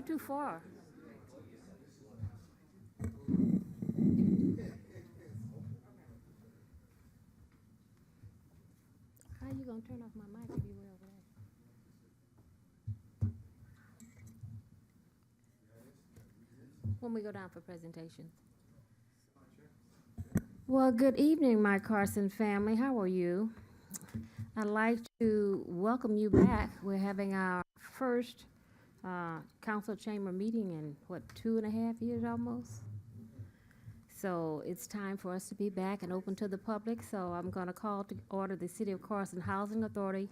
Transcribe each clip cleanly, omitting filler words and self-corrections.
too far. How you gonna turn off my mic if you were over there? When we go down for presentations. Well, good evening, my Carson family. How are you? I'd like to welcome you back. We're having our first council chamber meeting in, 2.5 years almost? So it's time for us to be back and open to the public. So I'm going to call to order the City of Carson Housing Authority,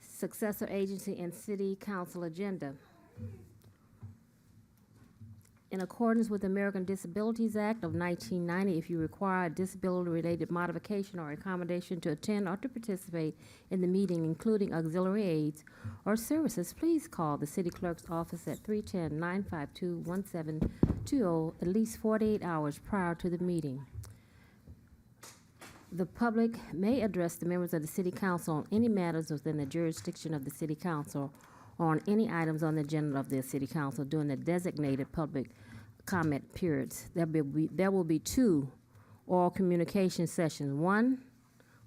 Successor Agency, and City Council agenda. In accordance with the American Disabilities Act of 1990, if you require a disability-related modification or accommodation to attend or to participate in the meeting, including auxiliary aids or services, please call the City Clerk's office at 310-952-1720 at least 48 hours prior to the meeting. The public may address the members of the City Council on any matters within the jurisdiction of the City Council or on any items on the agenda of the City Council during the designated public comment periods. There will be 2 oral communication sessions, one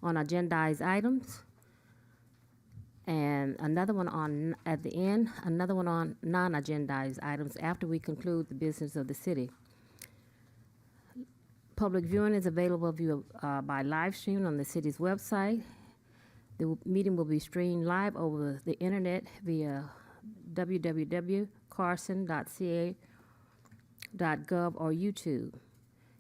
on agendized items and another one on, at the end, another one on non-agendized items after we conclude the business of the city. Public viewing is available by live stream on the city's website. The meeting will be streamed live over the internet via www.carson.ca.gov or YouTube.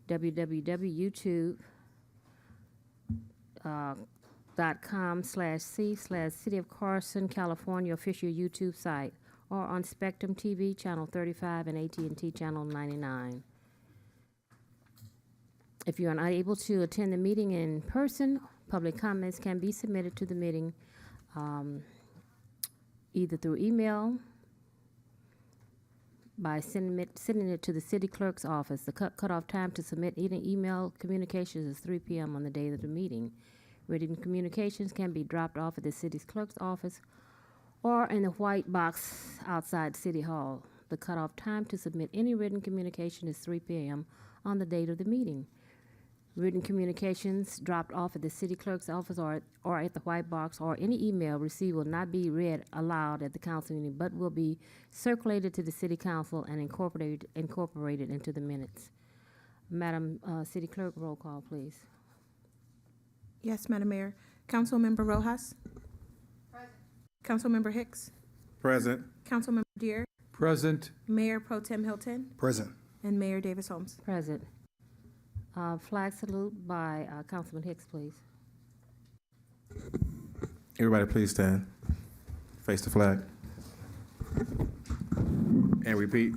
www.youtube.com/C/City of Carson, California official YouTube site, or on Spectrum TV channel 35 and AT&T channel 99. If you're unable to attend the meeting in person, public comments can be submitted to the meeting either through email, by sending it to the City Clerk's office. The cutoff time to submit any email communications is 3 p.m. on the day of the meeting. Written communications can be dropped off at the City Clerk's office or in the white box outside City Hall. The cutoff time to submit any written communication is 3 p.m. on the date of the meeting. Written communications dropped off at the City Clerk's office or at the white box or any email received will not be read aloud at the council meeting, but will be circulated to the City Council and incorporated into the minutes. Madam City Clerk, roll call, please. Yes, Madam Mayor. Councilmember Rojas? Present. Councilmember Hicks? Present. Councilmember Deere? Present. Mayor Pro Tem Hilton? Present. And Mayor Davis Holmes. Present. Flag salute by Councilman Hicks, please. Everybody please stand. Face the flag. And repeat.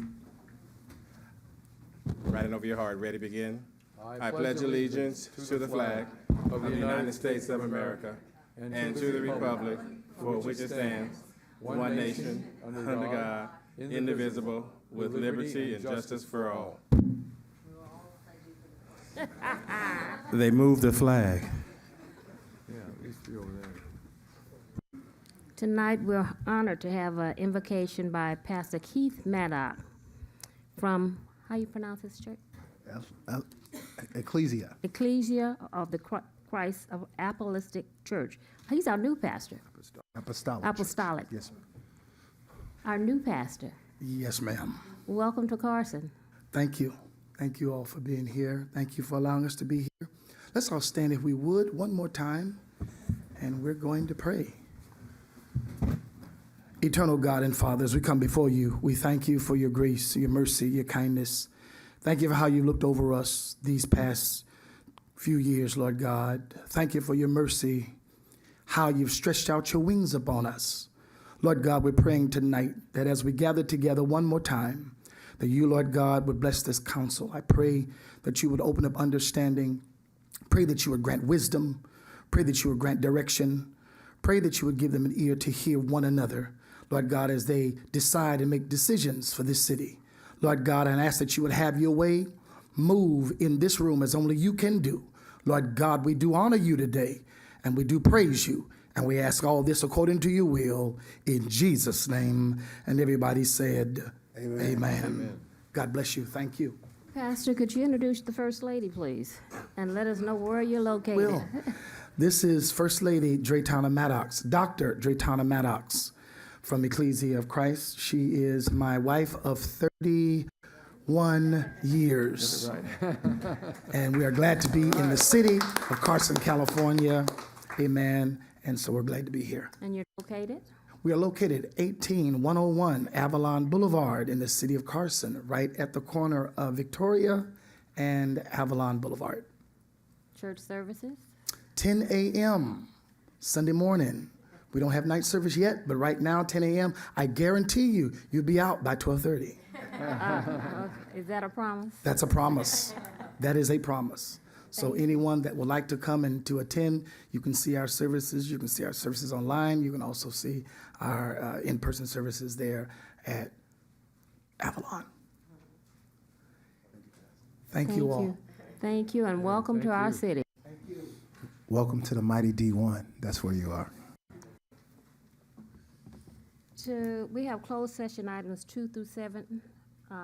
Write it over your heart. Ready, begin. I pledge allegiance to the flag of the United States of America and to the republic for which it stands, one nation, under God, indivisible, with liberty and justice for all. They moved the flag. Yeah, at least 3 over there. Tonight, we're honored to have an invocation by Pastor Keith Maddock from, how you pronounce his church? Ecclesia. Ecclesia of the Christ of Apostolic Church. He's our new pastor. Apostolic. Apostolic. Yes, ma'am. Our new pastor. Yes, ma'am. Welcome to Carson. Thank you. Thank you all for being here. Thank you for allowing us to be here. Let's all stand, if we would, one more time, and we're going to pray. Eternal God and Father, as we come before you, we thank you for your grace, your mercy, your kindness. Thank you for how you looked over us these past few years, Lord God. Thank you for your mercy, how you've stretched out your wings upon us. Lord God, we're praying tonight that as we gather together one more time, that you, Lord God, would bless this council. I pray that you would open up understanding. Pray that you would grant wisdom. Pray that you would grant direction. Pray that you would give them an ear to hear one another, Lord God, as they decide and make decisions for this city. Lord God, I ask that you would have your way, move in this room as only you can do. Lord God, we do honor you today, and we do praise you, and we ask all this according to your will, in Jesus' name. And everybody said, Amen. God bless you. Thank you. Pastor, could you introduce the First Lady, please? And let us know where you're located. Will, this is First Lady Draytana Maddox, Dr. Draytana Maddox from Ecclesia of Christ. She is my wife of 31 years. And we are glad to be in the city of Carson, California. Amen. And so we're glad to be here. And you're located? We are located 18101 Avalon Boulevard in the city of Carson, right at the corner of Victoria and Avalon Boulevard. Church services? 10 a.m. Sunday morning. We don't have night service yet, but right now, 10 a.m., I guarantee you'll be out by 12:30. Okay. Is that a promise? That's a promise. That is a promise. So anyone that would like to come and to attend, you can see our services. You can see our services online. You can also see our in-person services there at Avalon. Thank you all. Thank you, and welcome to our city. Welcome to the mighty D1. That's where you are. We have closed session items 2 through 7.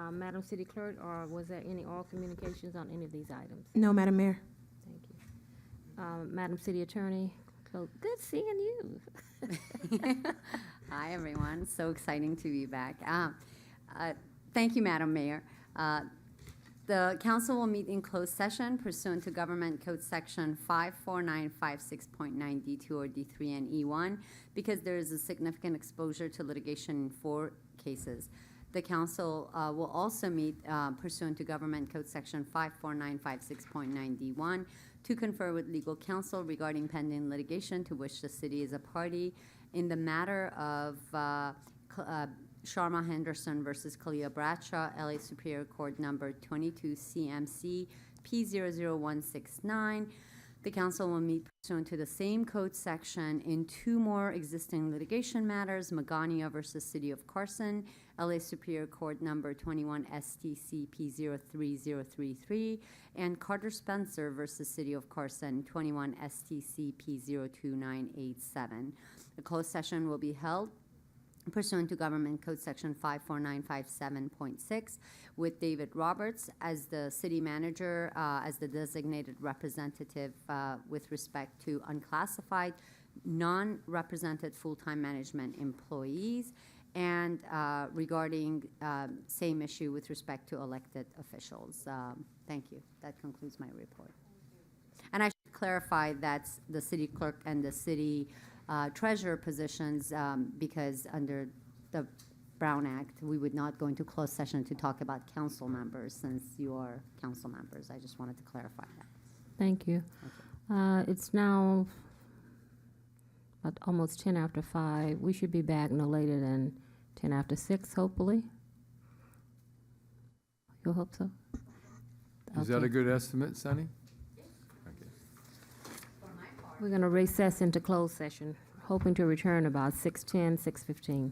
Madam City Clerk, or was there any oral communications on any of these items? No, Madam Mayor. Thank you. Madam City Attorney, good seeing you. Hi, everyone. So exciting to be back. Thank you, Madam Mayor. The council will meet in closed session pursuant to Government Code Section 54956.9 D2 or D3 and E1 because there is a significant exposure to litigation in 4 cases. The council will also meet pursuant to Government Code Section 54956.9 D1 to confer with legal counsel regarding pending litigation to which the city is a party in the matter of Sharma Henderson versus Kalia Bradshaw, LA Superior Court number 22 CMC P00169. The council will meet pursuant to the same code section in 2 more existing litigation matters, Magania versus City of Carson, LA Superior Court number 21 STC P03033, and Carter Spencer versus City of Carson, 21 STC P02987. The closed session will be held pursuant to Government Code Section 54957.6 with David Roberts as the city manager, as the designated representative with respect to unclassified, non-represented full-time management employees, and regarding same issue with respect to elected officials. Thank you. That concludes my report. And I should clarify that's the city clerk and the city treasurer positions because under the Brown Act, we would not go into closed session to talk about council members since you are council members. I just wanted to clarify that. Thank you. It's now almost 10 after 5. We should be back no later than 10 after 6, hopefully. You hope so? Is that a good estimate, Sonny? We're going to recess into closed session, hoping to return about 6:10, 6:15.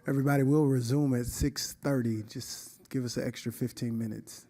Everybody, we'll resume at 6:30. Just give us an extra 15 minutes.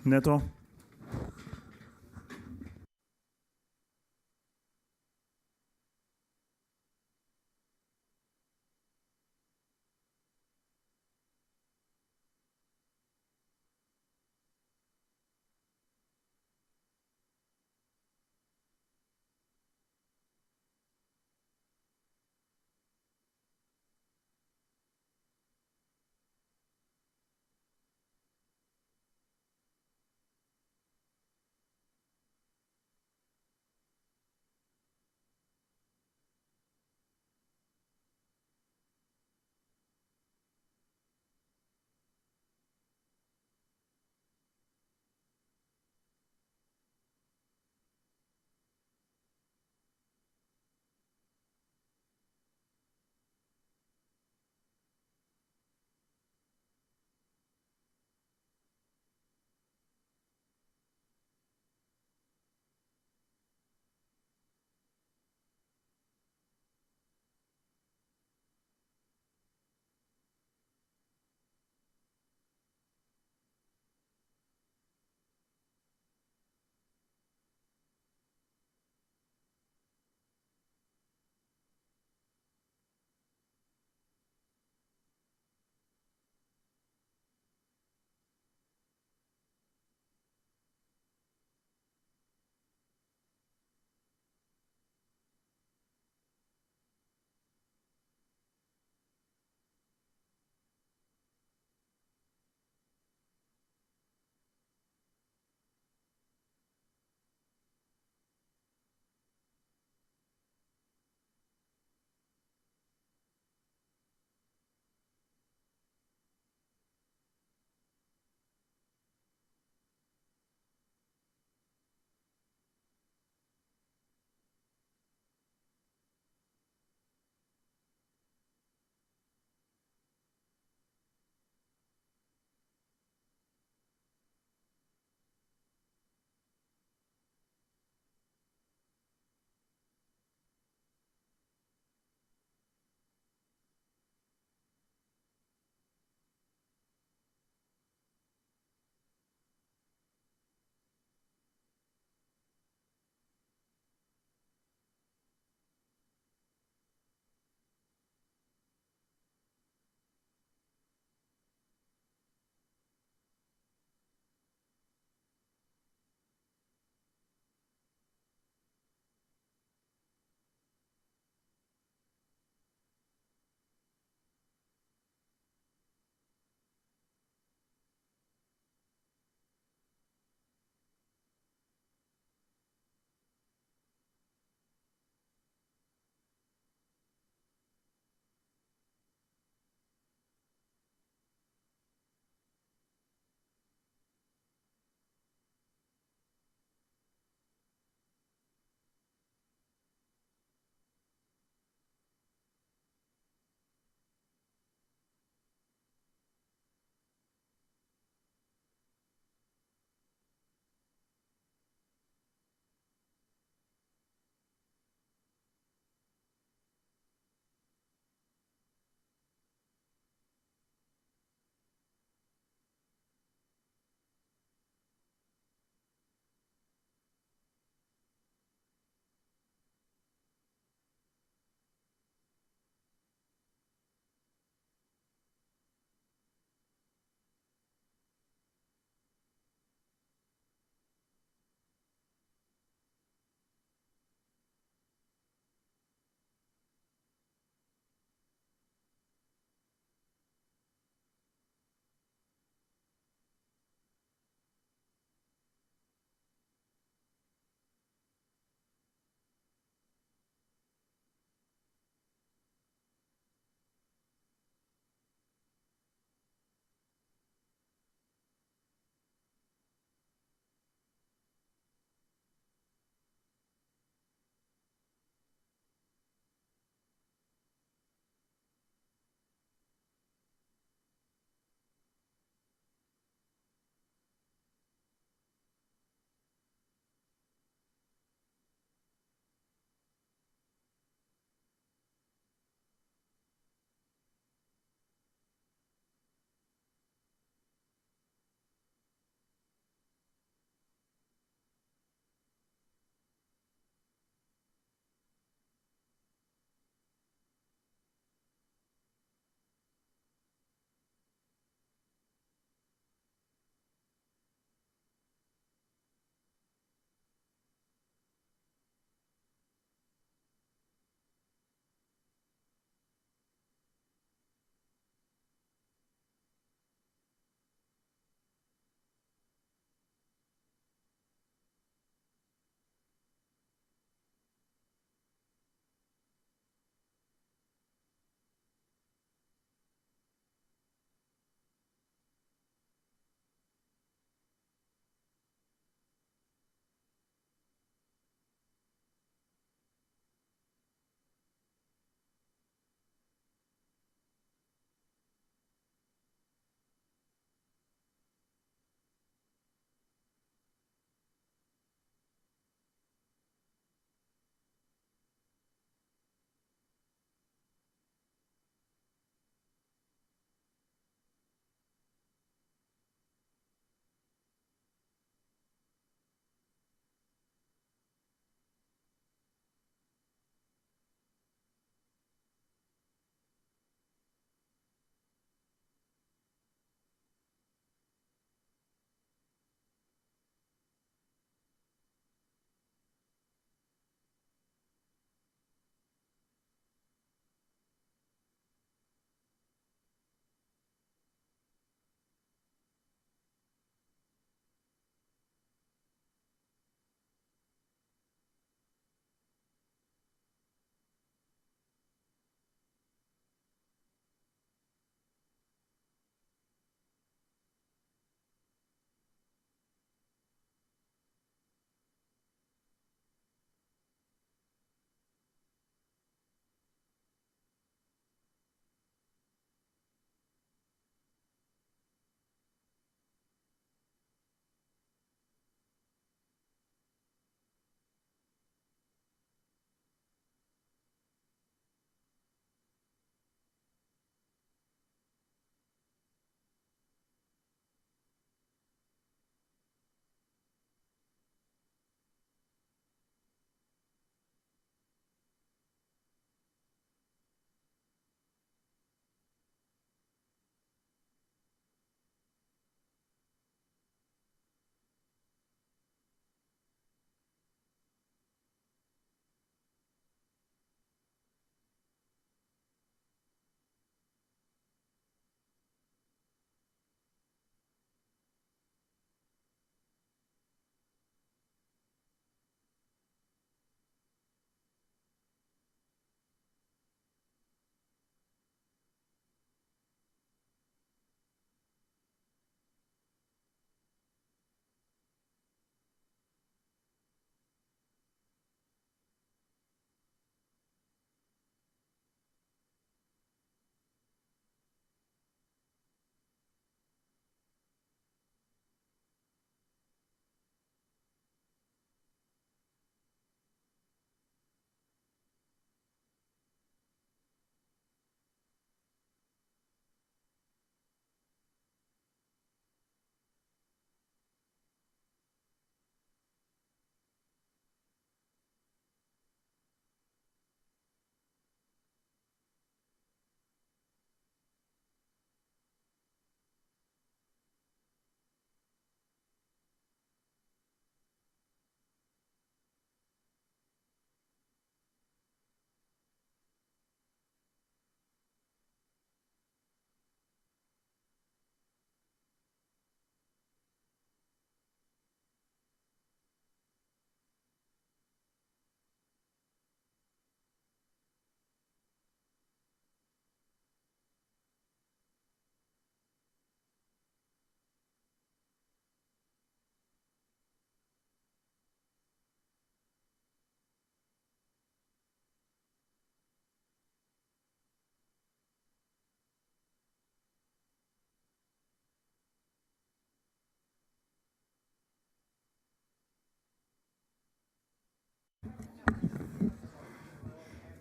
Neto.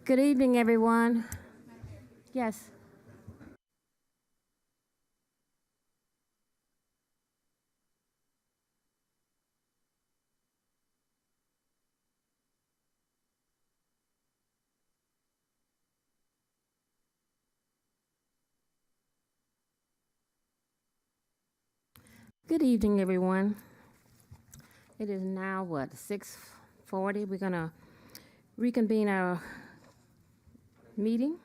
Good evening, everyone. Yes. Good evening, everyone. It is now, what, 6:40? We're going to reconvene our meeting.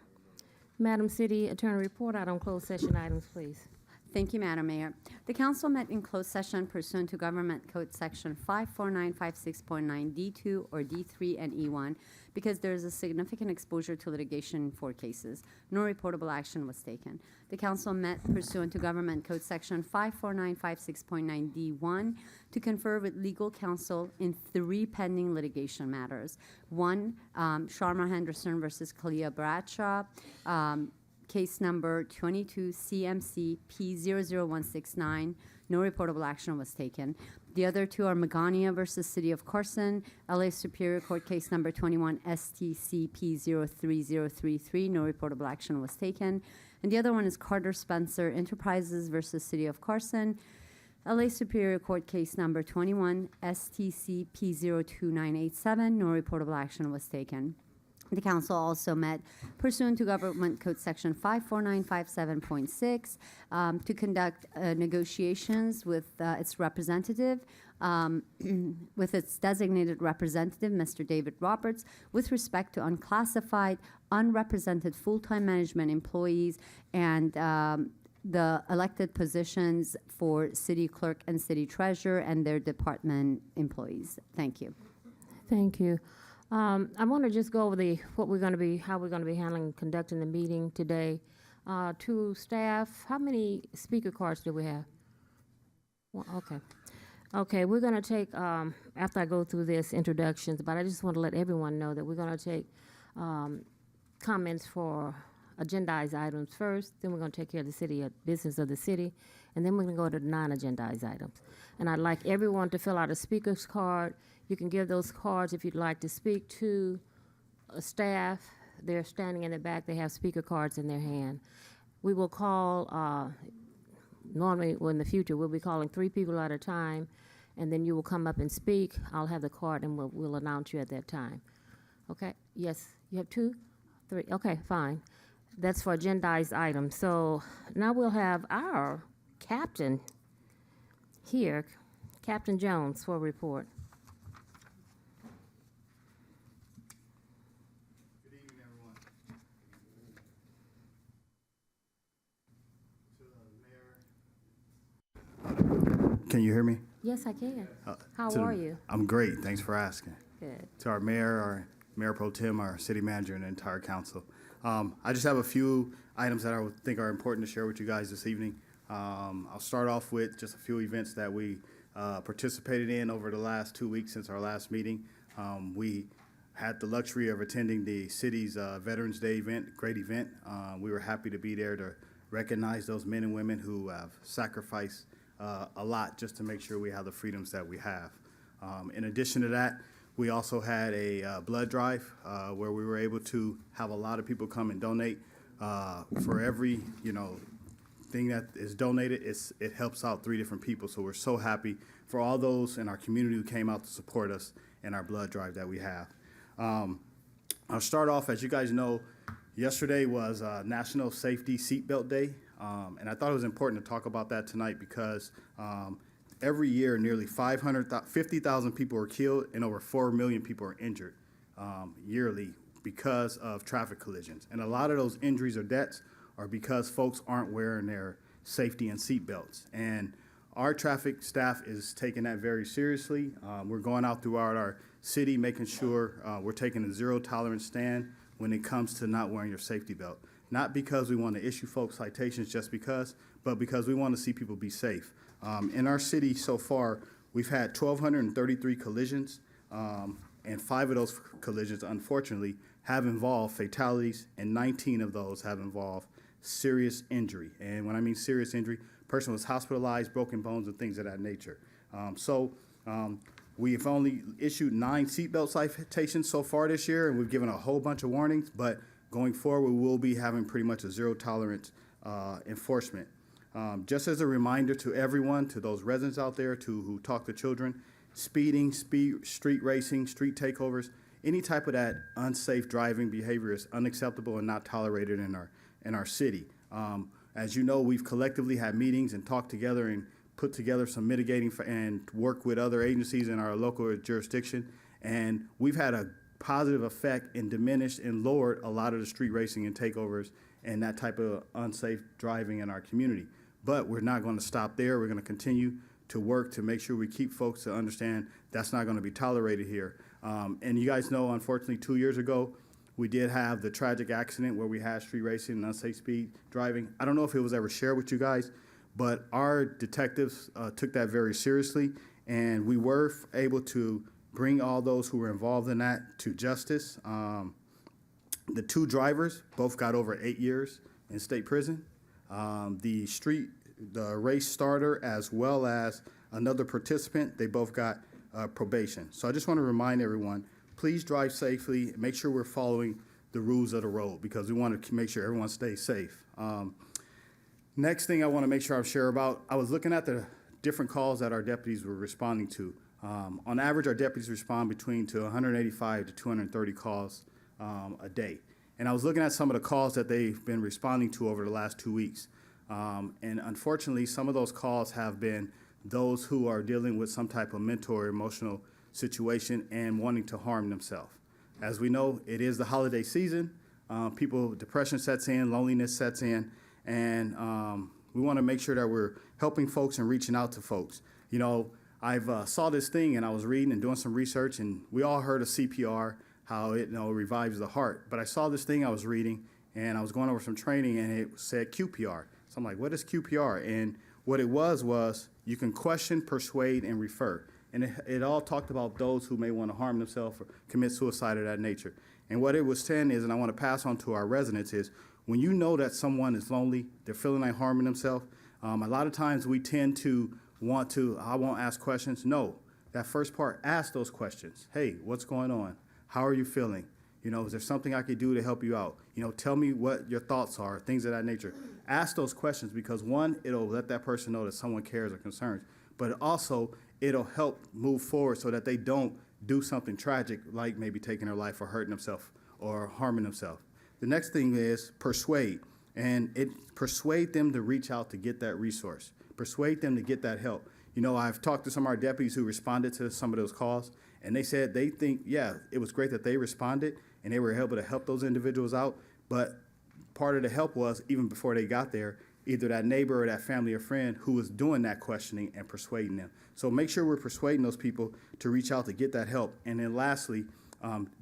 Madam City Attorney, report out on closed session items, please. Thank you, Madam Mayor. The council met in closed session pursuant to Government Code Section 54956.9 D2 or D3 and E1 because there is a significant exposure to litigation in 4 cases. No reportable action was taken. The council met pursuant to Government Code Section 54956.9 D1 to confer with legal counsel in 3 pending litigation matters. 1, Sharma Henderson versus Kalia Bradshaw, case number 22 CMC P00169. No reportable action was taken. The other 2 are Magania versus City of Carson, LA Superior Court case number 21 STC P03033. No reportable action was taken. And the other one is Carter Spencer Enterprises versus City of Carson, LA Superior Court case number 21 STC P02987. No reportable action was taken. The council also met pursuant to Government Code Section 54957.6 to conduct negotiations with its representative, with its designated representative, Mr. David Roberts, with respect to unclassified, unrepresented full-time management employees and the elected positions for city clerk and city treasurer and their department employees. Thank you. Thank you. I want to just go over how we're going to be handling, conducting the meeting today. To staff, how many speaker cards do we have? Well, okay. Okay, we're going to take, after I go through this introductions, but I just want to let everyone know that we're going to take comments for agendized items first, then we're going to take care of the city, business of the city, and then we're going to go to the non-agendized items. And I'd like everyone to fill out a speaker's card. You can give those cards if you'd like to speak to staff. They're standing in the back. They have speaker cards in their hand. We will call, normally, well, in the future, we'll be calling 3 people at a time, and then you will come up and speak. I'll have the card, and we'll announce you at that time. Okay? Yes? You have 2? 3? Okay, fine. That's for agendized items. So now we'll have our captain here, Captain Jones, for a report. Good evening, everyone. To the mayor. Can you hear me? Yes, I can. How To the- are you? I'm great. Thanks for asking. Good. To our mayor pro tem, our city manager, and the entire council. I just have a few items that I would think are important to share with you guys this evening. I'll start off with just a few events that we participated in over the last 2 weeks since our last meeting. We had the luxury of attending the city's Veterans Day event, great event. We were happy to be there to recognize those men and women who have sacrificed a lot just to make sure we have the freedoms that we have. In addition to that, we also had a blood drive where we were able to have a lot of people come and donate. For every, thing that is donated, it helps out 3 different people. So we're so happy for all those in our community who came out to support us in our blood drive that we have. I'll start off, as you guys know, yesterday was National Safety Seatbelt Day. And I thought it was important to talk about that tonight because every year, nearly 50,000 people are killed and over 4 million people are injured yearly because of traffic collisions. And a lot of those injuries or deaths are because folks aren't wearing their safety and seat belts. And our traffic staff is taking that very seriously. We're going out throughout our city, making sure we're taking a zero tolerance stand when it comes to not wearing your safety belt. Not because we want to issue folks citations just because, but because we want to see people be safe. In our city so far, we've had 1,233 collisions, and 5 of those collisions, unfortunately, have involved fatalities, and 19 of those have involved serious injury. And when I mean serious injury, person was hospitalized, broken bones, and things of that nature. We've only issued 9 seatbelt citations so far this year, and we've given a whole bunch of warnings, but going forward, we will be having pretty much a zero tolerance enforcement. Just as a reminder to everyone, to those residents out there who talk to children, speeding, street racing, street takeovers, any type of that unsafe driving behavior is unacceptable and not tolerated in our city. As you know, we've collectively had meetings and talked together and put together some mitigating and work with other agencies in our local jurisdiction, and we've had a positive effect and diminished and lowered a lot of the street racing and takeovers and that type of unsafe driving in our community. But we're not going to stop there. We're going to continue to work to make sure we keep folks to understand that's not going to be tolerated here. And you guys know, unfortunately, 2 years ago, we did have the tragic accident where we had street racing and unsafe speed driving. I don't know if it was ever shared with you guys, but our detectives took that very seriously, and we were able to bring all those who were involved in that to justice. The 2 drivers both got over 8 years in state prison. The race starter, as well as another participant, they both got probation. So I just want to remind everyone, please drive safely. Make sure we're following the rules of the road, because we want to make sure everyone stays safe. Next thing I want to make sure I share about, I was looking at the different calls that our deputies were responding to. On average, our deputies respond between 185 to 230 calls a day. And I was looking at some of the calls that they've been responding to over the last 2 weeks. And unfortunately, some of those calls have been those who are dealing with some type of mental or emotional situation and wanting to harm themselves. As we know, it is the holiday season. Depression sets in, loneliness sets in, and we want to make sure that we're helping folks and reaching out to folks. You know, I've saw this thing, and I was reading and doing some research, and we all heard of CPR, how it revives the heart. But I saw this thing I was reading, and I was going over some training, and it said QPR. So I'm like, what is QPR? And what it was you can question, persuade, and refer. And it all talked about those who may want to harm themselves or commit suicide of that nature. And what it was saying is, and I want to pass on to our residents, is when you know that someone is lonely, they're feeling like harming themselves, a lot of times we tend to I won't ask questions. No, that first part, ask those questions. Hey, what's going on? How are you feeling? Is there something I could do to help you out? Tell me what your thoughts are, things of that nature. Ask those questions, because one, it'll let that person know that someone cares or concerns, but also it'll help move forward so that they don't do something tragic, like maybe taking their life or hurting themselves or harming themselves. The next thing is persuade, and persuade them to reach out to get that resource. Persuade them to get that help. I've talked to some of our deputies who responded to some of those calls, and they said they think, yeah, it was great that they responded and they were able to help those individuals out, but part of the help was, even before they got there, either that neighbor or that family or friend who was doing that questioning and persuading them. So make sure we're persuading those people to reach out to get that help. And then lastly,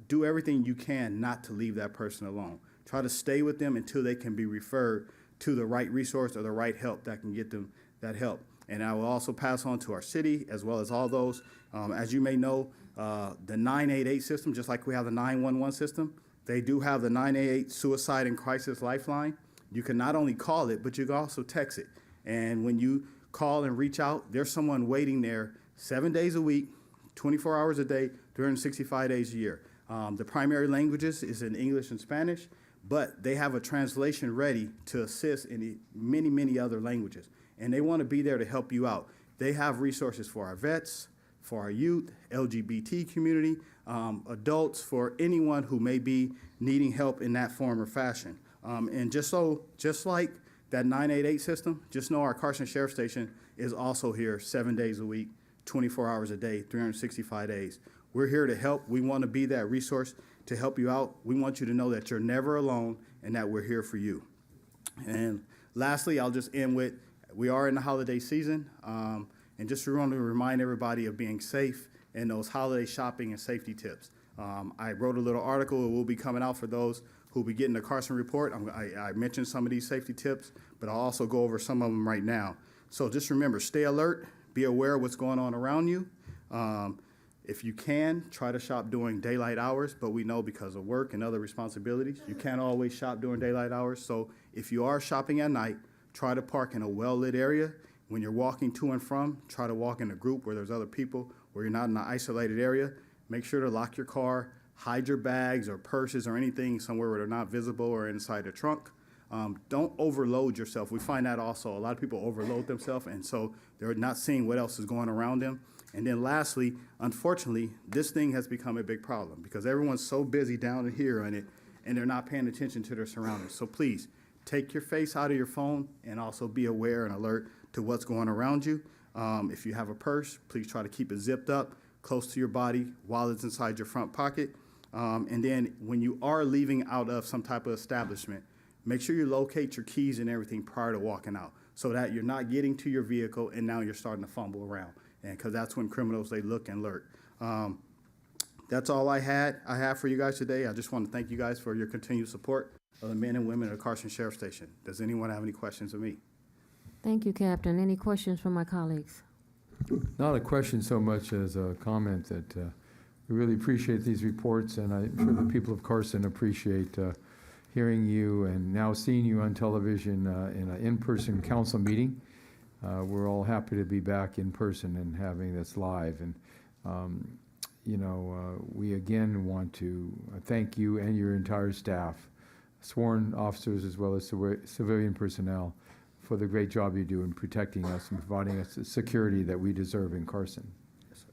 do everything you can not to leave that person alone. Try to stay with them until they can be referred to the right resource or the right help that can get them that help. And I will also pass on to our city, as well as all those. As you may know, the 988 system, just like we have the 911 system, they do have the 988 Suicide and Crisis Lifeline. You can not only call it, but you can also text it. And when you call and reach out, there's someone waiting there 7 days a week, 24 hours a day, 365 days a year. The primary languages is in English and Spanish, but they have a translation ready to assist in many, many other languages. And they want to be there to help you out. They have resources for our vets, for our youth, LGBT community, adults, for anyone who may be needing help in that form or fashion. And just like that 988 system, just know our Carson Sheriff Station is also here 7 days a week, 24 hours a day, 365 days. We're here to help. We want to be that resource to help you out. We want you to know that you're never alone and that we're here for you. And lastly, I'll just end with, we are in the holiday season, and just want to remind everybody of being safe and those holiday shopping and safety tips. I wrote a little article. It will be coming out for those who will be getting the Carson report. I mentioned some of these safety tips, but I'll also go over some of them right now. So just remember, stay alert, be aware of what's going on around you. If you can, try to shop during daylight hours, but we know because of work and other responsibilities, you can't always shop during daylight hours. So if you are shopping at night, try to park in a well-lit area. When you're walking to and from, try to walk in a group where there's other people where you're not in an isolated area, make sure to lock your car, hide your bags or purses or anything somewhere where they're not visible or inside the trunk. Don't overload yourself. We find that also. A lot of people overload themselves, and so they're not seeing what else is going around them. And then lastly, unfortunately, this thing has become a big problem because everyone's so busy down here on it, and they're not paying attention to their surroundings. So please, take your face out of your phone and also be aware and alert to what's going around you. If you have a purse, please try to keep it zipped up, close to your body, while it's inside your front pocket. And then when you are leaving out of some type of establishment, make sure you locate your keys and everything prior to walking out so that you're not getting to your vehicle and now you're starting to fumble around. And because that's when criminals, they look and lurk. That's all I have for you guys today. I just want to thank you guys for your continued support of the men and women of the Carson Sheriff Station. Does anyone have any questions of me? Thank you, Captain. Any questions from my colleagues? Not a question so much as a comment that we really appreciate these reports, and I'm sure the people of Carson appreciate hearing you and now seeing you on television in an in-person council meeting. We're all happy to be back in person and having this live. And, we again want to thank you and your entire staff, sworn officers as well as civilian personnel, for the great job you do in protecting us and providing us the security that we deserve in Carson. Yes, sir.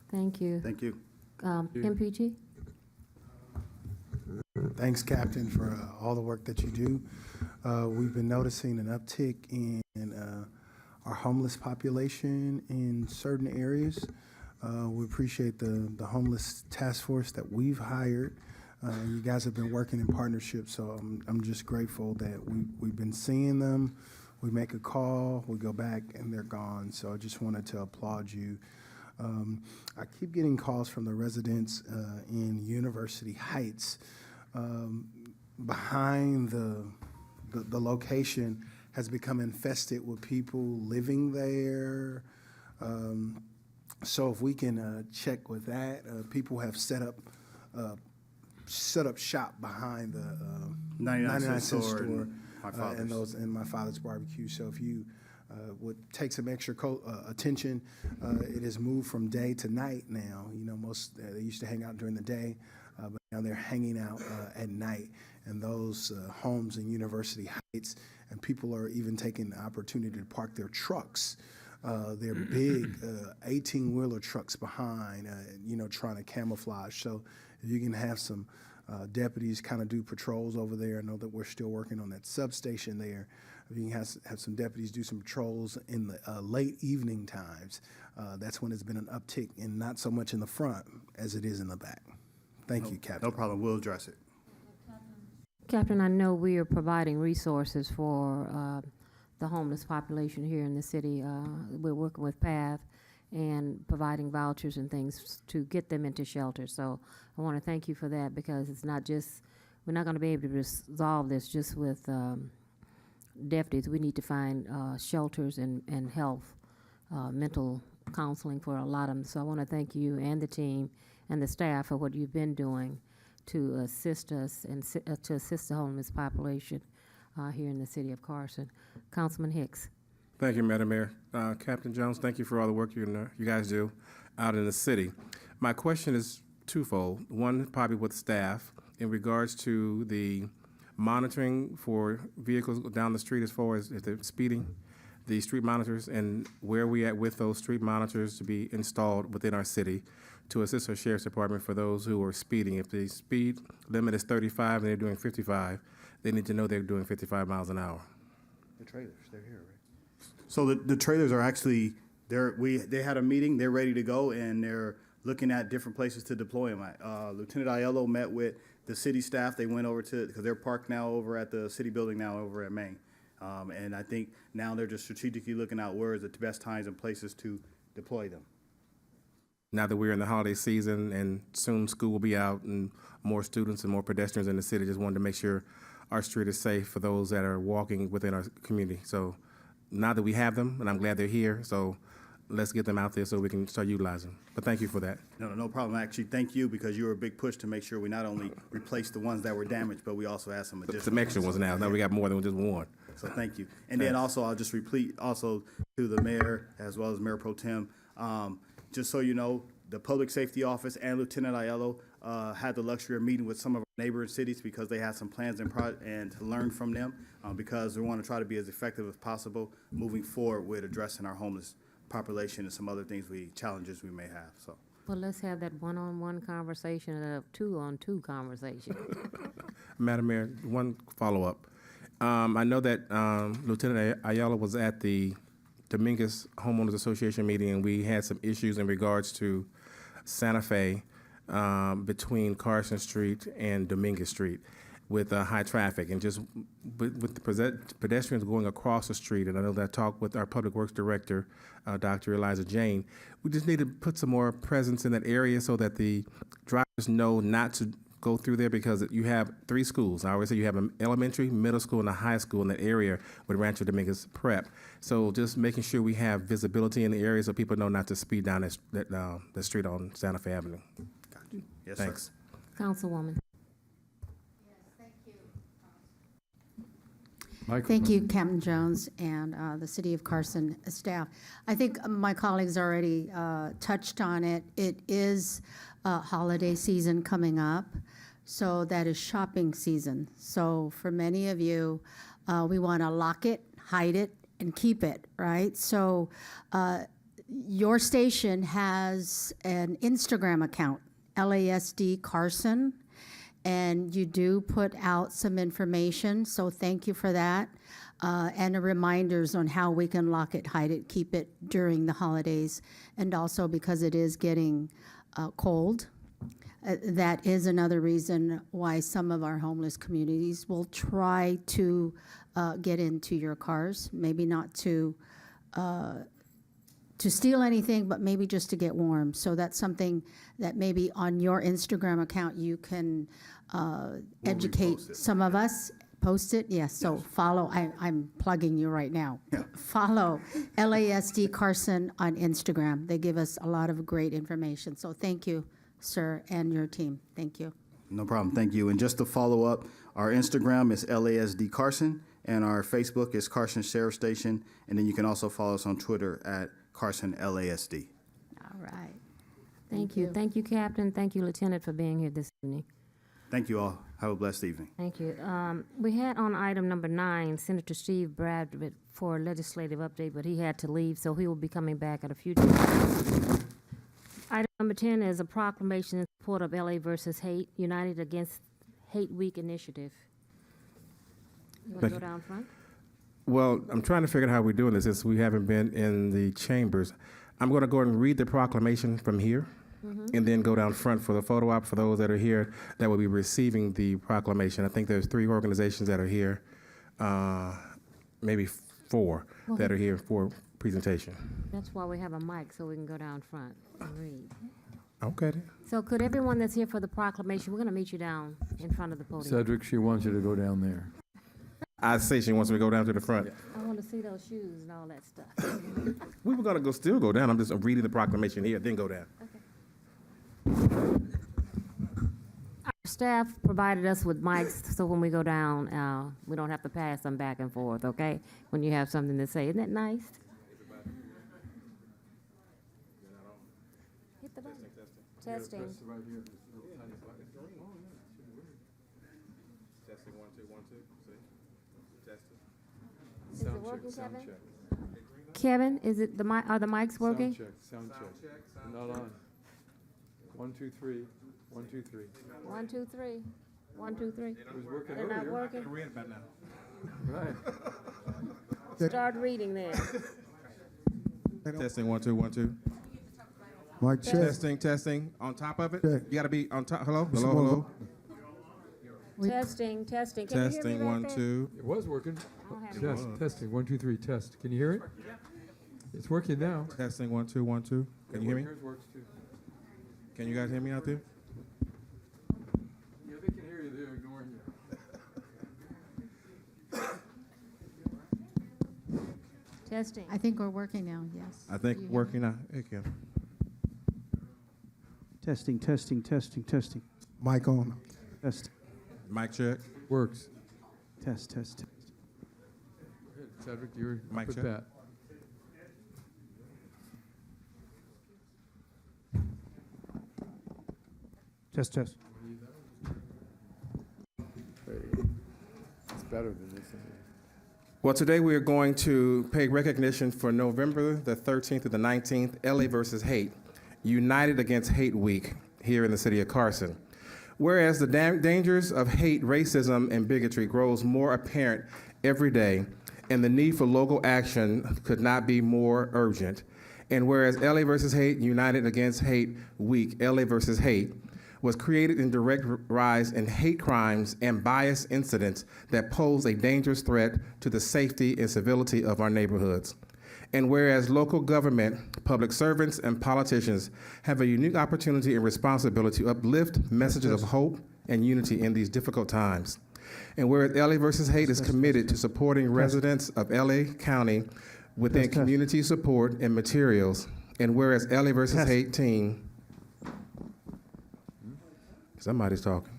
Thank you. Thank you. MPG? Thanks, Captain, for all the work that you do. We've been noticing an uptick in our homeless population in certain areas. We appreciate the homeless task force that we've hired. You guys have been working in partnership, so I'm just grateful that we've been seeing them. We make a call, we go back, and they're gone. So I just wanted to applaud you. I keep getting calls from the residents in University Heights. Behind the location has become infested with people living there. So if we can check with that, people have set up shop behind the 99 cent store and my father's barbecue. So if you would take some extra attention, it has moved from day to night now. Most they used to hang out during the day, but now they're hanging out at night. And those homes in University Heights, and people are even taking the opportunity to park their trucks. They're big 18-wheeler trucks behind, trying to camouflage. So if you can have some deputies kind of do patrols over there. I know that we're still working on that substation there. If you can have some deputies do some patrols in the late evening times, that's when it's been an uptick, and not so much in the front as it is in the back. Thank you, Captain. No problem. We'll address it. Captain, I know we are providing resources for the homeless population here in the city. We're working with PATH and providing vouchers and things to get them into shelters. So I want to thank you for that, because it's not just, we're not going to be able to resolve this just with deputies. We need to find shelters and health, mental counseling for a lot of them. So I want to thank you and the team and the staff for what you've been doing to assist us and to assist the homeless population here in the city of Carson. Councilman Hicks. Thank you, Madam Mayor. Captain Jones, thank you for all the work you guys do out in the city. My question is twofold. One, probably with staff, in regards to the monitoring for vehicles down the street as far as if they're speeding, the street monitors, and where we at with those street monitors to be installed within our city to assist our sheriff's department for those who are speeding. If the speed limit is 35 and they're doing 55, they need to know they're doing 55 miles an hour. The trailers, they're here, right? So the trailers are actually, they had a meeting, they're ready to go, and they're looking at different places to deploy them at. Lieutenant Aiello met with the city staff. They went over to, because they're parked now over at the city building now over at Main. And I think now they're just strategically looking out where is the best times and places to deploy them. Now that we're in the holiday season and soon school will be out and more students and more pedestrians in the city, just wanted to make sure our street is safe for those that are walking within our community. So now that we have them, and I'm glad they're here, so let's get them out there so we can start utilizing them. But thank you for that. No problem. Actually, thank you, because you were a big push to make sure we not only replace the ones that were damaged, but we also had some additional. Some extra ones now. Now we got more than just one. So thank you. And then also, I'll just repeat also to the mayor as well as Mayor Pro Tem. Just so you know, the Public Safety Office and Lieutenant Aiello had the luxury of meeting with some of our neighboring cities because they had some plans and to learn from them because we want to try to be as effective as possible moving forward with addressing our homeless population and some other challenges we may have. So. Well, let's have that one-on-one conversation and a two-on-two conversation. Madam Mayor, one follow-up. I know that Lieutenant Ayala was at the Dominguez Homeowners Association meeting, and we had some issues in regards to Santa Fe between Carson Street and Dominguez Street with high traffic and just with the pedestrians going across the street. And I know that I talked with our Public Works Director, Dr. Eliza Jane. We just need to put some more presence in that area so that the drivers know not to go through there because you have 3 schools. I always say you have an elementary, middle school, and a high school in that area with Rancho Dominguez Prep. So just making sure we have visibility in the area so people know not to speed down the street on Santa Fe Avenue. Yes, Thanks. sir. Councilwoman. Thank you, Captain Jones and the City of Carson staff. I think my colleagues already touched on it. It is holiday season coming up, so that is shopping season. So for many of you, we want to lock it, hide it, and keep it, right? So your station has an Instagram account, LASD Carson, and you do put out some information, so thank you for that. And reminders on how we can lock it, hide it, keep it during the holidays. And also because it is getting cold, that is another reason why some of our homeless communities will try to get into your cars, maybe not to steal anything, but maybe just to get warm. So that's something that maybe on your Instagram account you can educate some of us. Post it, yes. So follow, I'm plugging you right now. Yeah. Follow LASD Carson on Instagram. They give us a lot of great information. So thank you, sir, and your team. Thank you. No problem. Thank you. And just to follow up, our Instagram is LASD Carson, and our Facebook is Carson Sheriff Station. And then you can also follow us on Twitter at Carson LASD. All right. Thank you. Thank you, Captain. Thank you, Lieutenant, for being here this evening. Thank you all. Have a blessed evening. Thank you. We had on item number 9, Senator Steve Bradford for a legislative update, but he had to leave, so he will be coming back at a future time. Item number 10 is a proclamation in support of LA versus Hate, United Against Hate Week initiative. You want to go down front? Well, I'm trying to figure out how we're doing this since we haven't been in the chambers. I'm going to go and read the proclamation from here and then go down front for the photo op for those that are here that will be receiving the proclamation. I think there's 3 organizations that are here, maybe 4 that are here for presentation. That's why we have a mic, so we can go down front and read. Okay. Then. So could everyone that's here for the proclamation, we're going to meet you down in front of the podium. Cedric, she wants you to go down there. I say she wants me to go down to the front. I want to see those shoes and all that stuff. We were going to still go down. I'm just reading the proclamation here, then go down. Our staff provided us with mics, so when we go down, we don't have to pass them back and forth, okay? When you have something to say. Isn't that nice? Hit the button. Testing. Testing 1 2 1 2. See? Testing. Is it working, Kevin? Kevin, is it are the mics working? Sound check. Not on. 1 2 3. 1 2 3. 1 2 3. 1 2 3. It was working They're not earlier. working. Read about now. Right. Start reading then. Testing 1 2 1 2. Mike, check. Testing. On top of it. Check. You got to be on top. Hello. Testing. Can you hear me Testing back 1 there? 2. It was working. I don't have it. Testing. 1 2 3. Test. Can you hear it? It's working now. Testing 1 2 1 2. Can you hear me? Yours works too. Can you guys hear me out there? Yeah, they can hear you. They're ignoring you. Testing. I think we're working now, yes. I think Do you hear me? working now. Okay. Testing. Mike on. Test. Mic check. Works. Test. Go ahead, Cedric, you're Mic with check. that. Test, test. It's better than this. Well, today we are going to pay recognition for November the 13th to the 19th, LA versus Hate, United Against Hate Week here in the city of Carson. Whereas the dangers of hate, racism, and bigotry grows more apparent every day, and the need for local action could not be more urgent. And whereas LA versus Hate, United Against Hate Week, LA versus Hate, was created in direct rise in hate crimes and bias incidents that pose a dangerous threat to the safety and civility of our neighborhoods. And whereas local government, public servants, and politicians have a unique opportunity and responsibility to uplift messages of hope and unity in these difficult times. And whereas LA versus Hate is committed to supporting residents of LA County within community support and materials. And whereas LA versus Hate team, somebody's talking.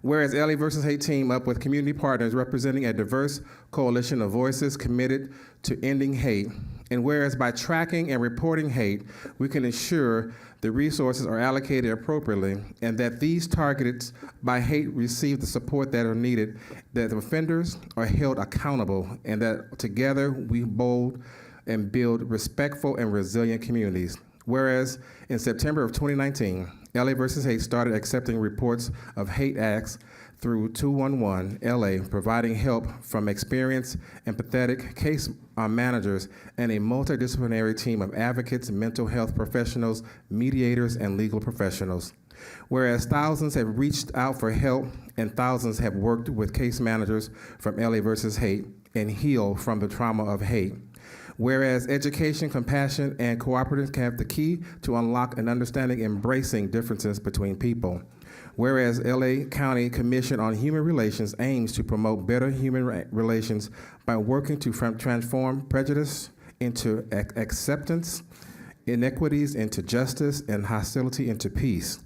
Whereas LA versus Hate team up with community partners representing a diverse coalition of voices committed to ending hate. And whereas by tracking and reporting hate, we can ensure the resources are allocated appropriately and that these targeted by hate receive the support that are needed, that the offenders are held accountable, and that together we bold and build respectful and resilient communities. Whereas in September of 2019, LA versus Hate started accepting reports of hate acts through 211 LA, providing help from experienced, empathetic case managers and a multidisciplinary team of advocates, mental health professionals, mediators, and legal professionals. Whereas thousands have reached out for help and thousands have worked with case managers from LA versus Hate and healed from the trauma of hate. Whereas education, compassion, and cooperatives have the key to unlock an understanding, embracing differences between people. Whereas LA County Commission on Human Relations aims to promote better human relations by working to transform prejudice into acceptance, inequities into justice, and hostility into peace.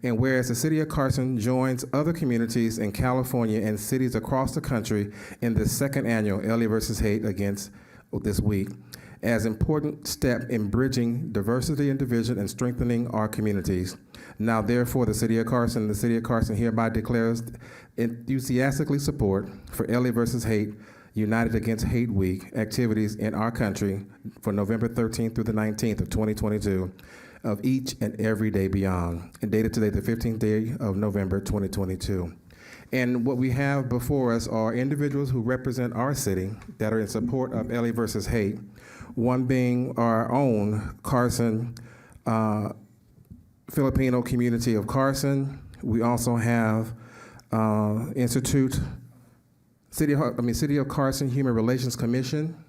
And whereas the city of Carson joins other communities in California and cities across the country in the second annual LA versus Hate Against this week, as important step in bridging diversity and division and strengthening our communities. Now, therefore, the city of Carson hereby declares enthusiastically support for LA versus Hate, United Against Hate Week activities in our country for November 13th through the 19th of 2022 of each and every day beyond, and dated today, the 15th day of November 2022. And what we have before us are individuals who represent our city that are in support of LA versus Hate, one being our own Carson Filipino community of Carson. We also have City of Carson Human Relations Commission.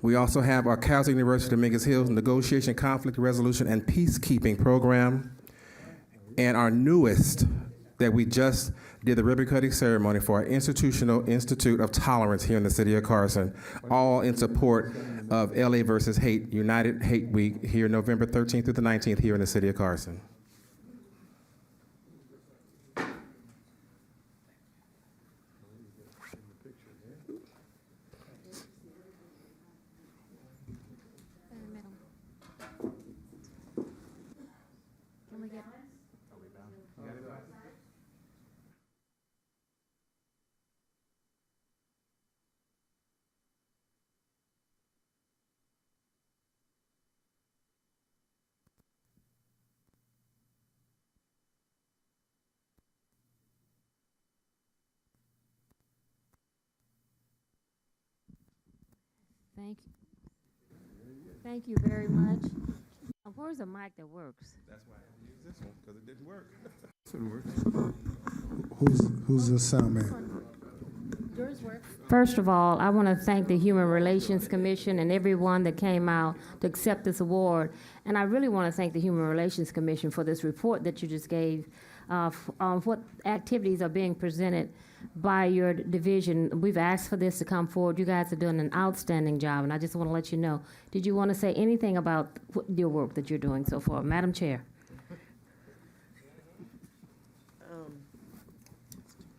We also have our Cal State University Dominguez Hills Negotiation, Conflict Resolution, and Peacekeeping Program, and our newest that we just did the ribbon cutting ceremony for our Institutional Institute of Tolerance here in the city of Carson, all in support of LA versus Hate, United Hate Week here November 13th through the 19th here in the city of Carson. Thank you. Thank you very much. Where's a mic that works? That's why I had to use this one, because it didn't work. Who's the sound man? First of all, I want to thank the Human Relations Commission and everyone that came out to accept this award. And I really want to thank the Human Relations Commission for this report that you just gave on what activities are being presented by your division. We've asked for this to come forward. You guys are doing an outstanding job, and I just want to let you know. Did you want to say anything about your work that you're doing so far? Madam Chair.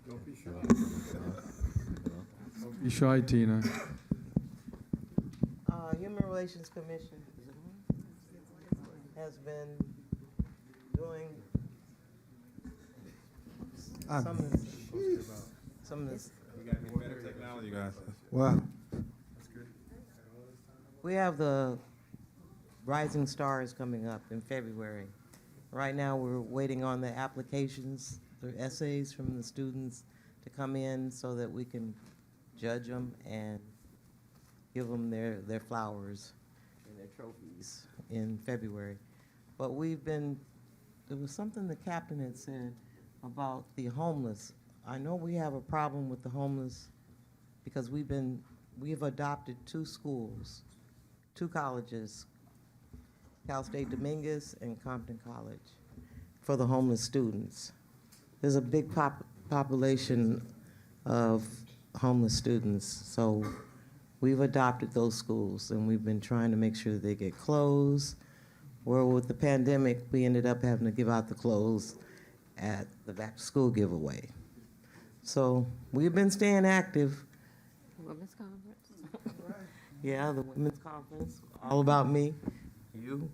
Don't be shy. Don't be shy, Tina. Human Relations Commission. has been doing I'm- some of this. We got to get better technology, guys. Wow. We have the Rising Stars coming up in February. Right now, we're waiting on the applications, the essays from the students to come in so that we can judge them and give them their flowers and their trophies in February. But there was something the captain had said about the homeless. I know we have a problem with the homeless because we've adopted 2 schools, 2 colleges, Cal State Dominguez and Compton College, for the homeless students. There's a big population of homeless students, so we've adopted those schools, and we've been trying to make sure that they get clothes. Well, with the pandemic, we ended up having to give out the clothes at the back-to-school giveaway. So we've been staying active. Women's conference. Yeah, the women's conference, all about me, you.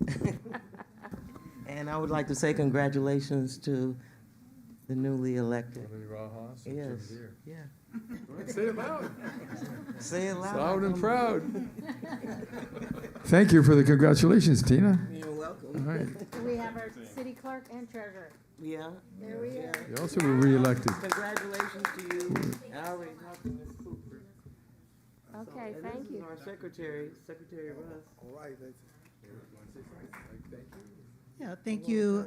And I would like to say congratulations to the newly elected. Yes, yeah. Say it loud. Say it loud. Loud and proud. Thank you for the congratulations, Tina. You're welcome. All right. We have our city clerk and treasurer. Yeah. There we are. You also were reelected. Congratulations to you. I already talked to Ms. Cooper. Okay, And thank this is you. our secretary, Secretary Russ. All right. Yeah, thank you.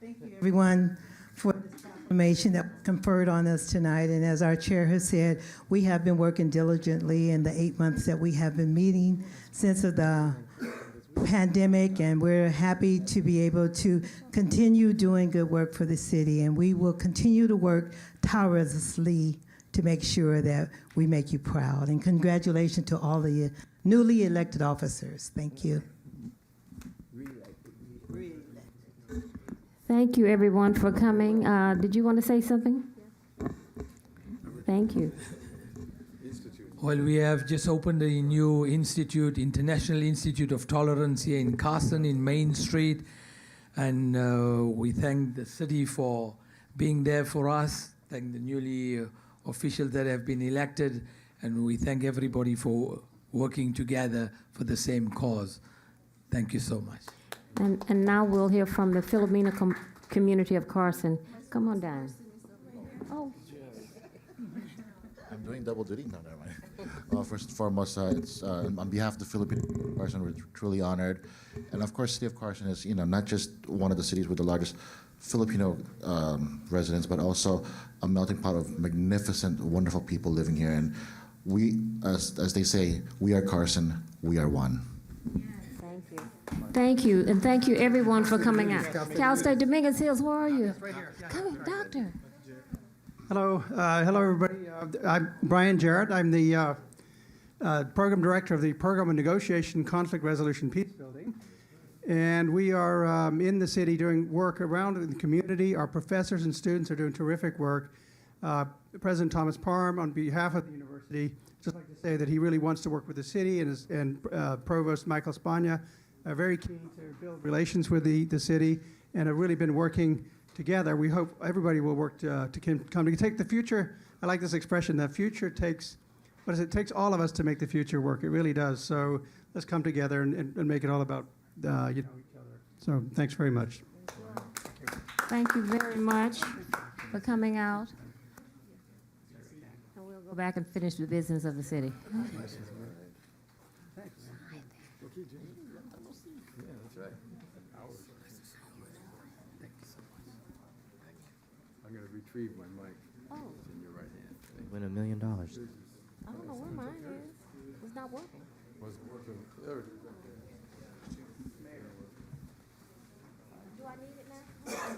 Thank you, everyone, for this information that was conferred on us tonight. And as our chair has said, we have been working diligently in the 8 months that we have been meeting since the pandemic, and we're happy to be able to continue doing good work for the city. And we will continue to work tirelessly to make sure that we make you proud. And congratulations to all the newly elected officers. Thank you. Thank you, everyone, for coming. Did you want to say something? Thank you. Well, we have just opened a new institute, International Institute of Tolerance, here in Carson, in Main Street. And we thank the city for being there for us, thank the newly officials that have been elected, and we thank everybody for working together for the same cause. Thank you so much. And now we'll hear from the Filipino community of Carson. Come on down. Oh, I'm doing double duty? No, never mind. First and foremost, it's on behalf of the Filipino Carson, we're truly honored. And of course, City of Carson is, not just one of the cities with the largest Filipino residents, but also a melting pot of magnificent, wonderful people living here. And we, as they say, we are Carson, we are one. thank you. Thank you, and thank you, everyone, for coming out. Cal State Dominguez Hills, where are you? Come here, doctor. Hello, hello, everybody. I'm Brian Jarrett. I'm the program director of the Program of Negotiation, Conflict Resolution, Peace Building. And we are in the city doing work around in the community. Our professors and students are doing terrific work. President Thomas Parham, on behalf of the university, just like to say that he really wants to work with the city, and Provost Michael Spagna are very keen to build relations with the city and have really been working together. We hope everybody will work to come to take the future. I like this expression, the future takes, it takes all of us to make the future work. It really does. So let's come together and make it all about each other. So thanks very much. Thank you very much for coming out. And we'll go back and finish the business of the city. I'm going to retrieve my mic. Oh, It's in your right hand. Win $1 million. I don't know where mine is. It's not working. Wasn't working. There it is. Do I need it now?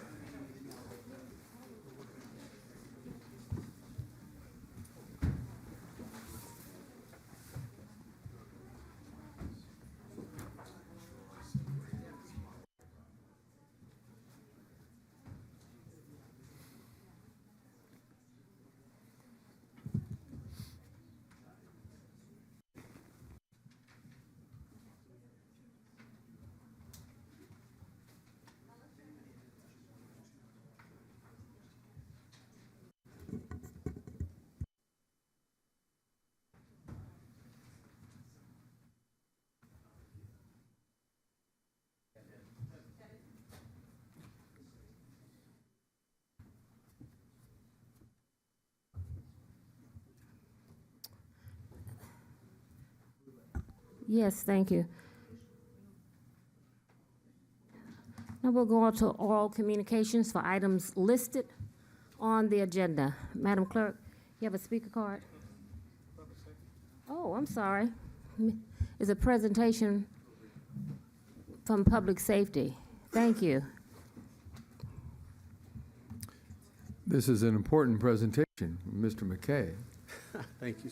Yes, thank you. Now we'll go on to oral communications for items listed on the agenda. Madam Clerk, you have a speaker card? Oh, I'm sorry. It's a presentation from Public Safety. Thank you. This is an important presentation, Mr. McKay. Thank you.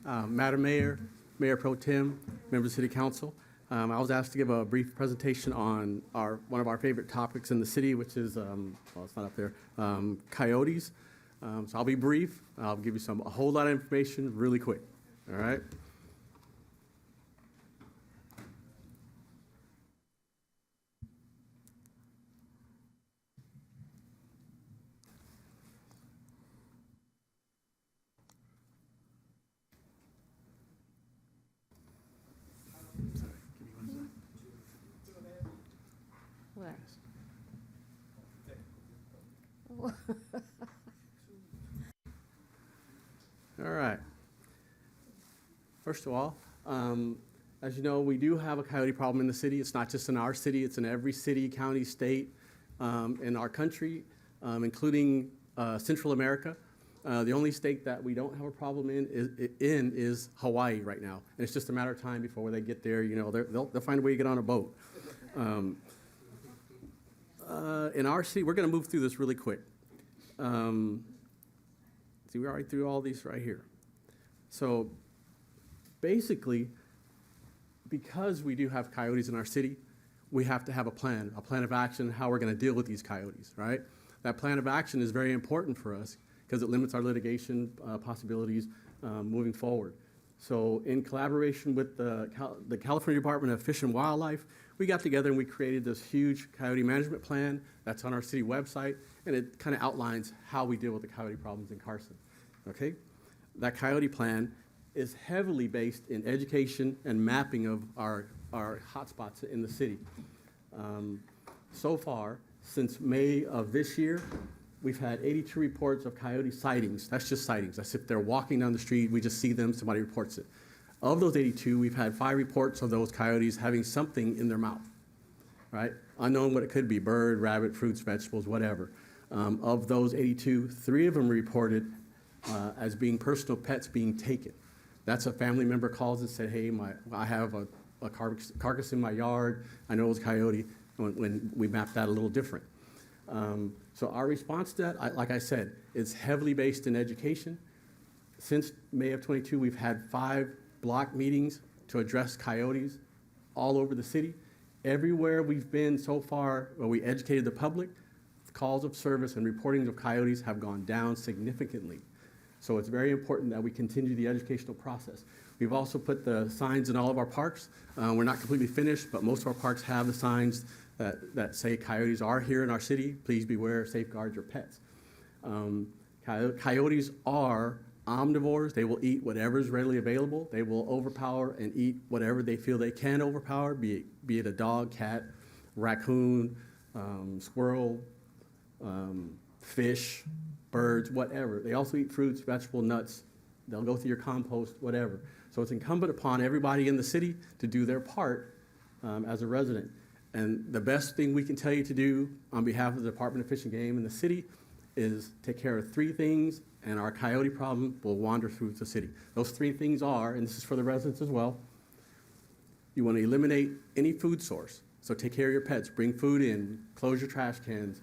Madam Mayor, Mayor Pro Tem, members of City Council, I was asked to give a brief presentation on one of our favorite topics in the city, which is, well, it's not up there, coyotes. So I'll be brief. I'll give you a whole lot of information really quick, all right? What? All right. First of all, as you know, we do have a coyote problem in the city. It's not just in our city, it's in every city, county, state in our country, including Central America. The only state that we don't have a problem in is Hawaii right now. And it's just a matter of time before they get there. You know, they'll find a way to get on a boat. In our city, we're going to move through this really quick. See, we're already through all these right here. So basically, because we do have coyotes in our city, we have to have a plan of action, how we're going to deal with these coyotes, right? That plan of action is very important for us because it limits our litigation possibilities moving forward. So in collaboration with the California Department of Fish and Wildlife, we got together and we created this huge coyote management plan that's on our city website, and it kind of outlines how we deal with the coyote problems in Carson, okay? That coyote plan is heavily based in education and mapping of our hotspots in the city. So far, since May of this year, we've had 82 reports of coyote sightings. That's just sightings. That's if they're walking down the street, we just see them, somebody reports it. Of those 82, we've had 5 reports of those coyotes having something in their mouth, right? Unknown what it could be, bird, rabbit, fruits, vegetables, whatever. Of those 82, 3 of them reported as being personal pets being taken. That's a family member calls and said, hey, I have a carcass in my yard. I know it was a coyote. When we mapped that a little different. So our response to that, like I said, is heavily based in education. Since May of 22, we've had 5 block meetings to address coyotes all over the city. Everywhere we've been so far where we educated the public, calls of service and reportings of coyotes have gone down significantly. So it's very important that we continue the educational process. We've also put the signs in all of our parks. We're not completely finished, but most of our parks have the signs that say coyotes are here in our city. Please beware, safeguard your pets. Coyotes are omnivores. They will eat whatever is readily available. They will overpower and eat whatever they feel they can overpower, be it a dog, cat, raccoon, squirrel, fish, birds, whatever. They also eat fruits, vegetables, nuts. They'll go through your compost, whatever. So it's incumbent upon everybody in the city to do their part as a resident. And the best thing we can tell you to do on behalf of the Department of Fish and Game in the city is take care of 3 things, and our coyote problem will wander through the city. Those 3 things are, and this is for the residents as well, you want to eliminate any food source. So take care of your pets, bring food in, close your trash cans,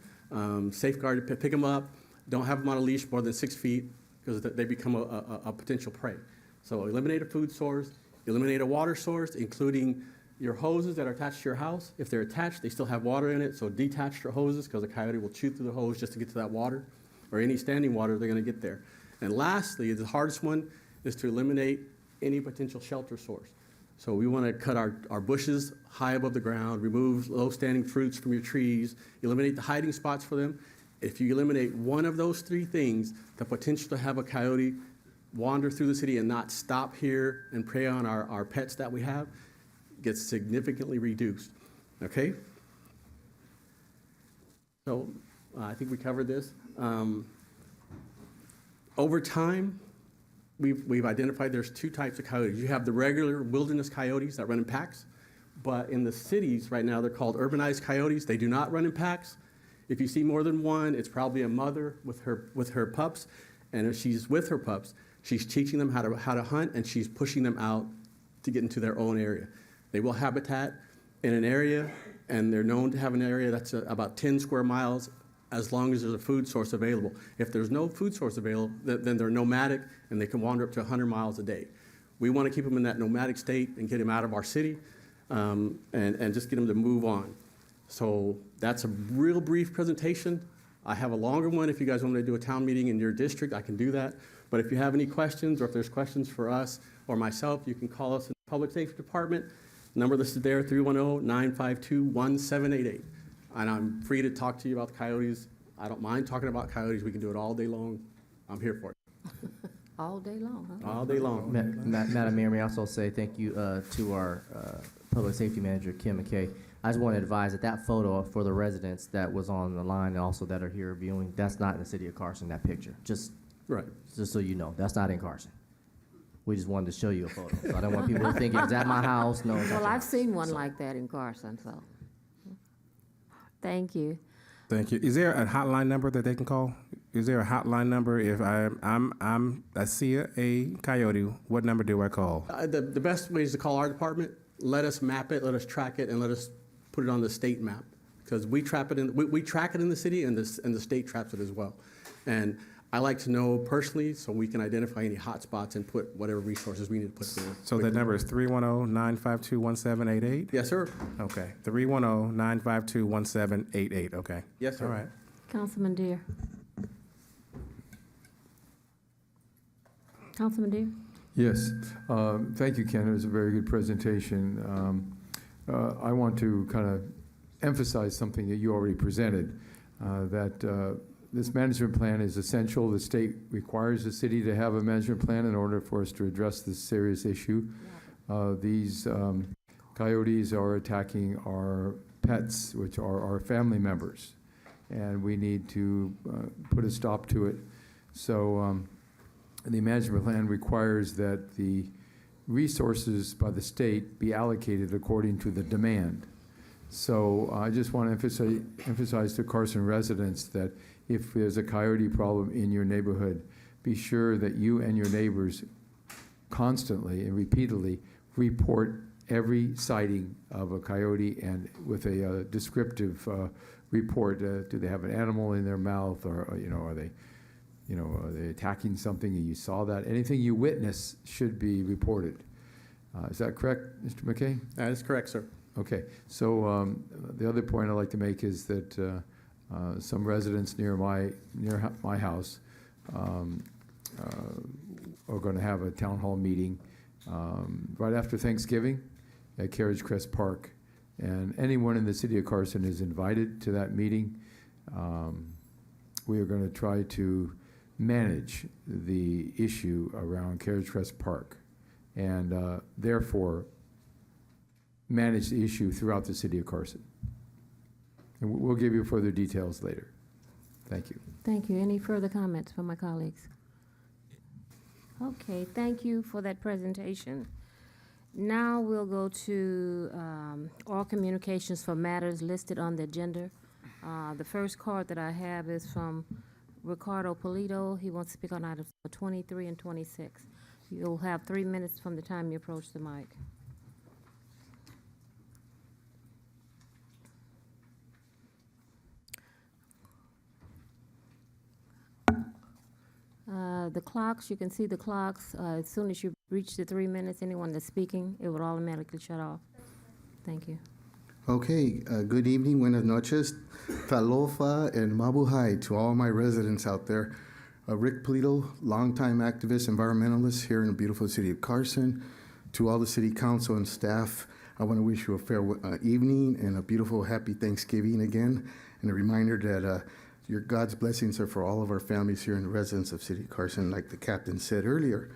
safeguard, pick them up, don't have them on a leash more than 6 feet because they become a potential prey. So eliminate a food source, eliminate a water source, including your hoses that are attached to your house. If they're attached, they still have water in it, so detach your hoses because the coyote will chew through the hose just to get to that water, or any standing water they're going to get there. And lastly, the hardest one is to eliminate any potential shelter source. So we want to cut our bushes high above the ground, remove low-standing fruits from your trees, eliminate the hiding spots for them. If you eliminate one of those 3 things, the potential to have a coyote wander through the city and not stop here and prey on our pets that we have gets significantly reduced, okay? So I think we covered this. Over time, we've identified there's two types of coyotes. You have the regular wilderness coyotes that run in packs, but in the cities right now, they're called urbanized coyotes. They do not run in packs. If you see more than one, it's probably a mother with her pups, and if she's with her pups, she's teaching them how to hunt, and she's pushing them out to get into their own area. They will habitat in an area, and they're known to have an area that's about 10 square miles as long as there's a food source available. If there's no food source available, then they're nomadic, and they can wander up to 100 miles a day. We want to keep them in that nomadic state and get them out of our city, and just get them to move on. So that's a real brief presentation. I have a longer one. If you guys want me to do a town meeting in your district, I can do that. But if you have any questions, or if there's questions for us or myself, you can call us in the Public Safety Department. Number listed there, 310-952-1788. And I'm free to talk to you about the coyotes. I don't mind talking about coyotes. We can do it all day long. I'm here for it. All day long, huh? All day long. Madam Mayor, may I also say thank you to our Public Safety Manager, Kim McKay. I just want to advise that that photo for the residents that was on the line and also that are here viewing, that's not in the city of Carson, that picture. Just so you know, that's not in Carson. We just wanted to show you a photo. So I don't want people to think it's at my house. No. Well, I've seen one like that in Carson, so. Thank you. Thank you. Is there a hotline number that they can call? Is there a hotline number if I see a coyote? What number do I call? The best way is to call our department. Let us map it, let us track it, and let us put it on the state map, because we track it in the city, and the state traps it as well. And I like to know personally, so we can identify any hot spots and put whatever resources we need to put there. So that number is 310-952-1788? Yes, sir. Okay, 310-952-1788, okay. Yes, sir. All right. Councilman Deere. Councilman Deere? Yes. Thank you, Ken. It was a very good presentation. I want to kind of emphasize something that you already presented, that this management plan is essential. The state requires the city to have a management plan in order for us to address this serious issue. These coyotes are attacking our pets, which are our family members, and we need to put a stop to it. So the management plan requires that the resources by the state be allocated according to the demand. So I just want to emphasize to Carson residents that if there's a coyote problem in your neighborhood, be sure that you and your neighbors constantly and repeatedly report every sighting of a coyote, and with a descriptive report. Do they have an animal in their mouth, or are they attacking something and you saw that? Anything you witness should be reported. Is that correct, Mr. McKay? That is correct, sir. Okay. So the other point I'd like to make is that some residents near my house are going to have a town hall meeting right after Thanksgiving at Carriage Crest Park, and anyone in the city of Carson is invited to that meeting. We are going to try to manage the issue around Carriage Crest Park, and therefore manage the issue throughout the city of Carson. And we'll give you further details later. Thank you. Thank you. Any further comments from my colleagues? Okay, thank you for that presentation. Now we'll go to all communications for matters listed on the agenda. The first card that I have is from Ricardo Polito. He wants to speak on items 23 and 26. You'll have 3 minutes from the time you approach the mic. The clocks, you can see the clocks. As soon as you reach the 3 minutes, anyone that's speaking, it would automatically shut off. Thank you. Okay, good evening, buenas noches, talofa, and mabuhay to all my residents out there. Rick Polito, longtime activist, environmentalist here in the beautiful city of Carson. To all the city council and staff, I want to wish you a fair evening and a beautiful, happy Thanksgiving again, and a reminder that your God's blessings are for all of our families here and the residents of City of Carson, like the captain said earlier.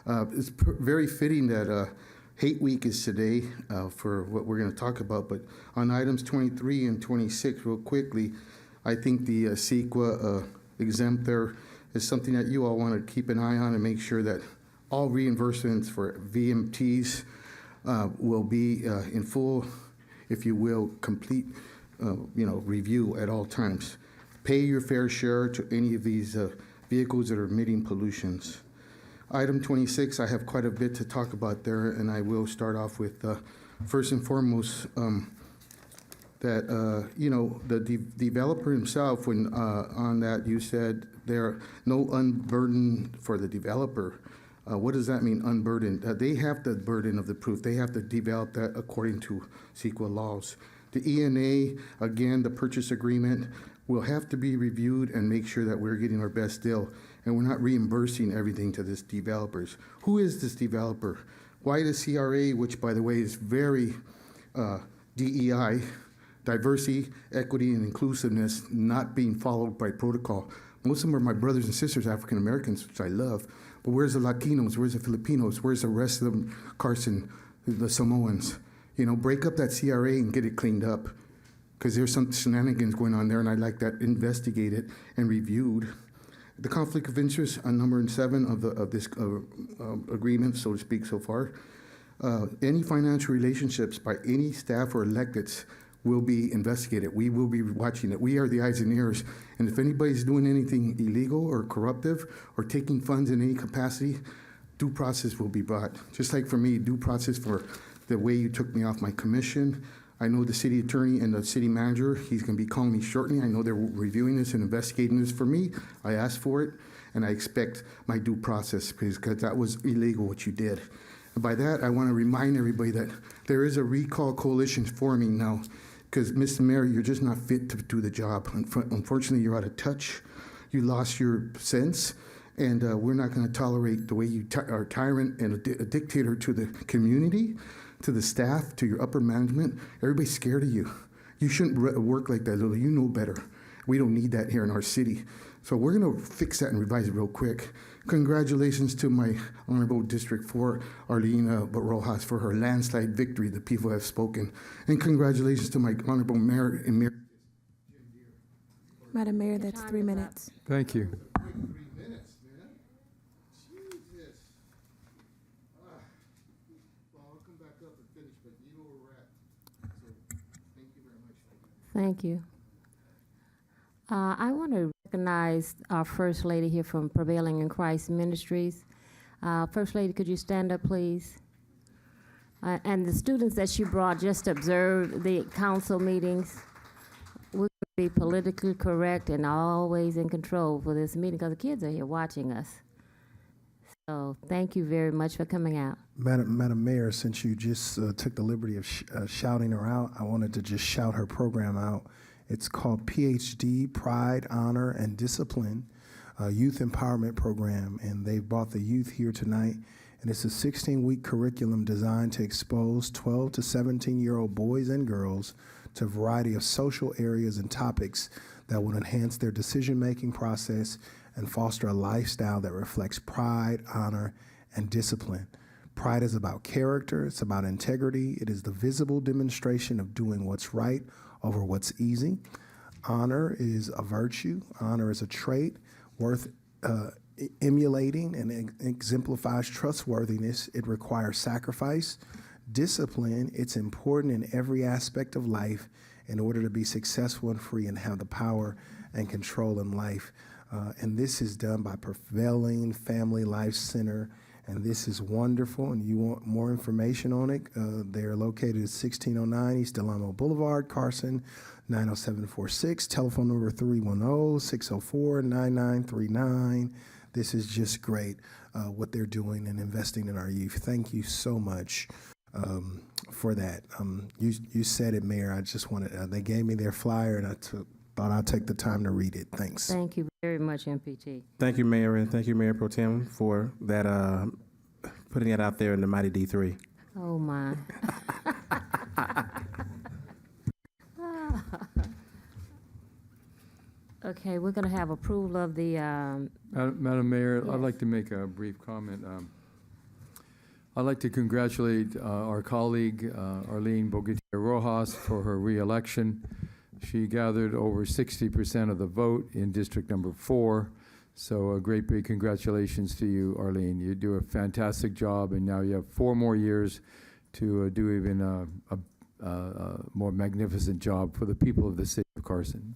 It's very fitting that Hate Week is today for what we're going to talk about, but on items 23 and 26, real quickly, I think the CEQA exempt there is something that you all want to keep an eye on and make sure that all reimbursements for VMTs will be in full, if you will, complete, review at all times. Pay your fair share to any of these vehicles that are emitting pollutions. Item 26, I have quite a bit to talk about there, and I will start off with, first and foremost, that, the developer himself, when on that you said there no unburden for the developer. What does that mean, unburdened? They have the burden of the proof. They have to develop that according to CEQA laws. The ENA, again, the purchase agreement, will have to be reviewed and make sure that we're getting our best deal and we're not reimbursing everything to this developers. Who is this developer? Why the CRA, which by the way is very DEI, diversity, equity, and inclusiveness, not being followed by protocol. Most of them are my brothers and sisters, African Americans, which I love. But where's the Latinos? Where's the Filipinos? Where's the rest of them, Carson, the Samoans? Break up that CRA and get it cleaned up, because there's some shenanigans going on there, and I'd like that investigated and reviewed. The conflict of interest on number 7 of this agreement, so to speak, so far. Any financial relationships by any staff or electeds will be investigated. We will be watching it. We are the eyes and ears. And if anybody's doing anything illegal or corruptive or taking funds in any capacity, due process will be brought. Just like for me, due process for the way you took me off my commission. I know the city attorney and the city manager, he's going to be calling me shortly. I know they're reviewing this and investigating this for me. I asked for it, and I expect my due process, because that was illegal what you did. And by that, I want to remind everybody that there is a recall coalition forming now, because, Mr. Mayor, you're just not fit to do the job. Unfortunately, you're out of touch. You lost your sense, and we're not going to tolerate the way you are a tyrant and a dictator to the community, to the staff, to your upper management. Everybody's scared of you. You shouldn't work like that, Lily. You know better. We don't need that here in our city. So we're going to fix that and revise it real quick. Congratulations to my Honorable District 4, Arlene Rojas, for her landslide victory. The people have spoken. And congratulations to my Honorable Mayor and Mayor. Madam Mayor, that's 3 minutes. Thank you. 3 minutes, man. Jesus. Well, I'll come back up and finish, but you know where we're at. So thank you very much. Thank you. I want to recognize our First Lady here from Prevailing in Christ Ministries. First Lady, could you stand up, please? And the students that you brought just observed the council meetings. We're going to be politically correct and always in control for this meeting, because the kids are here watching us. So thank you very much for coming out. Madam Mayor, since you just took the liberty of shouting her out, I wanted to just shout her program out. It's called PhD, Pride, Honor, and Discipline, Youth Empowerment Program, and they brought the youth here tonight. And it's a 16-week curriculum designed to expose 12 to 17-year-old boys and girls to a variety of social areas and topics that will enhance their decision-making process and foster a lifestyle that reflects pride, honor, and discipline. Pride is about character, it's about integrity, it is the visible demonstration of doing what's right over what's easy. Honor is a virtue, honor is a trait worth emulating and exemplifies trustworthiness. It requires sacrifice. Discipline, it's important in every aspect of life in order to be successful and free and have the power and control in life. And this is done by Prevailing Family Life Center. And this is wonderful, and you want more information on it, they're located at 1609 East Delano Boulevard, Carson, 90746, telephone number 310-604-9939. This is just great, what they're doing and investing in our youth. Thank you so much for that. You said it, Mayor. I just wanted, they gave me their flyer, and I thought I'd take the time to read it. Thanks. Thank you very much, MPT. Thank you, Mayor, and thank you, Mayor Pro Tem, for that, putting it out there in the mighty D3. Oh, my. Okay, we're going to have approval of the... Madam Mayor, Yes. I'd like to make a brief comment. I'd like to congratulate our colleague, Arlene Bogatia Rojas, for her reelection. She gathered over 60% of the vote in District Number 4, So a great big congratulations to you, Arlene. You do a fantastic job, and now you have 4 more years to do even a more magnificent job for the people of the city of Carson.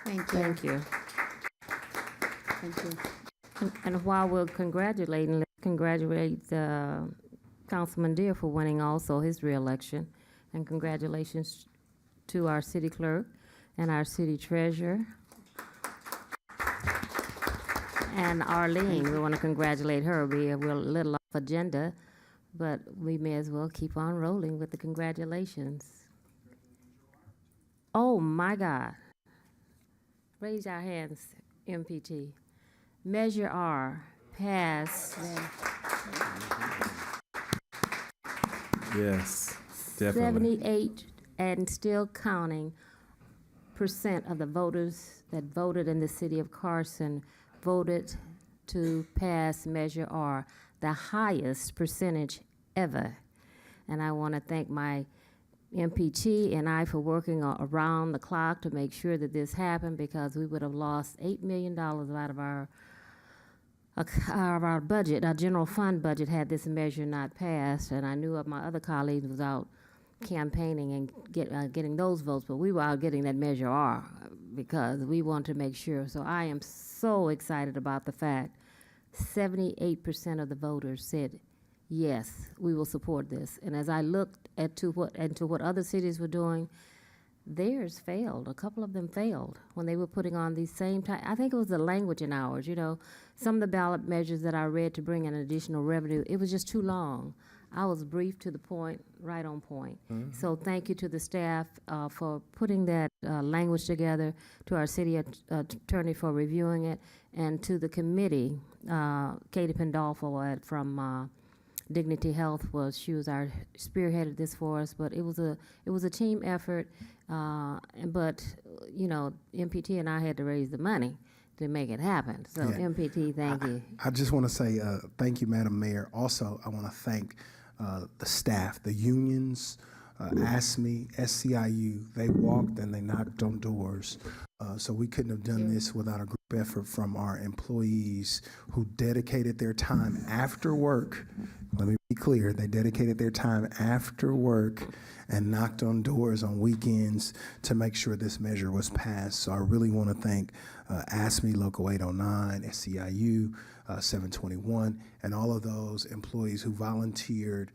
Thank you. Thank you. Thank you. And while we're congratulating, let's congratulate Councilman Deere for winning also his reelection. And congratulations to our city clerk and our city treasurer. And Arlene, we want to congratulate her. We're a little off agenda, but we may as well keep on rolling with the congratulations. Oh, my God. Raise your hands, MPT. Measure R, pass. Yes, definitely. 78 and still counting % of the voters that voted in the city of Carson voted to pass Measure R, the highest percentage ever. And I want to thank my MPT and I for working around the clock to make sure that this happened, because we would have lost $8 million out of our budget, our general fund budget, had this measure not passed. And I knew of my other colleagues was out campaigning and getting those votes, but we were out getting that Measure R because we want to make sure. So I am so excited about the fact 78% of the voters said, yes, we will support this. And as I looked into what other cities were doing, theirs failed. A couple of them failed when they were putting on these same type. I think it was the language in ours. You know, some of the ballot measures that I read to bring in additional revenue, it was just too long. I was brief to the point, right on point. So thank you to the staff for putting that language together, to our city attorney for reviewing it, and to the committee. Katie Pandolfo from Dignity Health she was our spearheaded this for us, but it was a team effort. But you know, MPT and I had to raise the money to make it happen. So Yeah. MPT, thank you. I just want to say thank you, Madam Mayor. Also, I want to thank the staff, the unions, ASME, SCIU. They walked and they knocked on doors. So we couldn't have done this without a group effort from our employees who dedicated their time after work. Let me be clear, they dedicated their time after work and knocked on doors on weekends to make sure this measure was passed. So I really want to thank ASME Local 809, SCIU, 721, and all of those employees who volunteered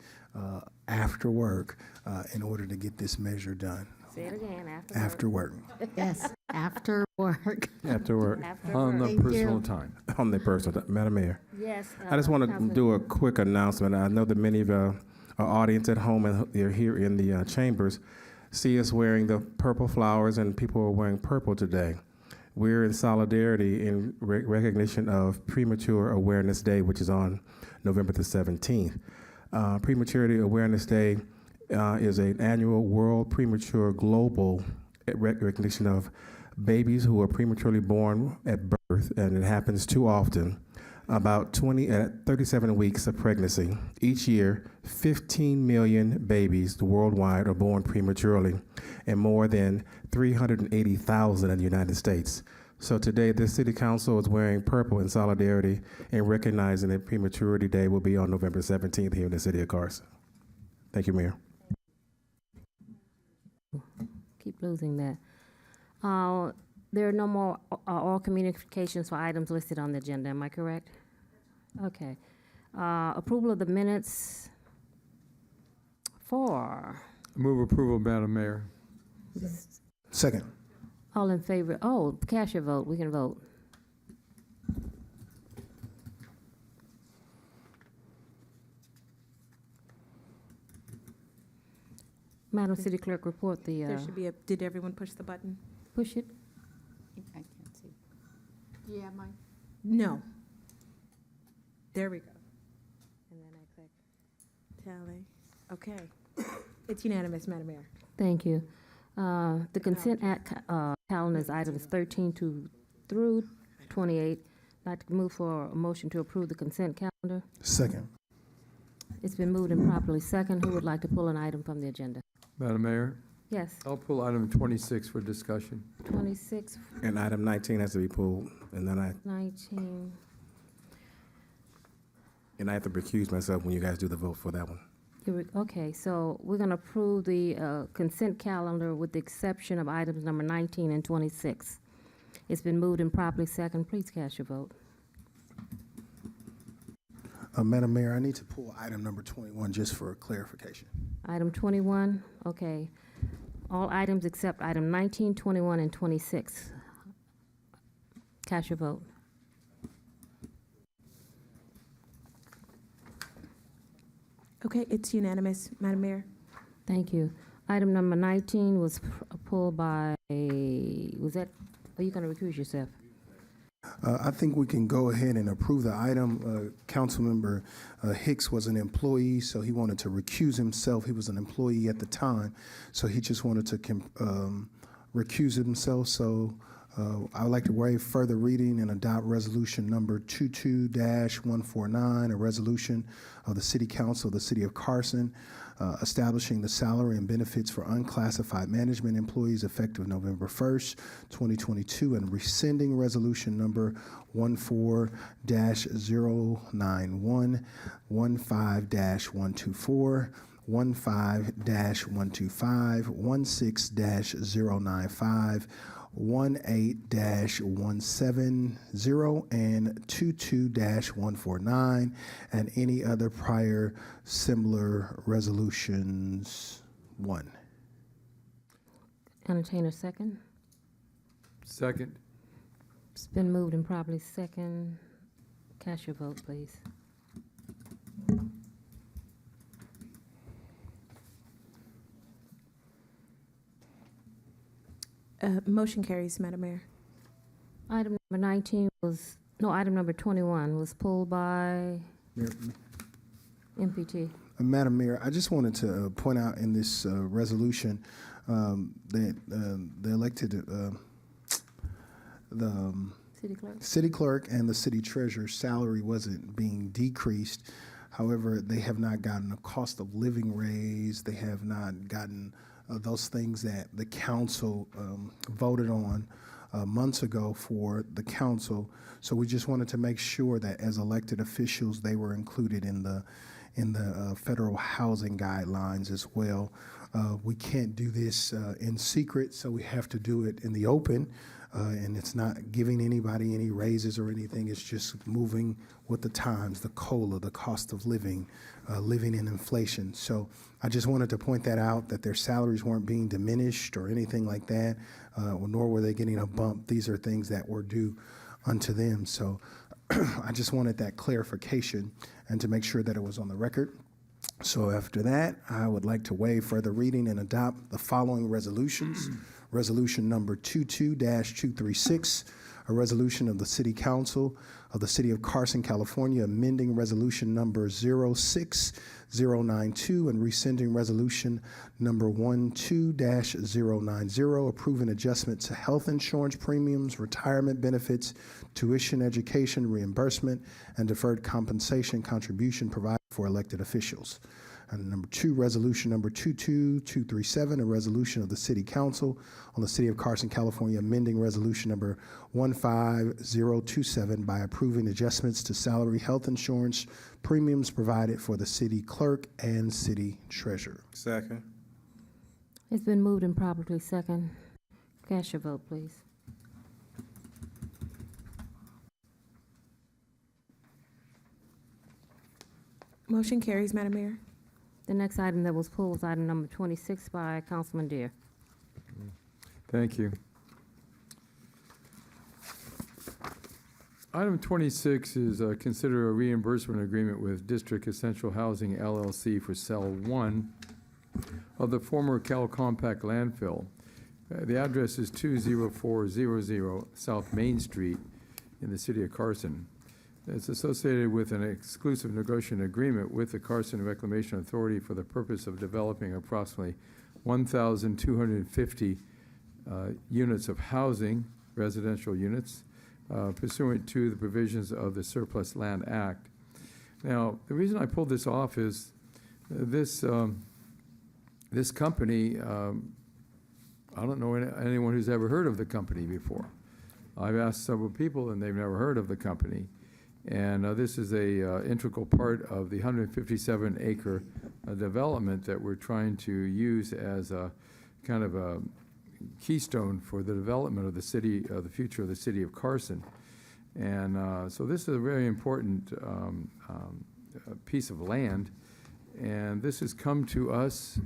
after work in order to get this measure done. Say it again, After work. Yes, after work. After work. On the Thank personal you. time. On the personal, Madam Mayor. Yes. I just want to do a quick announcement. I know that many of our audience at home and they're here in the chambers see us wearing the purple flowers, and people are wearing purple today. We're in solidarity in recognition of Premature Awareness Day, which is on November the 17th. Prematurity Awareness Day is an annual World Premature Global recognition of babies who are prematurely born at birth, and it happens too often. About 37 weeks of pregnancy. Each year, 15 million babies worldwide are born prematurely, and more than 380,000 in the United States. So today, the City Council is wearing purple in solidarity and recognizing that Prematurity Day will be on November 17th here in the city of Carson. Thank you, Mayor. Keep losing that. There are no more oral communications for items listed on the agenda. Am I correct? Okay. Approval of the minutes for. Move approval, Madam Mayor. Second. All in favor? Oh, cast your vote. We can vote. Madam City Clerk, report the. There should be did everyone push the button? Push it. I can't see. Do you have mine? No. There we go. And then I click tally. Okay. It's unanimous, Madam Mayor. Thank you. The consent calendar is items 13 through 28. I'd like to move for a motion to approve the consent calendar. Second. It's been moved and properly second. Who would like to pull an item from the agenda? Madam Mayor, Yes, I'll pull item 26 for discussion. 26, And item 19 has to be pulled, and then I 19. have to recuse myself when you guys do the vote for that one. Okay, so we're going to approve the consent calendar with the exception of items number 19 and 26. It's been moved and properly second. Please cast your vote. Madam Mayor, I need to pull item number 21 just for clarification. Item 21, okay. All items except item 19, 21, and 26. Cast your vote. Okay, it's unanimous, Madam Mayor. Thank you. Item number 19 was pulled by, was that, are you going to recuse yourself? I think we can go ahead and approve the item. Councilmember Hicks was an employee, so he wanted to recuse himself. He was an employee at the time, so he just wanted to recuse himself. So I would like to waive further reading and adopt resolution number 22-149, a resolution of the City Council of the City of Carson establishing the salary and benefits for unclassified management employees effective November 1st, 2022, and rescinding resolution number 14-091, 15-124, 15-125, 16-095, 18-170 and 22-149, and any other prior similar resolutions. 1. Entertain a second. Second. It's been moved and properly second. Cast your vote, please. Motion carries, Madam Mayor. Item number 19 was, no, item number 21 was pulled by MPT. Madam Mayor, I just wanted to point out in this resolution that the elected, the City clerk? city clerk and the city treasurer's salary wasn't being decreased. However, they have not gotten a cost of living raise. They have not gotten those things that the council voted on months ago for the council. So we just wanted to make sure that as elected officials, they were included in the federal housing guidelines as well. We can't do this in secret, so we have to do it in the open. And it's not giving anybody any raises or anything. It's just moving with the times, the COLA, the cost of living, living in inflation. So I just wanted to point that out, that their salaries weren't being diminished or anything like that, nor were they getting a bump. These are things that were due unto them. So I just wanted that clarification and to make sure that it was on the record. So after that, I would like to waive further reading and adopt the following resolutions. Resolution number 22-236, a resolution of the City Council of the City of Carson, California, amending resolution number 06092 and rescinding resolution number 12-090, approving adjustment to health insurance premiums, retirement benefits, tuition, education reimbursement, and deferred compensation contribution provided for elected officials. And number 2, resolution number 22237, a resolution of the City Council on the City of Carson, California, amending resolution number 15027 by approving adjustments to salary health insurance premiums provided for the city clerk and city treasurer. Second. It's been moved and properly second. Cast your vote, please. Motion carries, Madam Mayor. The next item that was pulled was item number 26 by Councilman Deere. Thank you. Item 26 is consider a reimbursement agreement with District Essential Housing LLC for Cell 1 of the former Cal Compact landfill. The address is 20400 South Main Street in the city of Carson. It's associated with an exclusive negotiation agreement with the Carson Reclamation Authority for the purpose of developing approximately 1,250 units of housing, residential units, pursuant to the provisions of the Surplus Land Act. Now, the reason I pulled this off is this company I don't know anyone who's ever heard of the company before. I've asked several people, and they've never heard of the company. And this is a integral part of the 157-acre development that we're trying to use as a kind of a keystone for the development of the city, the future of the city of Carson. And so this is a very important piece of land. And this has come to us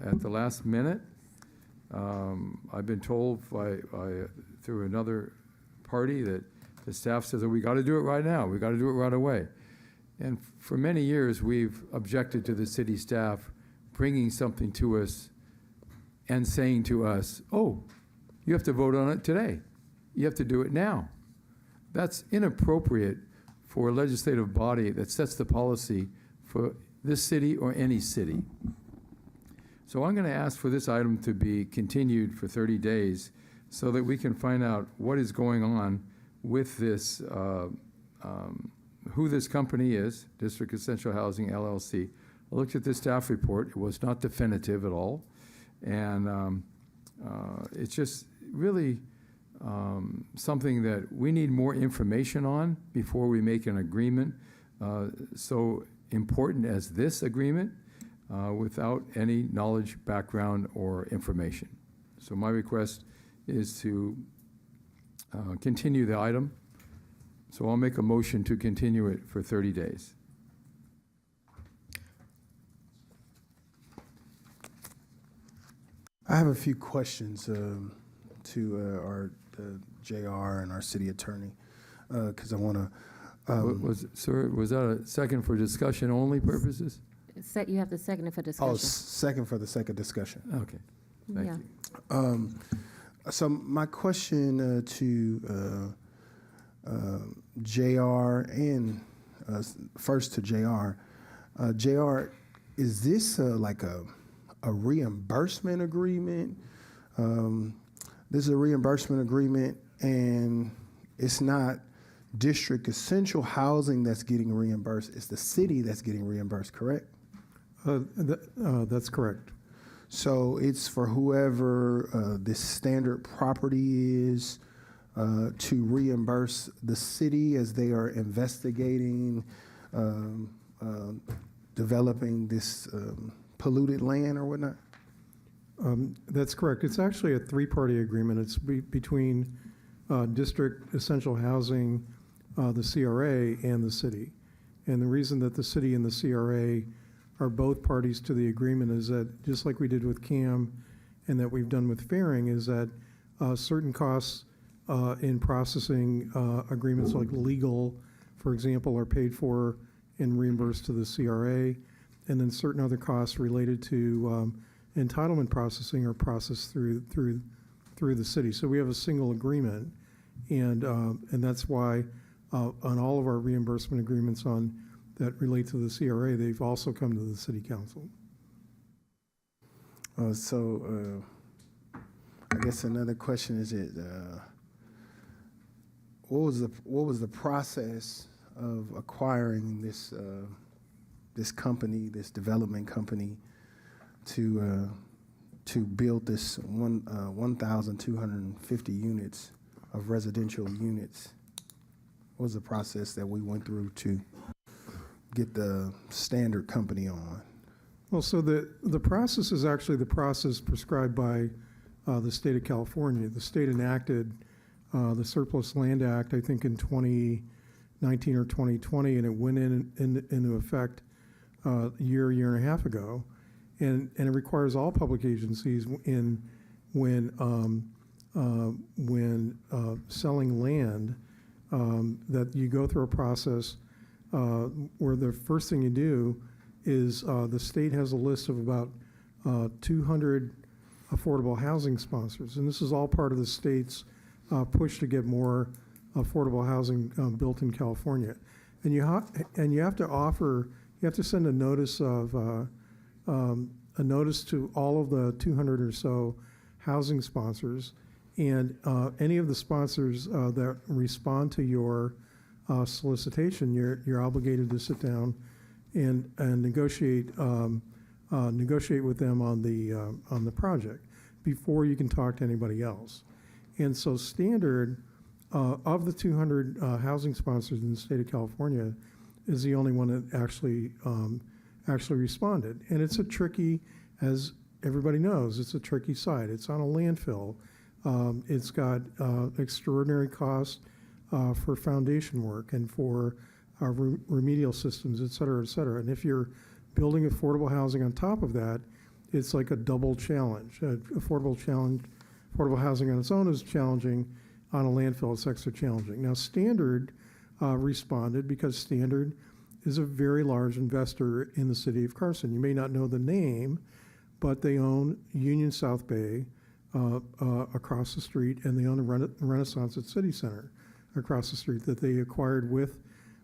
at the last minute. I've been told through another party that the staff says, oh, we got to do it right now. We got to do it right away. And for many years, we've objected to the city staff bringing something to us and saying to us, oh, you have to vote on it today. You have to do it now. That's inappropriate for a legislative body that sets the policy for this city or any city. So I'm going to ask for this item to be continued for 30 days so that we can find out what is going on with this, who this company is, District Essential Housing LLC. I looked at this staff report. It was not definitive at all. And it's just really something that we need more information on before we make an agreement so important as this agreement without any knowledge, background, or information. So my request is to continue the item. So I'll make a motion to continue it for 30 days. I have a few questions to our JR and our city attorney, because I want to. Sir, was that a second for discussion only purposes? You have to second it for discussion. Oh, second for the sake of discussion. Okay, thank Yeah. you. So my question to JR and first to JR. JR, is this like a reimbursement agreement? This is a reimbursement agreement, and it's not District Essential Housing that's getting reimbursed. It's the city that's getting reimbursed, correct? That's correct. So it's for whoever this standard property is to reimburse the city as they are investigating developing this polluted land or whatnot? That's correct. It's actually a three-party agreement. It's between District Essential Housing, the CRA, and the city. And the reason that the city and the CRA are both parties to the agreement is that, just like we did with CAM and that we've done with Fairing, is that certain costs in processing agreements like legal, for example, are paid for and reimbursed to the CRA, and then certain other costs related to entitlement processing are processed through the city. So we have a single agreement, and that's why on all of our reimbursement agreements that relate to the CRA, they've also come to the City Council. So I guess another question is what was the process of acquiring this this company, this development company, to build this 1,250 units of residential units? What was the process that we went through to get the standard company on? Well, so the process is actually the process prescribed by the state of California. The state enacted the Surplus Land Act, I think, in 2019 or 2020, and it went into effect a year and a half ago. And it requires all public agencies when selling land that you go through a process where the first thing you do is the state has a list of about 200 affordable housing sponsors, and this is all part of the state's push to get more affordable housing built in California. And you have to send a notice of a notice to all of the 200 or so housing sponsors, and any of the sponsors that respond to your solicitation, you're obligated to sit down and negotiate with them on the project. before you can talk to anybody else. And so Standard, of the 200 housing sponsors in the state of California, is the only one that actually responded. And it's a tricky, as everybody knows, it's a tricky site. It's on a landfill. It's got extraordinary cost for foundation work and for remedial systems, et cetera, et cetera. And if you're building affordable housing on top of that, it's like a double challenge. Affordable housing on its own is challenging. On a landfill, it's extra challenging. Now, Standard responded because Standard is a very large investor in the city of Carson. You may not know the name, but they own Union South Bay across the street, and they own the Renaissance at City Center across the street that they acquired with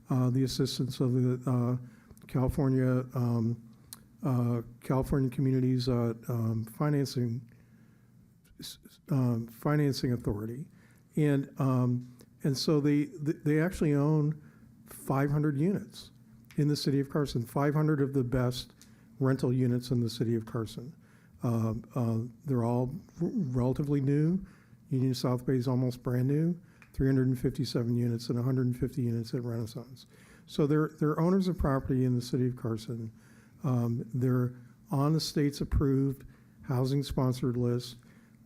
the assistance of the California Communities Financing Authority, and so they actually own 500 units in the city of Carson, 500 of the best rental units in the city of Carson. They're all relatively new. Union South Bay is almost brand new, 357 units and 150 units at Renaissance. So they're owners of property in the city of Carson. They're on the state's approved housing sponsored list.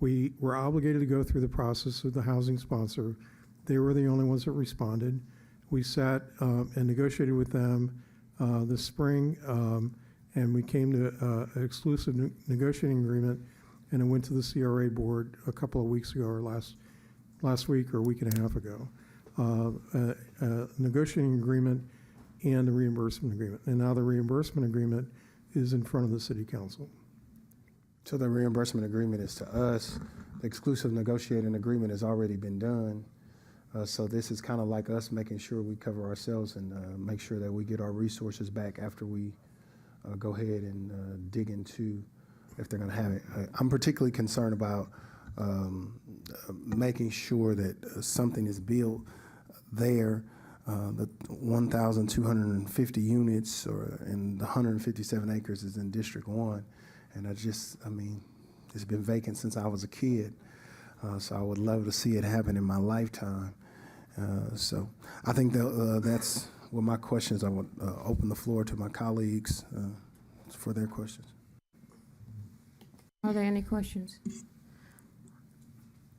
We were obligated to go through the process of the housing sponsor. They were the only ones that responded. We sat and negotiated with them this spring, and we came to an exclusive negotiating agreement, and it went to the CRA board a couple of weeks ago, or last week or a week and a half ago. A negotiating agreement and a reimbursement agreement. And now the reimbursement agreement is in front of the city council. So the reimbursement agreement is to us. The exclusive negotiating agreement has already been done. So this is kind of like us making sure we cover ourselves and make sure that we get our resources back after we go ahead and dig into if they're going to have it. I'm particularly concerned about making sure that something is built there. The 1,250 units and the 157 acres is in District 1. And it's been vacant since I was a kid. So I would love to see it happen in my lifetime. So I think that's what my questions. I would open the floor to my colleagues for their questions. Are there any questions?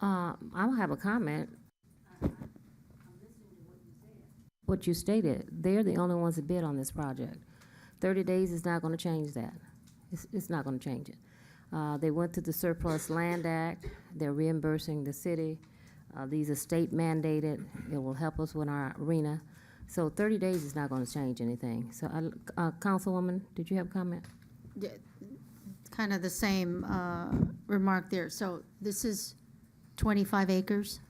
I'll have a comment. What you stated, they're the only ones that bid on this project. 30 days is not going to change that. It's not going to change it. They went to the Surplus Land Act. They're reimbursing the city. These are state mandated. It will help us with our arena. So 30 days is not going to change anything. So, Councilwoman, did you have a comment? Yeah, kind of the same remark there. So this is 25 acres?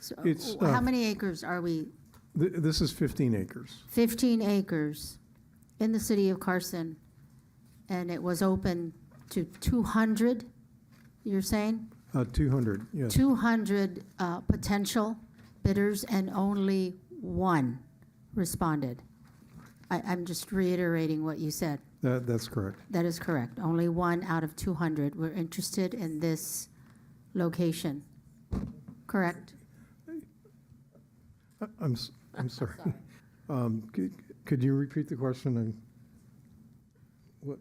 So It's, how many acres are we? This is 15 acres. 15 acres in the city of Carson, and it was open to 200, you're saying? 200, yes. 200 potential bidders, and only one responded. I'm just reiterating what you said. That's correct. That is correct. Only one out of 200 were interested in this location. Correct? I'm sorry. Could you repeat the question? What?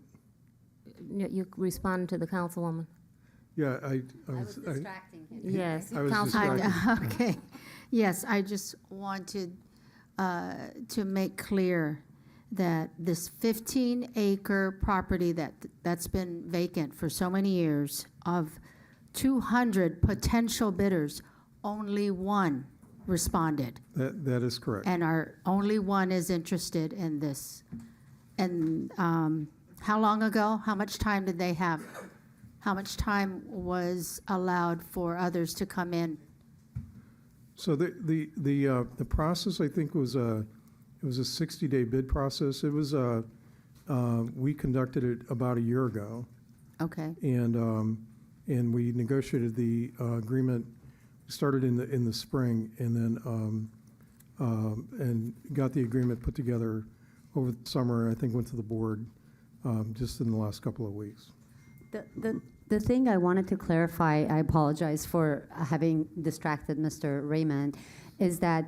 You responded to the councilwoman? Yeah, I was distracting him. Yes, I was Councilwoman. distracted. Okay. Yes, I just wanted to make clear that this 15-acre property that's been vacant for so many years, of 200 potential bidders, only one responded. That is correct. And only one is interested in this. And how long ago? How much time did they have? How much time was allowed for others to come in? So the process, I think, was it was a 60-day bid process. It was we conducted it about a year ago. Okay. And we negotiated the agreement. Started in the spring, and then and got the agreement put together over the summer. I think went to the board just in the last couple of weeks. The thing I wanted to clarify, I apologize for having distracted Mr. Raymond, is that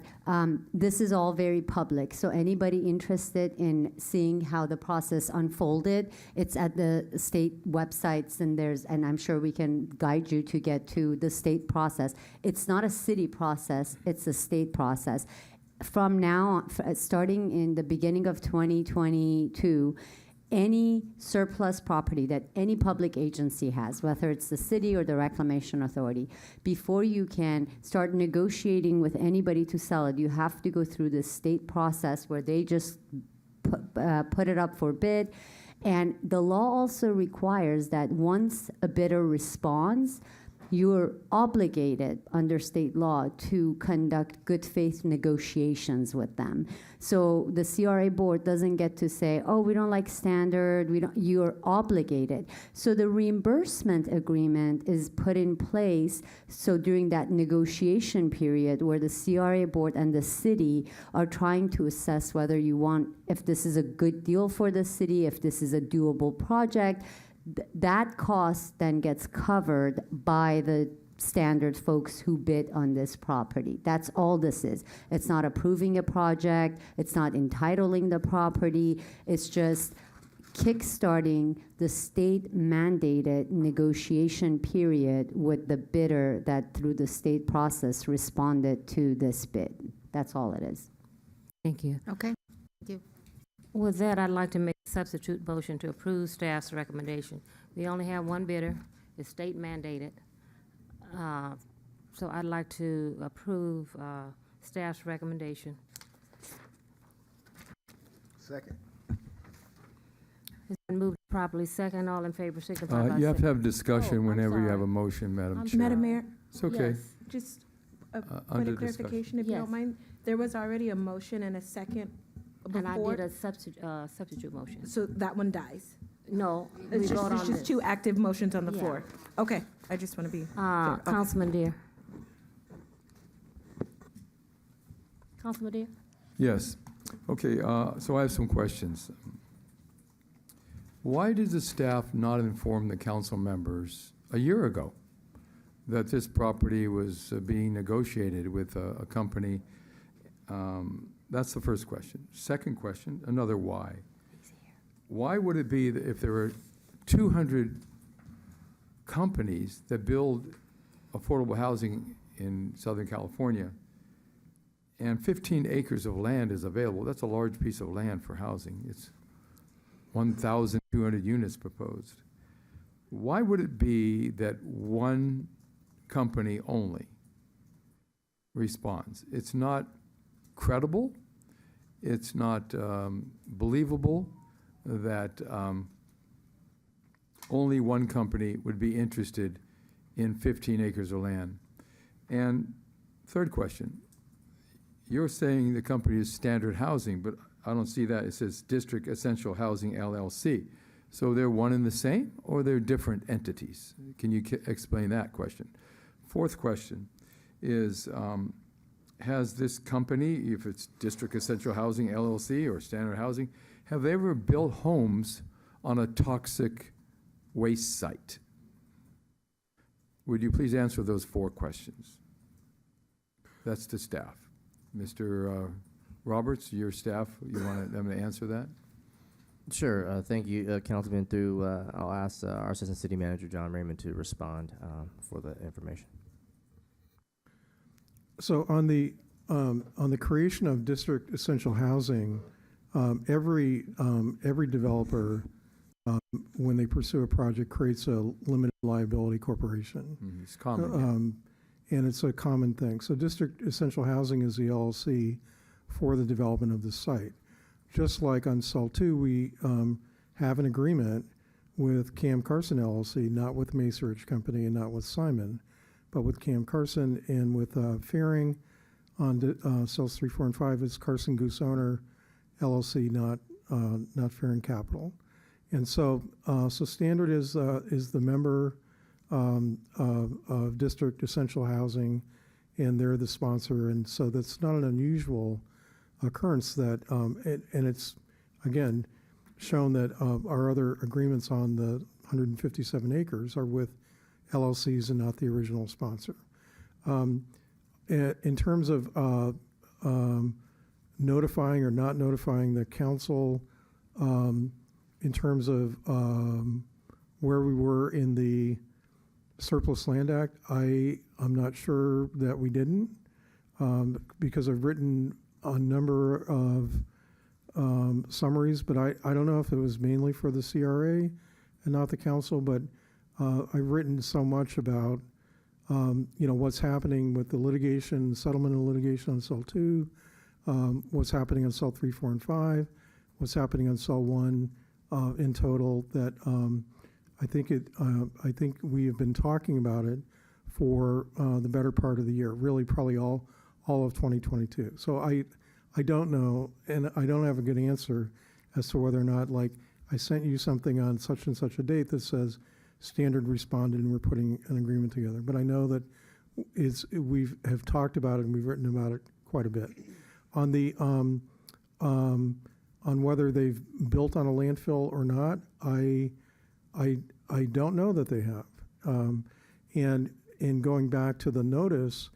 this is all very public. So anybody interested in seeing how the process unfolded, it's at the state websites, and I'm sure we can guide you to get to the state process. It's not a city process, it's a state process. From now, starting in the beginning of 2022, any surplus property that any public agency has, whether it's the city or the Reclamation Authority, before you can start negotiating with anybody to sell it, you have to go through the state process where they just put it up for bid. And the law also requires that once a bidder responds, you're obligated under state law to conduct good faith negotiations with them. So the CRA board doesn't get to say, oh, we don't like standard, you're obligated. So the reimbursement agreement is put in place so during that negotiation period where the CRA board and the city are trying to assess whether if this is a good deal for the city, if this is a doable project, that cost then gets covered by the standard folks who bid on this property. That's all this is. It's not approving a project. It's not entitling the property. It's just kickstarting the state-mandated negotiation period with the bidder that through the state process responded to this bid. That's all it is. Thank you. Okay, thank you. With that, I'd like to make a substitute motion to approve staff's recommendation. We only have one bidder. It's state mandated. So I'd like to approve staff's recommendation. Second. It's been moved properly second. All in favor, signify by You have to saying- have discussion I'm whenever you sorry. have a motion, Madam Chair. Madam Mayor, It's okay. Yes. just a point under of discussion. clarification, if you Yes. don't mind. There was already a motion and a second And I before, did a substitute motion. so that one dies. No, we It's vote on just this. two active motions on the Yeah. floor. Okay, I just want to be clear. Okay. Councilman Deere. Councilman Deere? Yes. Okay, so I have some questions. Why did the staff not inform the council members a year ago that this property was being negotiated with a company? That's the first question. Second question, another why. Why would it be that if there were 200 companies that build affordable housing in Southern California, and 15 acres of land is available, that's a large piece of land for housing. It's 1,200 units proposed. Why would it be that one company only responds? It's not credible, it's not believable that only one company would be interested in 15 acres of land. And third question, you're saying the company is Standard Housing, but I don't see that. It says District Essential Housing LLC. So they're one and the same, or they're different entities? Can you explain that question? Fourth question is, has this company, if it's District Essential Housing LLC or Standard Housing, have they ever built homes on a toxic waste site? Would you please answer those four questions? That's the staff. Mr. Roberts, your staff, you want them to answer that? Sure. Thank you, Councilman. I'll ask our Assistant City Manager, John Raymond, to respond for the information. So on the creation of district essential housing, every developer, when they pursue a project, creates a limited liability corporation. It's common. And it's a common thing. So District Essential Housing is the LLC for the development of the site. Just like on SAL 2, we have an agreement with Cam Carson LLC, not with Macerich Company and not with Simon, but with Cam Carson and with Faring on SALs 3, 4, and 5. It's Carson Goose Owner LLC, not Faring Capital. And so, Standard is the member of District Essential Housing, and they're the sponsor, and so that's not an unusual occurrence that, and it's, again, shown that our other agreements on the 157 acres are with LLCs and not the original sponsor. In terms of notifying or not notifying the council, in terms of where we were in the Surplus Land Act, I'm not sure that we didn't, because I've written a number of summaries, but I don't know if it was mainly for the CRA and not the council, but I've written so much about what's happening with the litigation, settlement and litigation on cell 2, what's happening on cell 3, 4, and 5, what's happening on cell 1 in total, that I think we have been talking about it for the better part of the year, really probably all of 2022. So I don't know, and I don't have a good answer as to whether or not, like, I sent you something on such and such a date that says Standard responded and we're putting an agreement together. But I know that we have talked about it and we've written about it quite a bit. On the on whether they've built on a landfill or not, I don't know that they have. And in going back to the notice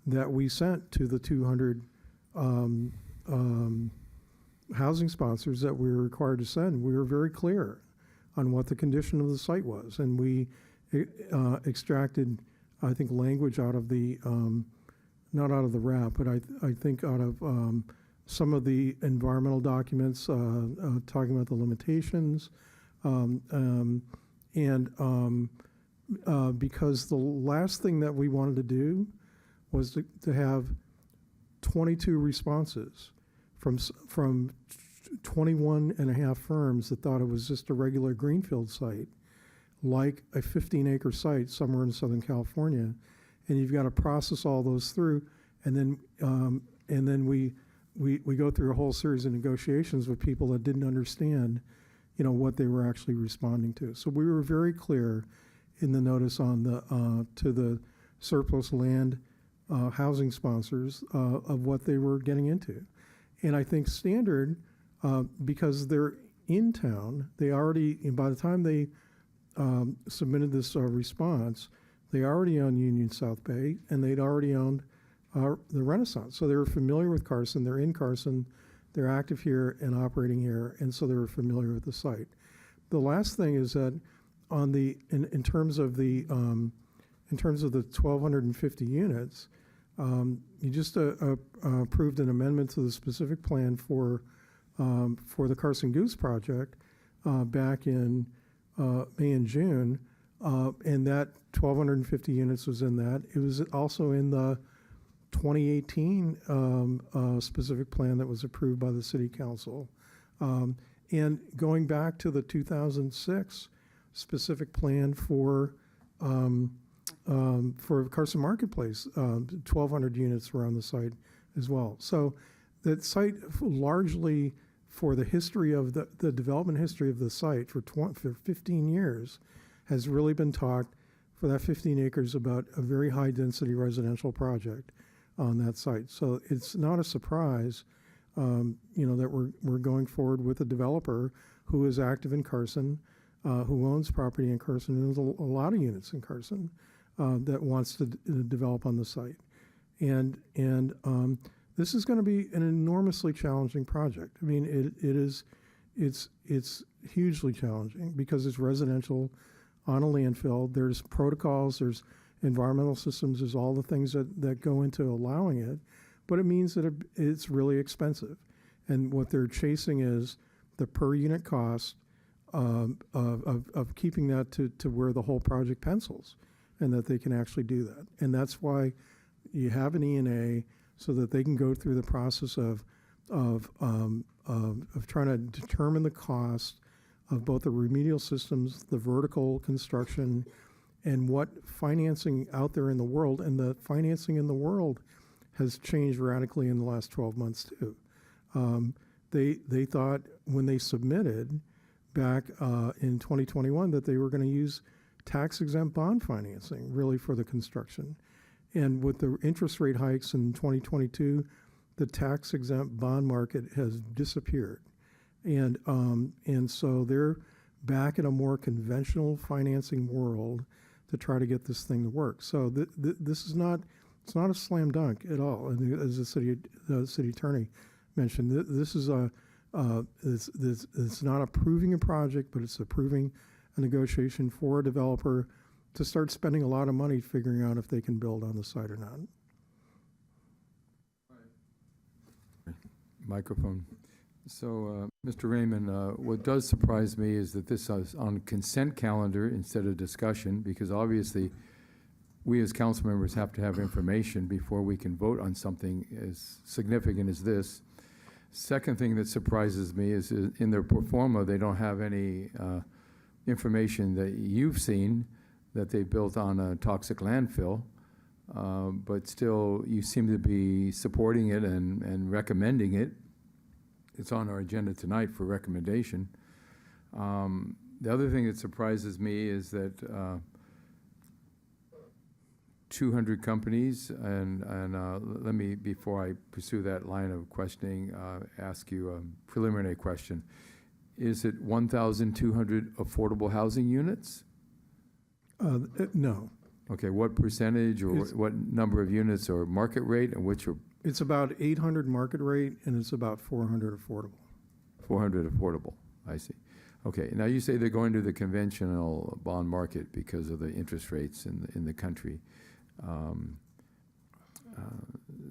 that we sent to the 200 housing sponsors that we were required to send, we were very clear on what the condition of the site was. And we extracted, I think, language out of the, not out of the RAP, but I think out of some of the environmental documents talking about the limitations. Because the last thing that we wanted to do was to have 22 responses from 21 and a half firms that thought it was just a regular greenfield site, like a 15-acre site somewhere in Southern California, and you've got to process all those through, and then we go through a whole series of negotiations with people that didn't understand, what they were actually responding to. So we were very clear in the notice on the to the surplus land housing sponsors of what they were getting into. And I think Standard, because they're in town, they already, by the time they submitted this response, they already owned Union South Bay, and they'd already owned the Renaissance. So they were familiar with Carson, they're in Carson, they're active here and operating here, and so they were familiar with the site. The last thing is that on the, in terms of the 1,250 units, you just approved an amendment to the specific plan for the Carson Goose project back in May and June, and that 1,250 units was in that. It was also in the 2018 specific plan that was approved by the City Council. And going back to the 2006 specific plan for Carson Marketplace, 1,200 units were on the site as well. So that site largely, for the history of the development history of the site for 15 years, has really been talked for that 15 acres about a very high density residential project on that site. So it's not a surprise, that we're going forward with a developer who is active in Carson, who owns property in Carson, and there's a lot of units in Carson that wants to develop on the site. And this is going to be an enormously challenging project. I mean, it's hugely challenging because it's residential on a landfill. There's protocols, there's environmental systems, there's all the things that go into allowing it, but it means that it's really expensive. And what they're chasing is the per unit cost of keeping that to where the whole project pencils, and that they can actually do that. And that's why you have an E&A, so that they can go through the process of trying to determine the cost of both the remedial systems, the vertical construction, and what financing out there in the world. And the financing in the world has changed radically in the last 12 months too. They thought when they submitted back in 2021 that they were going to use tax-exempt bond financing really for the construction. And with the interest rate hikes in 2022, the tax-exempt bond market has disappeared. And so they're back in a more conventional financing world to try to get this thing to work. So this is not, it's not a slam dunk at all. And as the city attorney mentioned, this is it's not approving a project, but it's approving a negotiation for a developer to start spending a lot of money figuring out if they can build on the site or not. Microphone. So, Mr. Raymond, what does surprise me is that this is on consent calendar instead of discussion, because obviously we as council members have to have information before we can vote on something as significant as this. Second thing that surprises me is in their pro forma, they don't have any information that you've seen that they built on a toxic landfill, but still you seem to be supporting it and recommending it. It's on our agenda tonight for recommendation. The other thing that surprises me is that 200 companies, and let me, before I pursue that line of questioning, ask you a preliminary question. Is it 1,200 affordable housing units? No. Okay, what percentage or what number of units or market rate, and which are? It's about 800 market rate, and it's about 400 affordable. 400 affordable, I see. Okay, now you say they're going to the conventional bond market because of the interest rates in the country.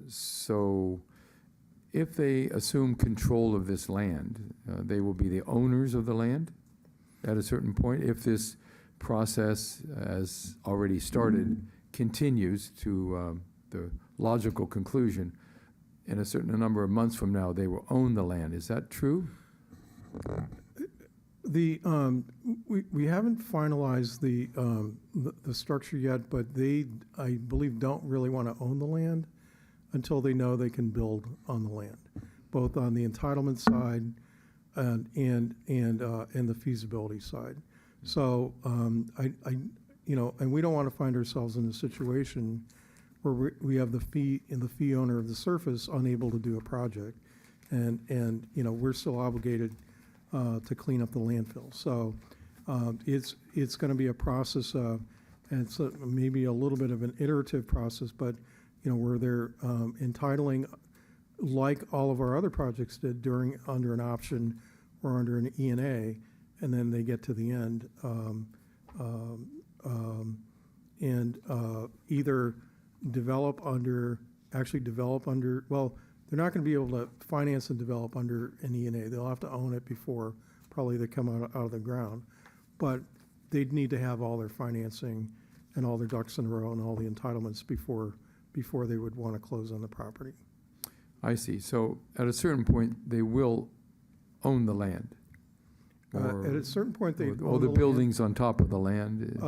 So if they assume control of this land, they will be the owners of the land at a certain point. If this process, as already started, continues to the logical conclusion, in a certain number of months from now, they will own the land. Is that true? We haven't finalized the structure yet, but they, I believe, don't really want to own the land until they know they can build on the land, both on the entitlement side and the feasibility side. So you know, and we don't want to find ourselves in a situation where we have the fee owner of the surface unable to do a project, and you know, we're still obligated to clean up the landfill. So it's going to be a process, and it's maybe a little bit of an iterative process, but you know, where they're entitling, like all of our other projects did, under an option or under an E&A, and then they get to the end and either develop under, well, they're not going to be able to finance and develop under an E&A. They'll have to own it before probably they come out of the ground. But they'd need to have all their financing and all their ducks in a row and all the entitlements before they would want to close on the property. I see. So at a certain point, they will own the land. At a certain point, they own or the buildings on top of the land,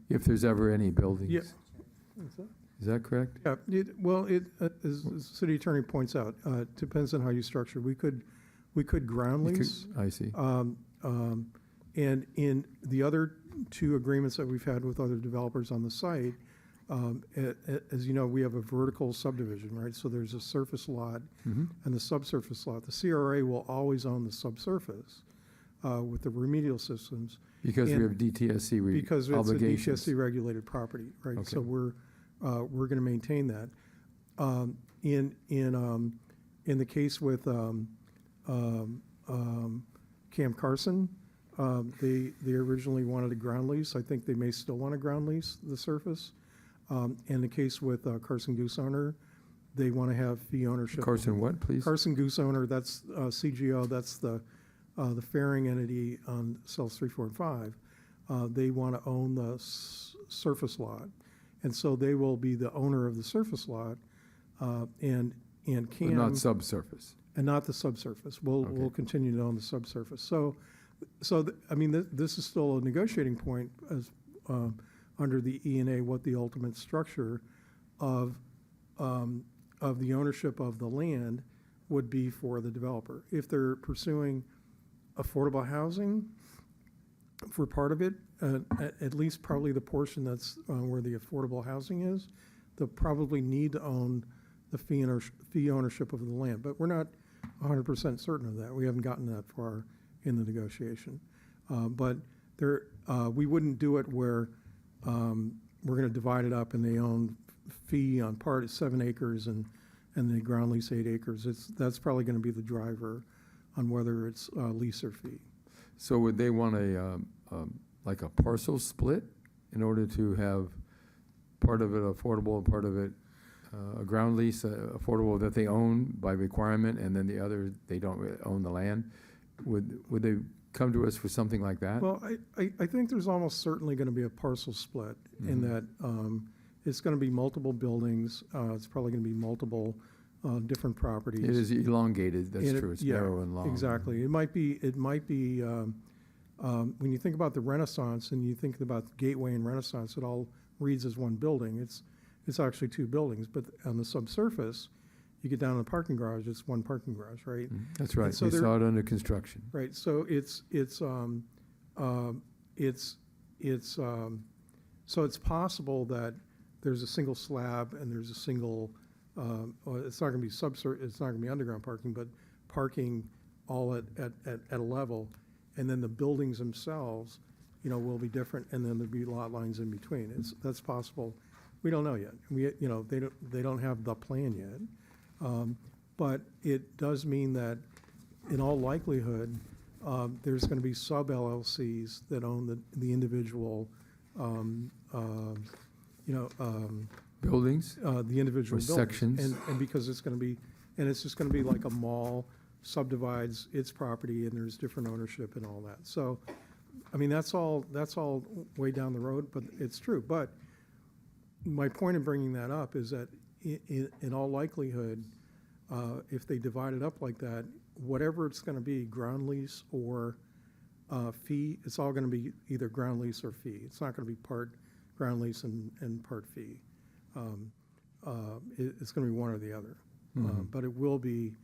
if there's ever any buildings. Yeah. Is that correct? Yeah. As the city attorney points out, it depends on how you structure. We could ground lease. I see. And in the other two agreements that we've had with other developers on the site, as you know, we have a vertical subdivision, right? So there's a surface lot and the subsurface lot. The CRA will always own the subsurface with the remedial systems. Because we have DTSC obligations. Because it's a DTSC regulated property, right? Okay. So we're going to maintain that. In the case with Camp Carson, they originally wanted a ground lease. I think they may still want to ground lease the surface. In the case with Carson Goose Owner, they want to have fee ownership. Carson what, please? Carson Goose Owner, that's CGO, that's the fairing entity on cells 3, 4, and 5. They want to own the surface lot. And so they will be the owner of the surface lot, and CAM. But not subsurface. And not the subsurface. We'll continue to own the subsurface. So I mean, this is still a negotiating point as under the E&A, what the ultimate structure of the ownership of the land would be for the developer. If they're pursuing affordable housing for part of it, at least probably the portion that's where the affordable housing is, they'll probably need to own the fee ownership of the land. But we're not 100% certain of that. We haven't gotten that far in the negotiation. But there, we wouldn't do it where we're going to divide it up and they own fee on part 7 acres and the ground lease 8 acres. That's probably going to be the driver on whether it's lease or fee. So would they want like a parcel split in order to have part of it affordable and part of it a ground lease affordable that they own by requirement, and then the other, they don't really own the land? Would they come to us for something like that? Well, I think there's almost certainly going to be a parcel split in that it's going to be multiple buildings. It's probably going to be multiple different properties. It is elongated, that's And true, it's yeah, narrow and long. Exactly. It might be, when you think about the Renaissance and you think about Gateway and Renaissance, it all reads as one building. It's actually 2 buildings, but on the subsurface, you get down to the parking garage, it's one parking garage, right? That's right, so we there- saw it under construction. Right, so so it's possible that there's a single slab and there's a single, well, it's not gonna be it's not gonna be underground parking, but parking all at a level, and then the buildings themselves, will be different, and then there'll be lot lines in between. That's possible. We don't know yet. They don't have the plan yet. But it does mean that, in all likelihood, there's going to be sub-LLCs that own the individual, Buildings? the individual Or buildings. sections. And because it's going to be, and it's just going to be like a mall subdivides its property, and there's different ownership and all that. So, I mean, that's all way down the road, but it's true. But my point in bringing that up is that in all likelihood, if they divide it up like that, whatever it's going to be, ground lease or fee, it's all going to be either ground lease or fee. It's not going to be part ground lease and part fee. It's going to be one or the other. But it will be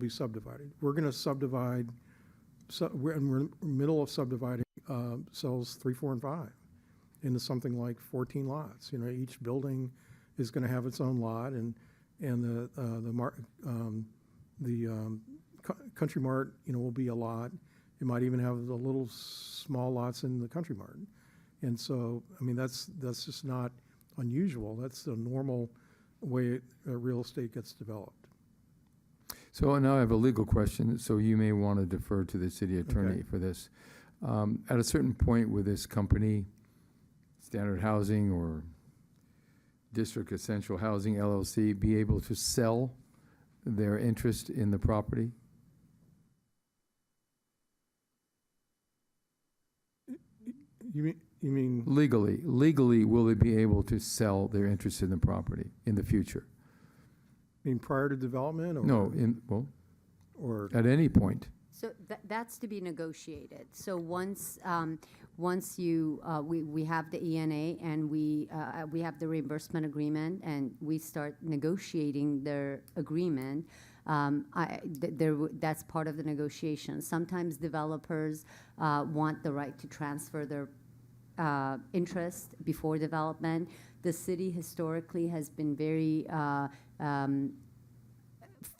subdivided. We're going to subdivide. We're in the middle of subdividing cells 3, 4, and 5 into something like 14 lots. Each building is going to have its own lot, and the Country Mart, will be a lot. It might even have the little small lots in the Country Mart, and so I mean that's just not unusual. That's the normal way real estate gets developed. So now I have a legal question, so you may want to defer to the city attorney for this. At a certain point with this company, Standard Housing or District Essential Housing LLC, be able to sell their interest in the property? You mean Legally, will they be able to sell their interest in the property in the future? prior to development? Or, No, or at any point. So that's to be negotiated. So once we have the ENA and we have the reimbursement agreement and we start negotiating their agreement, that's part of the negotiation. Sometimes developers want the right to transfer their interest before development. The city historically has been very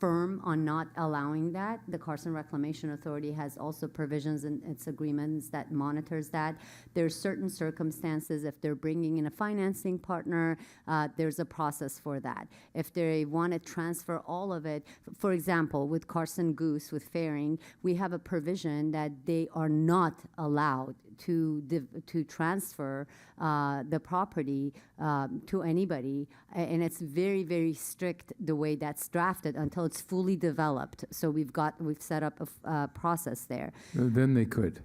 firm on not allowing that. The Carson Reclamation Authority has also provisions in its agreements that monitors that. There's certain circumstances, if they're bringing in a financing partner, there's a process for that. If they want to transfer all of it, for example, with Carson Goose, with Faring, we have a provision that they are not allowed to transfer the property to anybody, and it's very, very strict the way that's drafted until it's fully developed. So we've set up a process there. Then they could.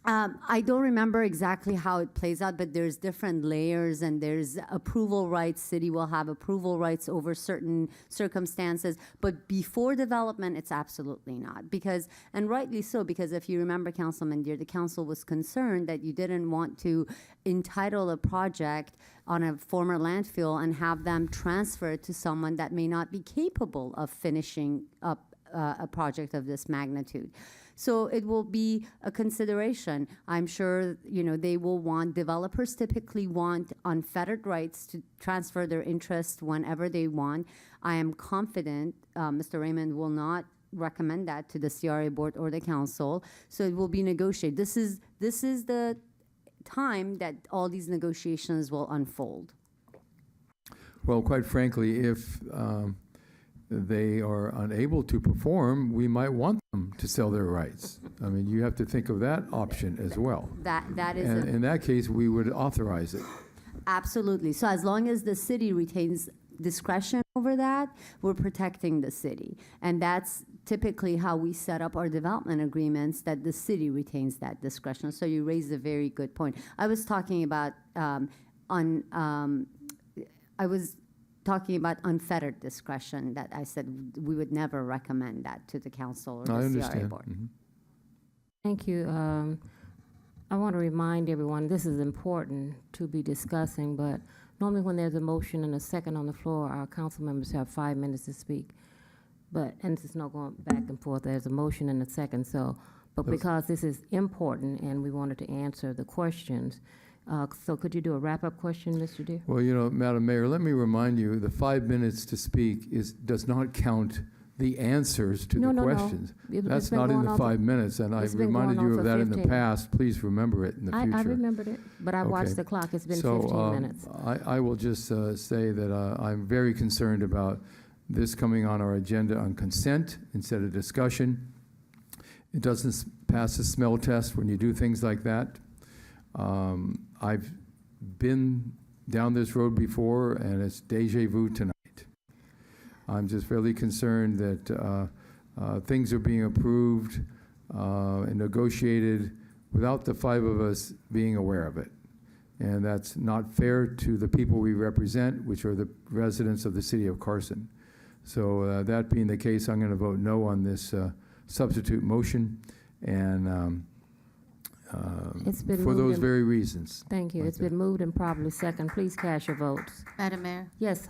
I don't remember exactly how it plays out, but there's different layers and there's approval rights. City will have approval rights over certain circumstances, but before development, it's absolutely not. And rightly so, because if you remember, Councilman Deere, the council was concerned that you didn't want to entitle a project on a former landfill and have them transfer it to someone that may not be capable of finishing up a project of this magnitude. So it will be a consideration. I'm sure, they will want, developers typically want unfettered rights to transfer their interest whenever they want. I am confident Mr. Raymond will not recommend that to the CRA board or the council. So it will be negotiated. This is the time that all these negotiations will unfold. Well, quite frankly, if they are unable to perform, we might want them to sell their rights. I mean, you have to think of that option as well. That is And in that case, we would authorize it. absolutely. So as long as the city retains discretion over that, we're protecting the city. And that's typically how we set up our development agreements, that the city retains that discretion. So you raised a very good point. I was talking about unfettered discretion, that I said we would never recommend that to the council or the I CRA understand. board. Mhm. Thank you. I want to remind everyone, this is important to be discussing, but normally when there's a motion and a second on the floor, our council members have 5 minutes to speak. And it's not going back and forth, there's a motion and a second, but because this is important and we wanted to answer the questions, so could you do a wrap-up question, Mr. Deere? Well, Madam Mayor, let me remind you, the 5 minutes to speak does not count the answers to the questions. It's That's been not in going the on 5 minutes, and I it's been reminded going on you for of that in the 15. past. Please remember it in the future. I remembered it, but I watched Okay. the clock, it's been So, 15 minutes. I will just say that I'm very concerned about this coming on our agenda on consent instead of discussion. It doesn't pass the smell test when you do things like that. I've been down this road before, and it's deja vu tonight. I'm just really concerned that things are being approved and negotiated without the 5 of us being aware of it. And that's not fair to the people we represent, which are the residents of the city of Carson. So that being the case, I'm going to vote no on this substitute motion, and It's been for moved those and- very reasons. Thank you. Like It's been moved and properly second. Please cast your votes. Madam Mayor, Yes,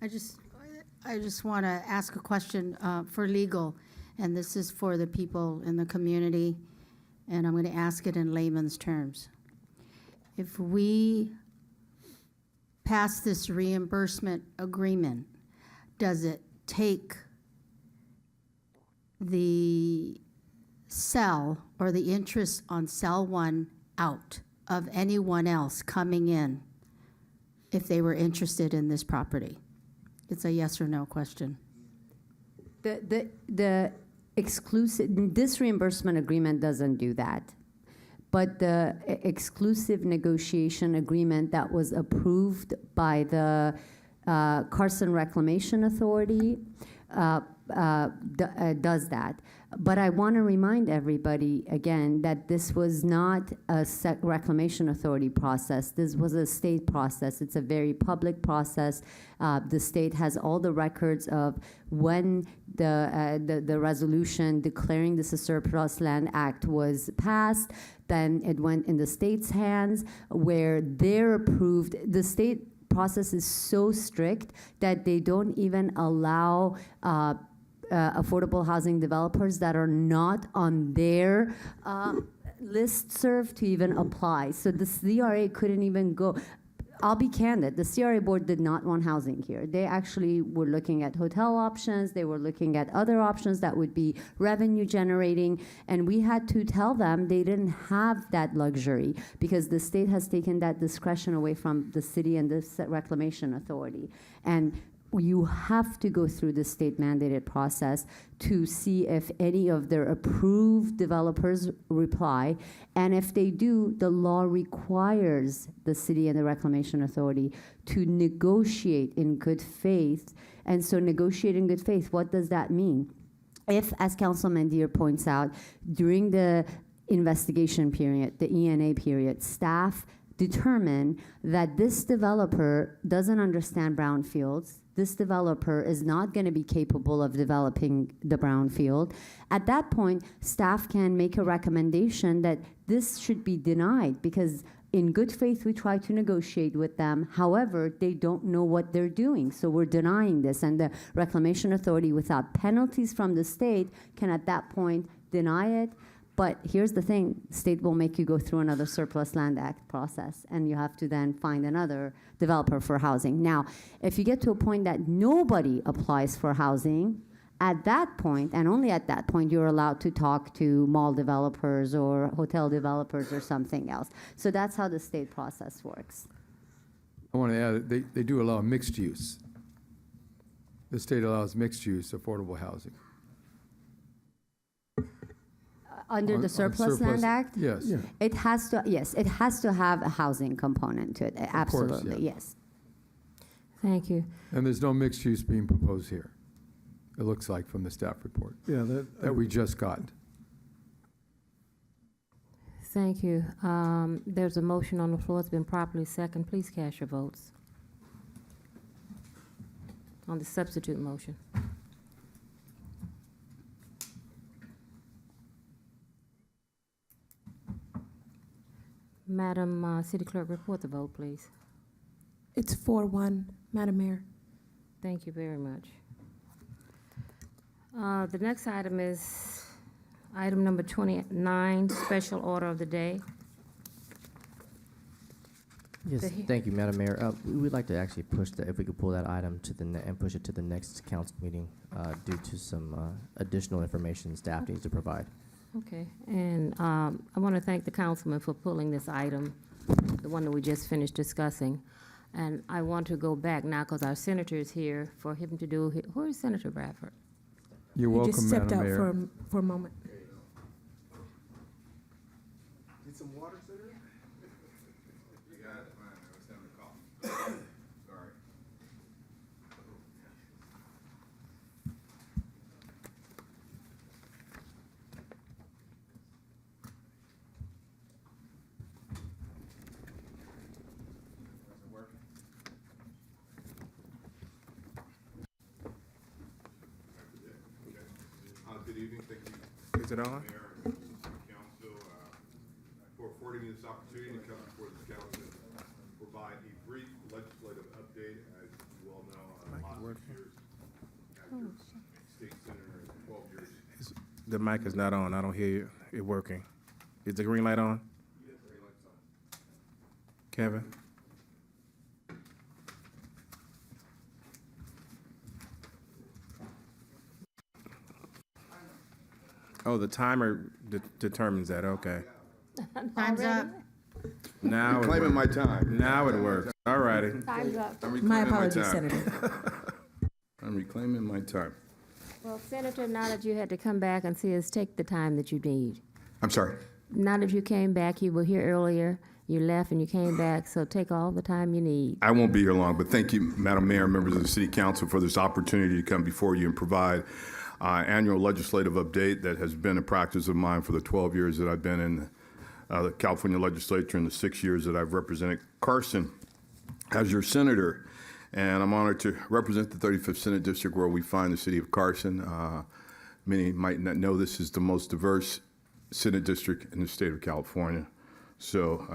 I just want to ask a question for legal, and this is for the people in the community, and I'm going to ask it in layman's terms. If we pass this reimbursement agreement, does it take the cell or the interest on cell 1 out of anyone else coming in if they were interested in this property? It's a yes or no question. The exclusive, this reimbursement agreement doesn't do that. But the exclusive negotiation agreement that was approved by the Carson Reclamation Authority does that. But I want to remind everybody again that this was not a Reclamation Authority process. This was a state process. It's a very public process. The state has all the records of when the resolution declaring this a surplus land act was passed. Then it went in the state's hands where they're approved. The state process is so strict that they don't even allow affordable housing developers that are not on their listserv to even apply. So the CRA couldn't even go. I'll be candid, the CRA board did not want housing here. They actually were looking at hotel options, they were looking at other options that would be revenue generating, and we had to tell them they didn't have that luxury because the state has taken that discretion away from the city and the Reclamation Authority. And you have to go through the state mandated process to see if any of their approved developers reply. And if they do, the law requires the city and the Reclamation Authority to negotiate in good faith. And so negotiate in good faith, what does that mean? If, as Councilman Deere points out, during the investigation period, the ENA period, staff determine that this developer doesn't understand brownfields, this developer is not going to be capable of developing the brownfield, at that point, staff can make a recommendation that this should be denied because in good faith, we try to negotiate with them. However, they don't know what they're doing, so we're denying this. And the Reclamation Authority, without penalties from the state, can at that point deny it. But here's the thing, state will make you go through another Surplus Land Act process, and you have to then find another developer for housing. Now, if you get to a point that nobody applies for housing, At that point, and only at that point, you're allowed to talk to mall developers or hotel developers or something else. So that's how the state process works. I want to add, they do allow mixed use. The state allows mixed use affordable housing. Under On the Surplus Land Act? Yes. Yeah. It has to, yes, it has to have a housing component to it, absolutely, yeah. yes. Thank you. And there's no mixed use being proposed here, it looks like from the staff report Yeah, that we just got. Thank you. There's a motion on the floor. It's been properly second. Please cast your votes on the substitute motion. Madam City Clerk, report the vote, please. It's 4-1, Madam Mayor. Thank you very much. The next item is item number 29, special order of the day. Yes, thank you, Madam Mayor. We would like to actually push that, if we could pull that item to the, and push it to the next council meeting due to some additional information staff needs to provide. Okay, and I want to thank the councilman for pulling this item, the one that we just finished discussing. And I want to go back now because our senator is here for him to do, where is Senator Bradford? You're He welcome, just stepped Madam out Mayor. for a moment. Need some water, Senator? You got it, fine, I was having a cough. Sorry. Good evening, thank you. Is it on? Mayor, Council, for affording me this opportunity to come before this council and provide a brief legislative update. As you all know, last 6 years, as your state senator, and 12 years. The mic is not on. I don't hear it working. Is the green light on? Yes, green light's on. Kevin? Oh, the timer determines that, okay. Time's up. Now it Claiming works. my time. Now it works. All righty. Time's up. I'm My reclaiming apologies, time. Senator. I'm reclaiming my time. Well, Senator, now that you had to come back and see us, take the time that you need. I'm sorry. Now that you came back, you were here earlier, you left and you came back, so take all the time you need. I won't be here long, but thank you, Madam Mayor, members of the City Council, for this opportunity to come before you and provide annual legislative update that has been a practice of mine for the 12 years that I've been in the California legislature and the 6 years that I've represented Carson as your senator. And I'm honored to represent the 35th Senate District, where we find the city of Carson. Many might not know this is the most diverse Senate district in the state of California. So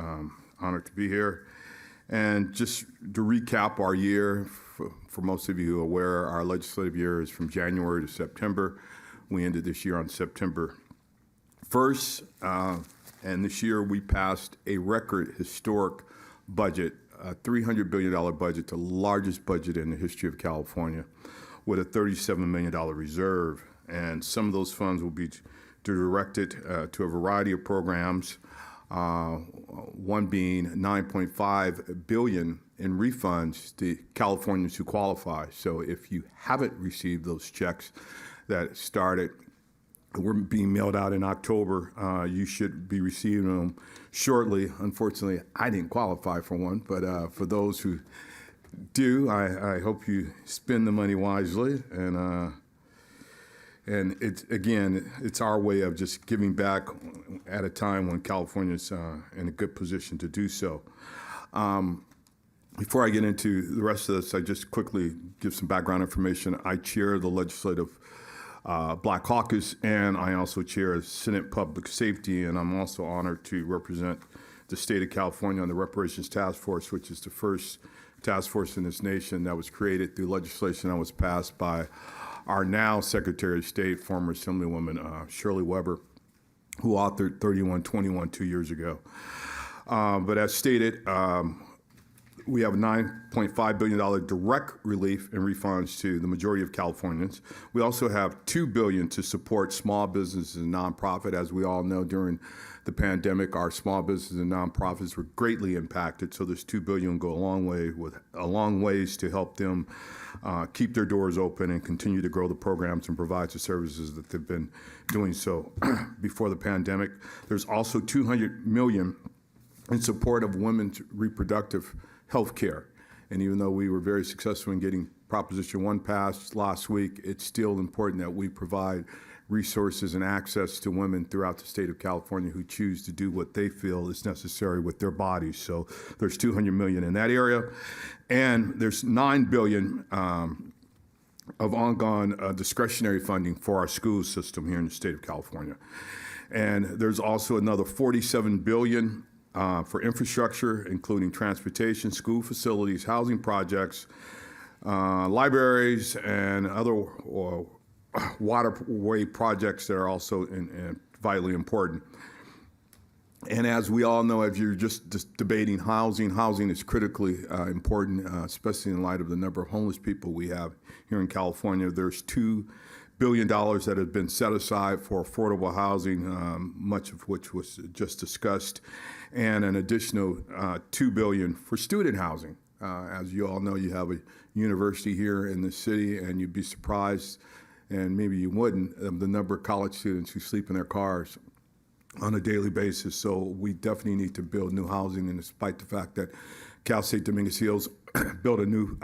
honored to be here. And just to recap our year, for most of you who are aware, our legislative year is from January to September. We ended this year on September 1st. And this year we passed a record historic budget, a $300 billion budget, the largest budget in the history of California, with a $37 million reserve. And some of those funds will be directed to a variety of programs, one being $9.5 billion in refunds to Californians who qualify. So if you haven't received those checks that started, were being mailed out in October, you should be receiving them shortly. Unfortunately, I didn't qualify for one, but for those who do, I hope you spend the money wisely. And it's our way of just giving back at a time when California's in a good position to do so. Before I get into the rest of this, I just quickly give some background information. I chair the Legislative Black Caucus, and I also chair Senate Public Safety, and I'm also honored to represent the state of California on the Reparations Task Force, which is the first task force in this nation that was created through legislation that was passed by our now Secretary of State, former Assemblywoman Shirley Weber, who authored 3121 2 years ago. But as stated, we have $9.5 billion direct relief and refunds to the majority of Californians. We also have $2 billion to support small businesses and nonprofit. As we all know, during the pandemic, our small businesses and nonprofits were greatly impacted. So this $2 billion go a long ways to help them keep their doors open and continue to grow the programs and provide the services that they've been doing so before the pandemic. There's also $200 million in support of women's reproductive health care. And even though we were very successful in getting Proposition 1 passed last week, it's still important that we provide resources and access to women throughout the state of California who choose to do what they feel is necessary with their bodies. So there's $200 million in that area. And there's $9 billion of ongoing discretionary funding for our school system here in the state of California. And there's also another $47 billion for infrastructure, including transportation, school facilities, housing projects, libraries, and other waterway projects that are also vitally important. And as we all know, if you're just debating housing is critically important, especially in light of the number of homeless people we have here in California. There's $2 billion that have been set aside for affordable housing, much of which was just discussed, and an additional $2 billion for student housing. As you all know, you have a university here in the city, and you'd be surprised, and maybe you wouldn't, the number of college students who sleep in their cars on a daily basis. So we definitely need to build new housing, and despite the fact that Cal State Dominguez Hills built a new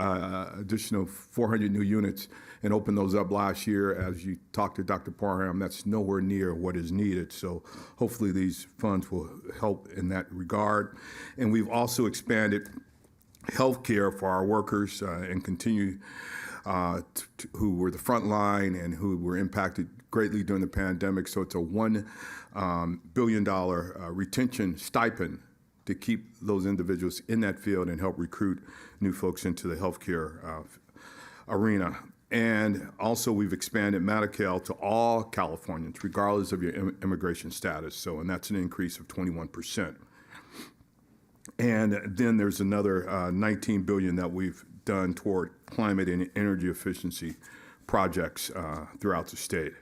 additional 400 new units and opened those up last year, as you talked to Dr. Parham, that's nowhere near what is needed. So hopefully these funds will help in that regard. And we've also expanded health care for our workers and continue who were the front line and who were impacted greatly during the pandemic. So it's a $1 billion retention stipend to keep those individuals in that field and help recruit new folks into the healthcare arena. And also we've expanded Medi-Cal to all Californians, regardless of your immigration status. So, and that's an increase of 21%. And then there's another $19 billion that we've done toward climate and energy efficiency projects throughout the state.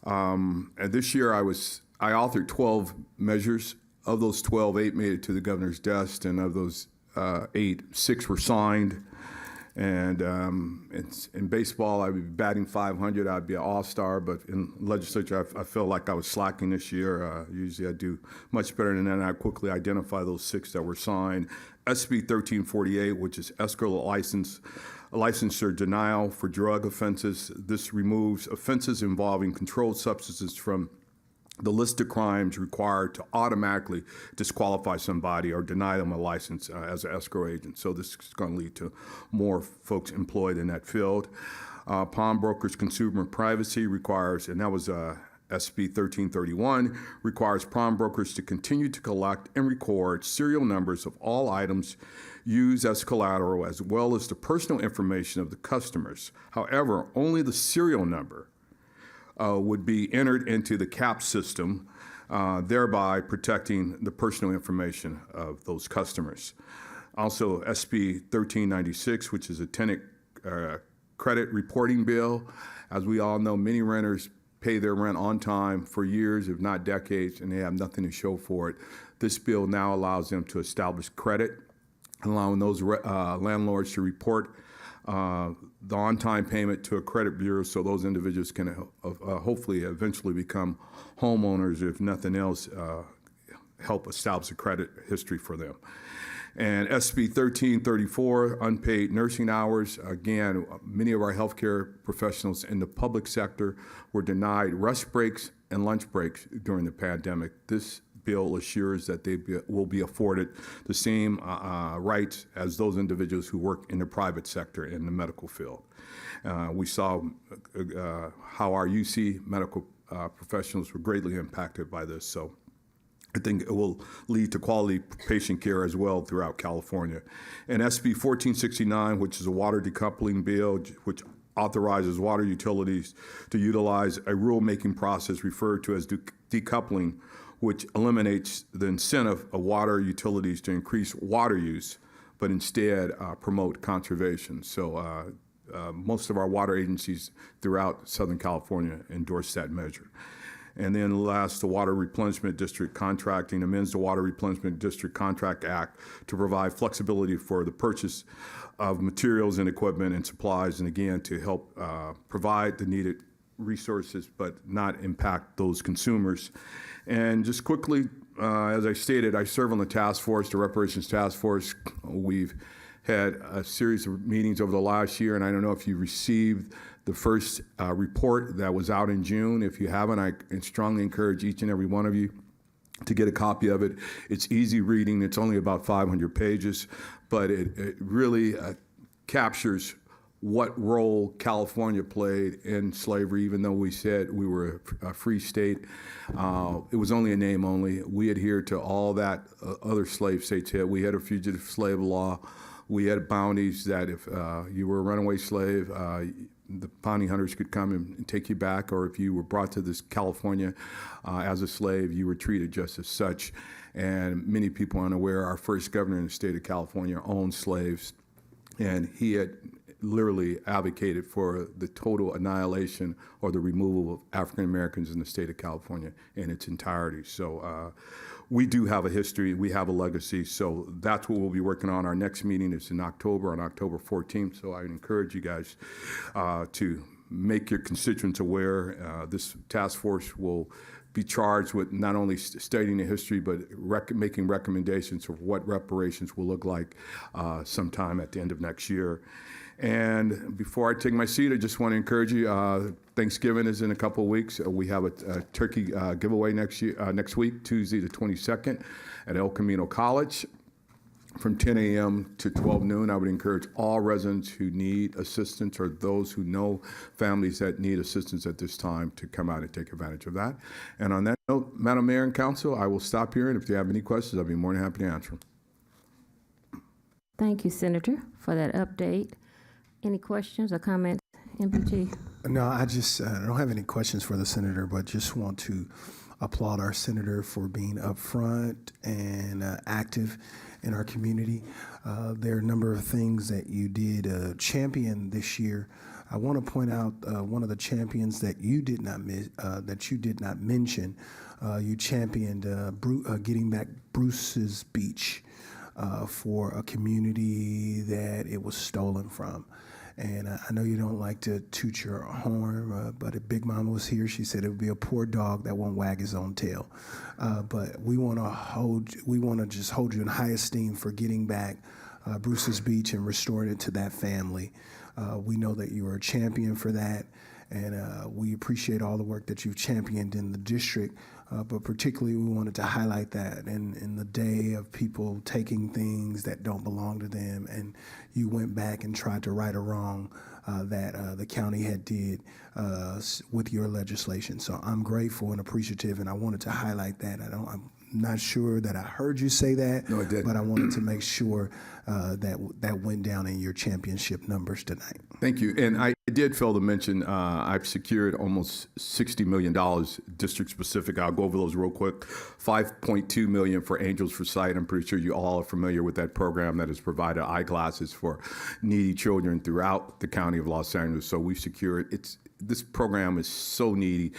And this year I authored 12 measures. Of those 12, 8 made it to the governor's desk, and of those 8, 6 were signed. And in baseball, I'd be batting 500. I'd be an all-star, but in legislature, I felt like I was slacking this year. Usually I do much better than that, and I quickly identify those 6 that were signed. SB 1348, which is escrow licensure denial for drug offenses. This removes offenses involving controlled substances from the list of crimes required to automatically disqualify somebody or deny them a license as an escrow agent. So this is going to lead to more folks employed in that field. Pawnbrokers consumer privacy requires, and that was SB 1331, requires pawnbrokers to continue to collect and record serial numbers of all items used as collateral, as well as the personal information of the customers. However, only the serial number would be entered into the CAP system, thereby protecting the personal information of those customers. Also, SB 1396, which is a tenant credit reporting bill. As we all know, many renters pay their rent on time for years, if not decades, and they have nothing to show for it. This bill now allows them to establish credit, allowing those landlords to report the on-time payment to a credit bureau, so those individuals can hopefully eventually become homeowners, if nothing else, help establish a credit history for them. And SB 1334, unpaid nursing hours. Again, many of our healthcare professionals in the public sector were denied rest breaks and lunch breaks during the pandemic. This bill assures that they will be afforded the same rights as those individuals who work in the private sector in the medical field. We saw how our UC medical professionals were greatly impacted by this. So I think it will lead to quality patient care as well throughout California. And SB 1469, which is a water decoupling bill, which authorizes water utilities to utilize a rulemaking process referred to as decoupling, which eliminates the incentive of water utilities to increase water use but instead promote conservation. So most of our water agencies throughout Southern California endorse that measure. And then last, the Water Replenishment District Contracting amends the Water Replenishment District Contract Act to provide flexibility for the purchase of materials and equipment and supplies, and again, to help provide the needed resources, but not impact those consumers. And just quickly, as I stated, I serve on the task force, the Reparations Task Force. We've had a series of meetings over the last year, and I don't know if you received the first report that was out in June. If you haven't, I strongly encourage each and every one of you to get a copy of it. It's easy reading. It's only about 500 pages, but it really captures what role California played in slavery, even though we said we were a free state. It was only a name only. We adhered to all that other slave states had. We had a fugitive slave law. We had bounties that if you were a runaway slave, the bounty hunters could come and take you back, or if you were brought to this California as a slave, you were treated just as such. And many people are unaware, our first governor in the state of California owned slaves, and he had literally advocated for the total annihilation or the removal of African Americans in the state of California in its entirety. So we do have a history, we have a legacy, so that's what we'll be working on. Our next meeting is in October, on October 14th, so I encourage you guys to make your constituents aware. This task force will be charged with not only studying the history, but making recommendations of what reparations will look like sometime at the end of next year. And before I take my seat, I just want to encourage you, Thanksgiving is in a couple of weeks. We have a turkey giveaway next week, Tuesday the 22nd at El Camino College from 10 a.m. to 12 noon. I would encourage all residents who need assistance or those who know families that need assistance at this time to come out and take advantage of that. And on that note, Madam Mayor and Council, I will stop here, and if you have any questions, I'll be more than happy to answer them. Thank you, Senator, for that update. Any questions or comments, MPT? No, I don't have any questions for the senator, but just want to applaud our senator for being upfront and active in our community. There are a number of things that you did champion this year. I want to point out one of the champions that you did not mention. You championed getting back Bruce's Beach for a community that it was stolen from. And I know you don't like to toot your horn, but if Big Mama was here, she said it would be a poor dog that won't wag his own tail. But we want to just hold you in high esteem for getting back Bruce's Beach and restoring it to that family. We know that you are a champion for that, and we appreciate all the work that you've championed in the district. But particularly, we wanted to highlight that in the day of people taking things that don't belong to them, and you went back and tried to right a wrong that the county had did with your legislation. So I'm grateful and appreciative, and I wanted to highlight that. I'm not sure that I heard you say that, no, I didn't. But I wanted to make sure that went down in your championship numbers tonight. Thank you. And I did fail to mention I've secured almost $60 million district specific. I'll go over those real quick. $5.2 million for Angels for Sight. I'm pretty sure you all are familiar with that program that has provided eyeglasses for needy children throughout the county of Los Angeles. So we've secured this program is so needed,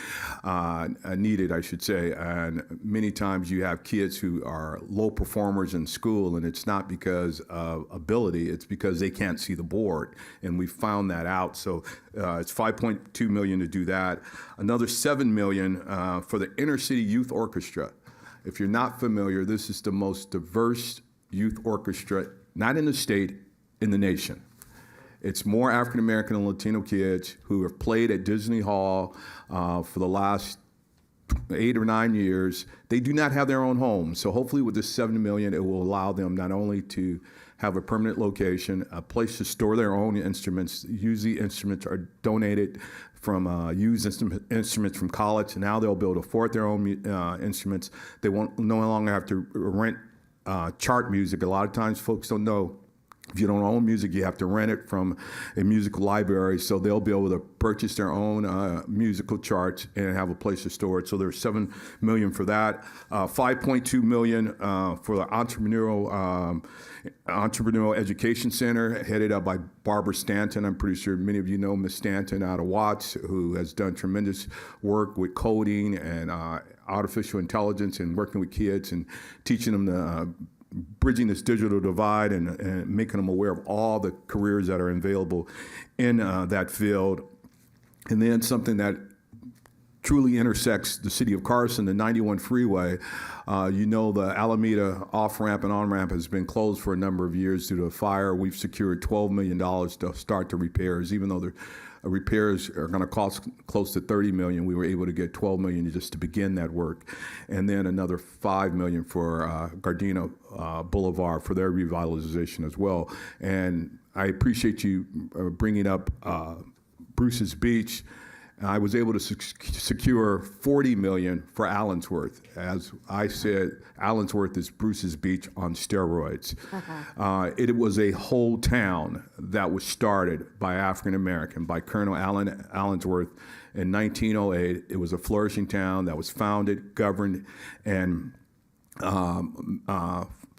I should say, and many times you have kids who are low performers in school, and it's not because of ability, it's because they can't see the board, and we found that out. So it's $5.2 million to do that. Another $7 million for the Inner City Youth Orchestra. If you're not familiar, this is the most diverse youth orchestra, not in the state, in the nation. It's more African American and Latino kids who have played at Disney Hall for the last 8 or 9 years. They do not have their own homes. So hopefully with this $7 million, it will allow them not only to have a permanent location, a place to store their own instruments. Usually instruments are donated from used instruments from college, and now they'll be able to afford their own instruments. They won't no longer have to rent chart music. A lot of times folks don't know If you don't own music, you have to rent it from a musical library, so they'll be able to purchase their own musical charts and have a place to store it. So there's $7 million for that, $5.2 million for the entrepreneurial education center headed up by Barbara Stanton. I'm pretty sure many of you know Ms. Stanton out of Watts, who has done tremendous work with coding and artificial intelligence and working with kids and teaching them the bridging this digital divide and making them aware of all the careers that are available in that field. And then something that truly intersects the city of Carson, the 91 freeway. You know, the Alameda off-ramp and on-ramp has been closed for a number of years due to a fire. We've secured $12 million to start the repairs. Even though the repairs are going to cost close to $30 million, we were able to get $12 million just to begin that work. And then another $5 million for Gardena Boulevard for their revitalization as well. And I appreciate you bringing up Bruce's Beach. I was able to secure $40 million for Allensworth. As I said, Allensworth is Bruce's Beach on steroids. It was a whole town that was started by African American, by Colonel Allen Allensworth in 1908. It was a flourishing town that was founded, governed, and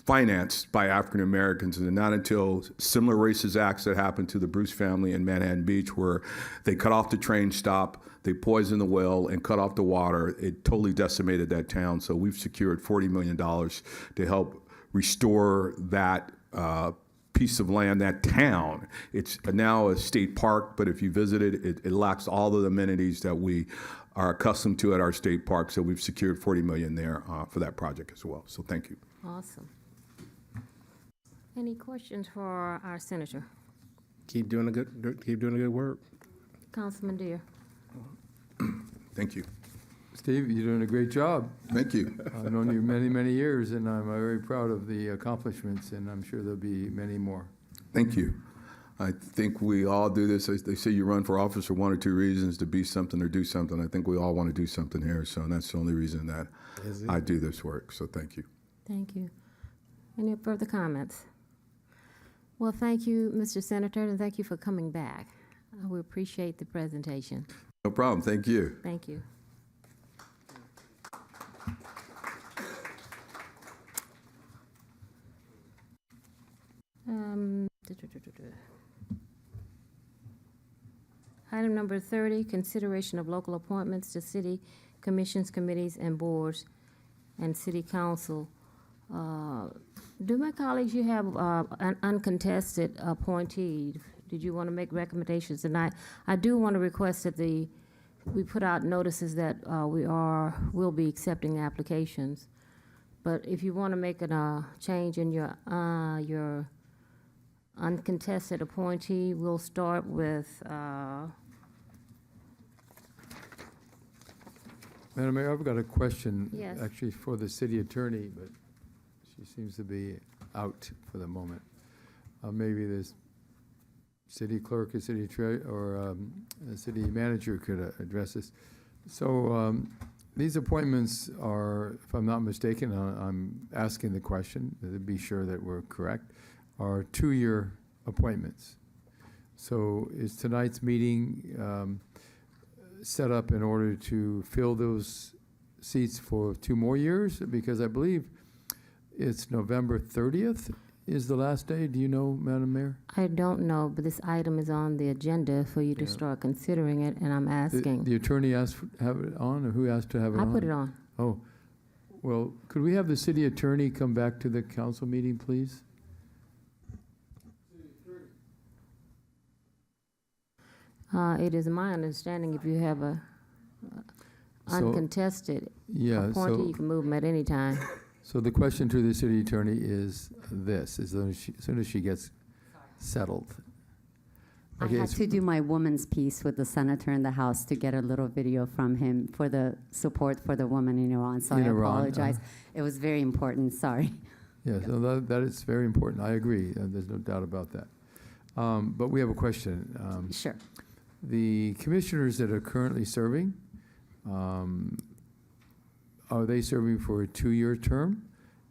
financed by African Americans, and not until similar racist acts that happened to the Bruce family in Manhattan Beach, where they cut off the train stop, they poisoned the well, and cut off the water. It totally decimated that town. So we've secured $40 million to help restore that piece of land, that town. It's now a state park, but if you visit it, it lacks all of the amenities that we are accustomed to at our state park. So we've secured $40 million there for that project as well. So thank you. Awesome. Any questions for our senator? Keep doing the good work. Councilman Deere. Thank you. Steve, you're doing a great job. Thank you. I've known you many, many years, and I'm very proud of the accomplishments, and I'm sure there'll be many more. Thank you. I think we all do this. They say you run for office for one or two reasons, to be something or do something. I think we all want to do something here, so that's the only reason that I do this work. So thank you. Thank you. Any further comments? Well, thank you, Mr. Senator, and thank you for coming back. We appreciate the presentation. No problem. Thank you. Thank you. Item number 30, consideration of local appointments to city commissions, committees, and boards, and city council. Do my colleagues, you have an uncontested appointee? Did you want to make recommendations tonight? I do want to request that we put out notices that we'll be accepting applications. But if you want to make a change in your uncontested appointee, we'll start with Madam Mayor, I've got a question. Yes. Actually for the city attorney, but she seems to be out for the moment. Maybe the city clerk or city city manager could address this. So these appointments are, if I'm not mistaken, I'm asking the question to be sure that we're correct, are 2-year appointments. So is tonight's meeting set up in order to fill those seats for 2 more years? Because I believe it's November 30th is the last day. Do you know, Madam Mayor? I don't know, but this item is on the agenda for you to start considering it, and I'm asking. The attorney asked to have it on, or who asked to have it on? I put it on. Oh, well, could we have the city attorney come back to the council meeting, please? It is my understanding if you have a uncontested appointee, you can move them at any time. So the question to the city attorney is this, as soon as she gets settled. I had to do my woman's piece with the senator in the House to get a little video from him for the support for the woman in Iran, so I apologize. It was very important, sorry. Yeah, so that is very important. I agree. There's no doubt about that. But we have a question. Sure. The commissioners that are currently serving, are they serving for a 2-year term?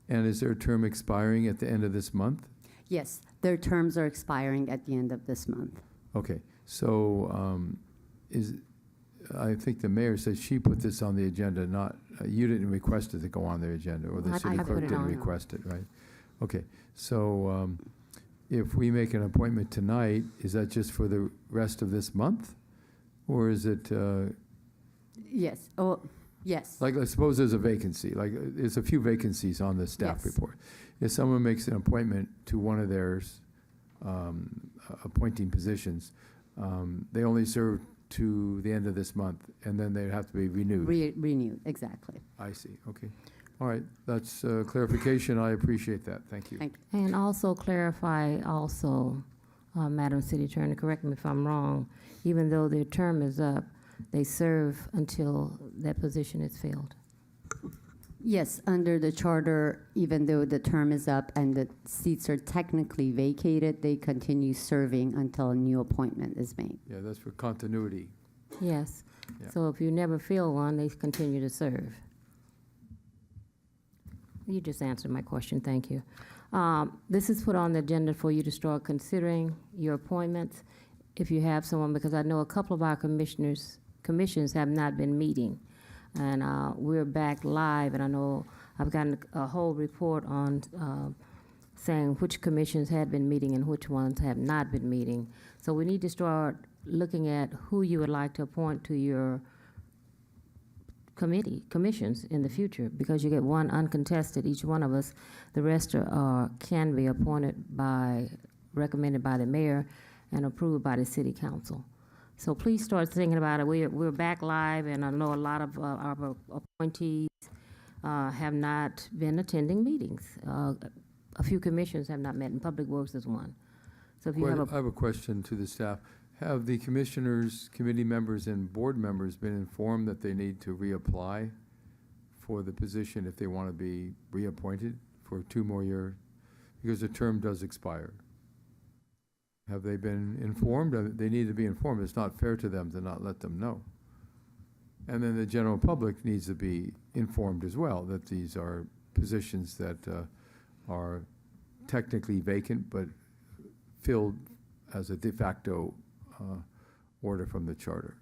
And is their term expiring at the end of this month? Yes, their terms are expiring at the end of this month. Okay, so I think the mayor said she put this on the agenda, not, you didn't request it to go on the agenda, or the I city put clerk it didn't on. request it, right? Okay, so if we make an appointment tonight, is that just for the rest of this month? Or is it, Yes, oh, yes. like, let's suppose there's a vacancy, like, there's a few vacancies on the staff Yes. report. If someone makes an appointment to one of theirs, appointing positions, they only serve to the end of this month, and then they'd have to be renewed. Renewed, exactly. I see, okay. All right, that's clarification, I appreciate that, thank you. Thank you. And also clarify also, Madam City Attorney, correct me if I'm wrong, even though their term is up, they serve until that position is filled. Yes, under the charter, even though the term is up and the seats are technically vacated, they continue serving until a new appointment is made. Yeah, that's for continuity. Yes. Yeah. So if you never fill one, they continue to serve. You just answered my question, thank you. This is put on the agenda for you to start considering your appointments, if you have someone, because I know a couple of our commissions have not been meeting. And we're back live, and I know I've gotten a whole report on saying which commissions had been meeting and which ones have not been meeting. So we need to start looking at who you would like to appoint to your commissions in the future, because you get one uncontested, each one of us. The rest can be appointed recommended by the mayor and approved by the city council. So please start thinking about it. We're back live, and I know a lot of our appointees have not been attending meetings. A few commissions have not met, and Public Works is one. So if you have I have a question to the staff. Have the commissioners, committee members, and board members been informed that they need to reapply for the position if they want to be reappointed for 2 more years? Because the term does expire. Have they been informed? They need to be informed. It's not fair to them to not let them know. And then the general public needs to be informed as well that these are positions that are technically vacant but filled as a de facto order from the charter.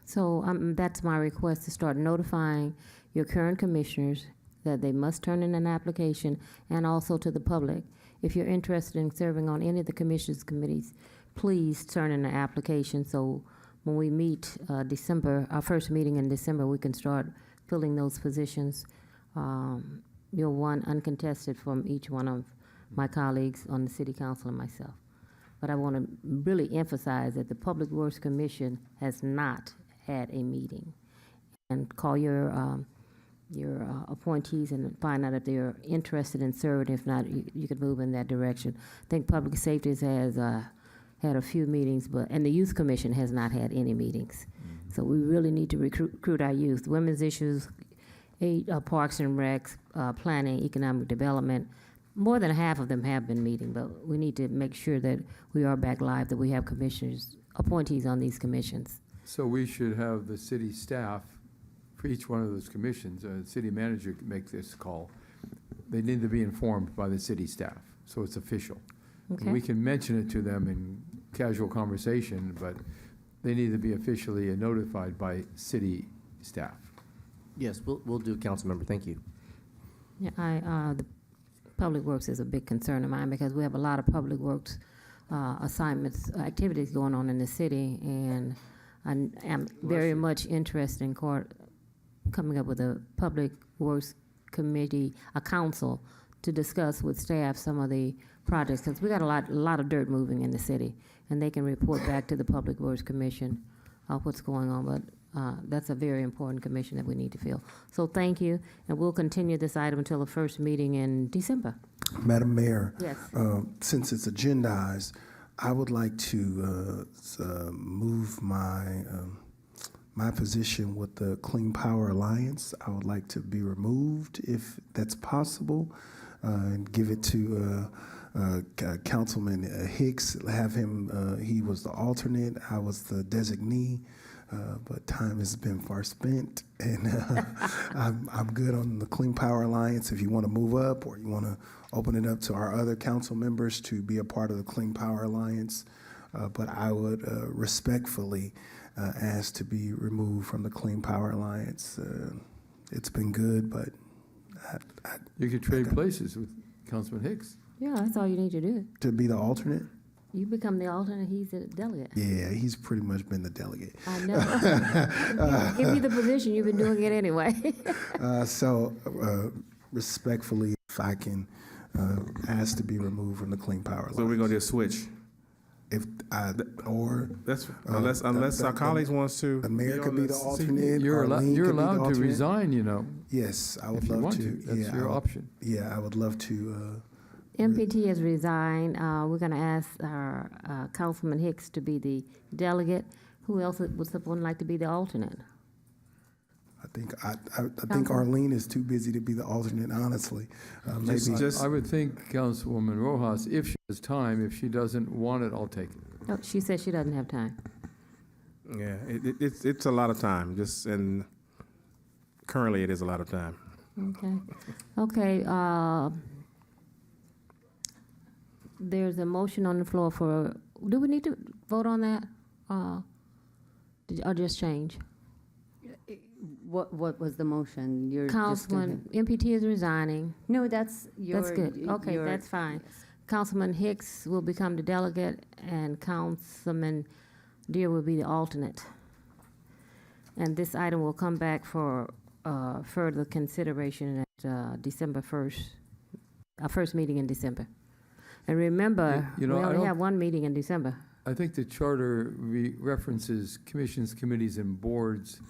So that's my request, to start notifying your current commissioners that they must turn in an application, and also to the public. If you're interested in serving on any of the commissions committees, please turn in an application, so when we meet December, our first meeting in December, we can start filling those positions. You're one uncontested from each one of my colleagues on the city council and myself. But I want to really emphasize that the Public Works Commission has not had a meeting. And call your appointees and find out if they're interested in serving. If not, you could move in that direction. I think Public Safety has had a few meetings, and the Youth Commission has not had any meetings. So we really need to recruit our youth. Women's issues, Parks and Recs, planning, economic development. More than half of them have been meeting, but we need to make sure that we are back live, that we have commissioners, appointees on these commissions. So we should have the city staff for each one of those commissions. The city manager can make this call. They need to be informed by the city staff, so it's official. Okay. We can mention it to them in casual conversation, but they need to be officially notified by city staff. Yes, we'll do, council member. Thank you. Yeah, the Public Works is a big concern of mine, because we have a lot of Public Works assignments, activities going on in the city, and I am very much interested in coming up with a Public Works committee, a council, to discuss with staff some of the projects, because we got a lot of dirt moving in the city, and they can report back to the Public Works Commission what's going on. But that's a very important commission that we need to fill. So thank you, and we'll continue this item until the first meeting in December. Madam Mayor. Yes. Since it's agendized, I would like to move my position with the Clean Power Alliance. I would like to be removed, if that's possible, and give it to Councilman Hicks. Have him. He was the alternate. I was the designee. but time has been far spent, and I'm good on the Clean Power Alliance. If you want to move up or you want to open it up to our other council members to be a part of the Clean Power Alliance, but I would respectfully ask to be removed from the Clean Power Alliance. It's been good, but You could trade places with Councilman Hicks. Yeah, that's all you need to do. to be the alternate. You become the alternate, he's the delegate. Yeah, he's pretty much been the delegate. I know. Give you the position, you've been doing it anyway. Respectfully, if I can ask to be removed from the Clean Power Alliance. So we're gonna just switch. Unless our colleagues wants to. The mayor could be the alternate. You're Arlene could be the allowed to alternate. resign, you know. Yes, I would if you love want to. That's Yeah, your I would- option. Yeah, I would love to. MPT has resigned. We're going to ask our Councilman Hicks to be the delegate. Who else would someone like to be the alternate? I think Arlene is too busy to be the alternate. Honestly, maybe I would think Councilwoman Rojas, if she has time, if she doesn't want it, I'll take it. Oh, she said she doesn't have time. Yeah, it's a lot of time. And currently it is a lot of time. Okay. There's a motion on the floor for, do we need to vote on that? Or just change? What was the motion? You're just Councilman, MPT is resigning. No, that's your. That's good. Okay, your- that's fine. Councilman Hicks will become the delegate, and Councilman Deere will be the alternate. And this item will come back for further consideration at December 1st, our first meeting in December. And remember, You know, we I only don't- have one meeting in December. I think the charter references commissions, committees, and boards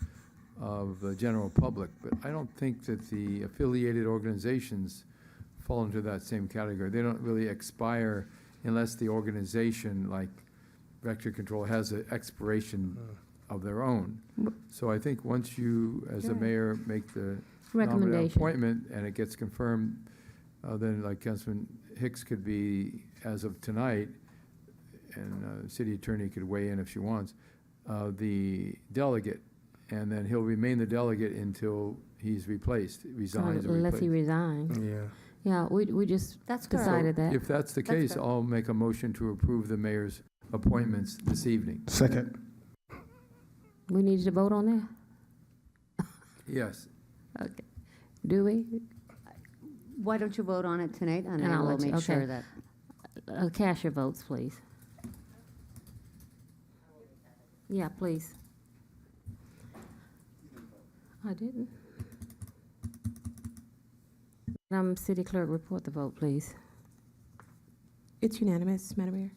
of the general public, but I don't think that the affiliated organizations fall into that same category. They don't really expire unless the organization, like Vector Control, has an expiration of their own. So I think once you, as the Right. mayor, make the nominative Recommendation. appointment and it gets confirmed, then like Councilman Hicks could be, as of tonight, and the city attorney could weigh in if she wants, the delegate, and then he'll remain the delegate until he's replaced, resigns or Unless he replaced. resigns. Yeah. Yeah, we just That's correct. decided that. If that's the That's case, fair. I'll make a motion to approve the mayor's appointments this evening. second. We needed to vote on that? Yes. Okay. Do we? Why don't you vote on it tonight, and And I I'll will let you- make sure okay. that. Cast your votes, please. Yeah, please. I didn't. City Clerk, report the vote, please. It's unanimous, Madam Mayor.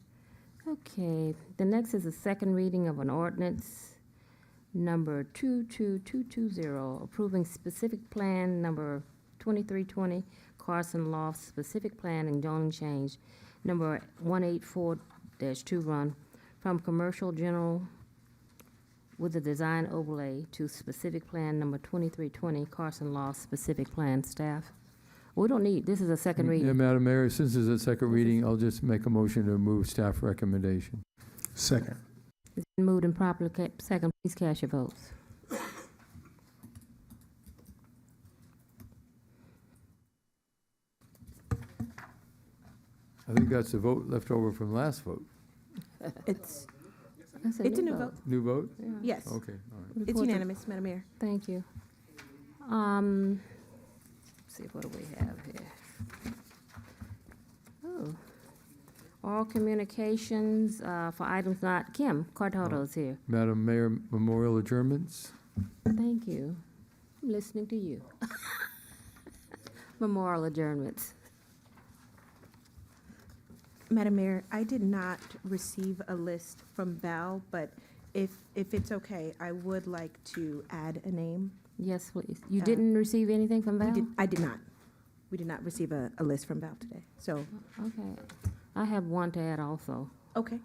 Okay, the next is a second reading of an ordinance number 22220, approving specific plan number 2320, Carson Loft specific plan and zoning change number 184-2 run from commercial general with a design overlay to specific plan number 2320, Carson Loft specific plan. Staff? We don't need, this is a second Yeah, reading. Madam Mayor, since it's a second reading, I'll just make a motion to move staff recommendation. Second. It's been moved and properly second. Please cast your votes. I think that's the vote left over from last vote. It's That's a new vote. New vote? Yes. Okay, all right. It's Report the- unanimous, Madam Mayor. Thank you. Let's see, what do we have here? Oh, oral communications for items not, Kim Cortado's here. Madam Mayor, memorial adjournments? Thank you. I'm listening to you. Memorial adjournments. Madam Mayor, I did not receive a list from Val, but if it's okay, I would like to add a name. Yes, please. You didn't receive anything from Val? I did not. We did not receive a list from Val today, so, Okay. I have one to add also. okay.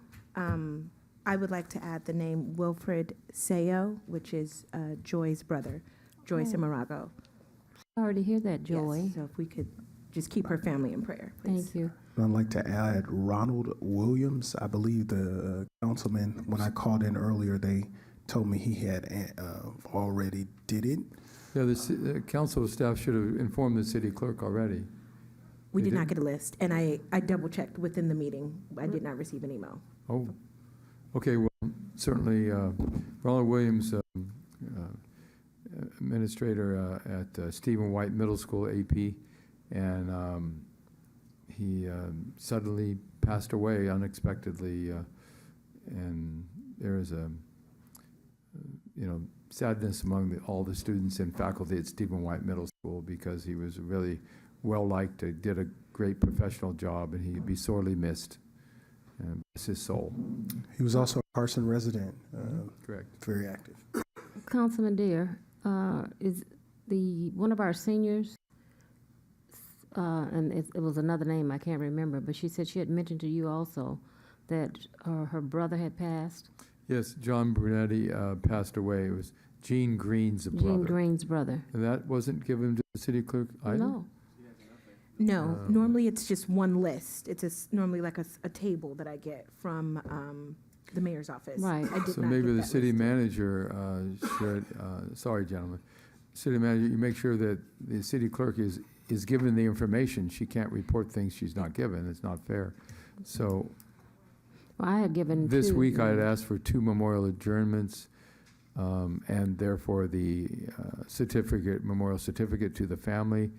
I would like to add the name Wilfred Sayo, which is Joy's brother, Joy Oh. Simarago. I already hear that, Yes, Joy. so if we could just keep her family in prayer, please. Thank you. I'd like to add Ronald Williams. I believe the councilman, when I called in earlier, they told me he had already did it. Yeah, the council staff should have informed the city clerk already. We They did not did? get a list, and I double-checked within the meeting. I did not receive an email. Oh, okay, well, certainly, Ronald Williams, administrator at Stephen White Middle School, AP, and he suddenly passed away unexpectedly, and there is a, sadness among all the students and faculty at Stephen White Middle School, because he was really well-liked, did a great professional job, and he'd be sorely missed. And bless his soul. He was also a Carson resident. Correct. Very active. Councilman Deere, is one of our seniors, and it was another name, I can't remember, but she said she had mentioned to you also that her brother had passed? Yes, John Brunetti passed away. It was Gene Green's brother. Gene Green's brother. And that wasn't given to the city clerk either? No. No, normally it's just one list. It's normally like a table that I get from the mayor's office. Right. I did So not maybe get the that city list. manager should, sorry, gentlemen, city manager, you make sure that the city clerk is given the information. She can't report things she's not given. It's not fair. So Well, I had given this two. week I had asked for 2 memorial adjournments, and therefore the memorial certificate to the family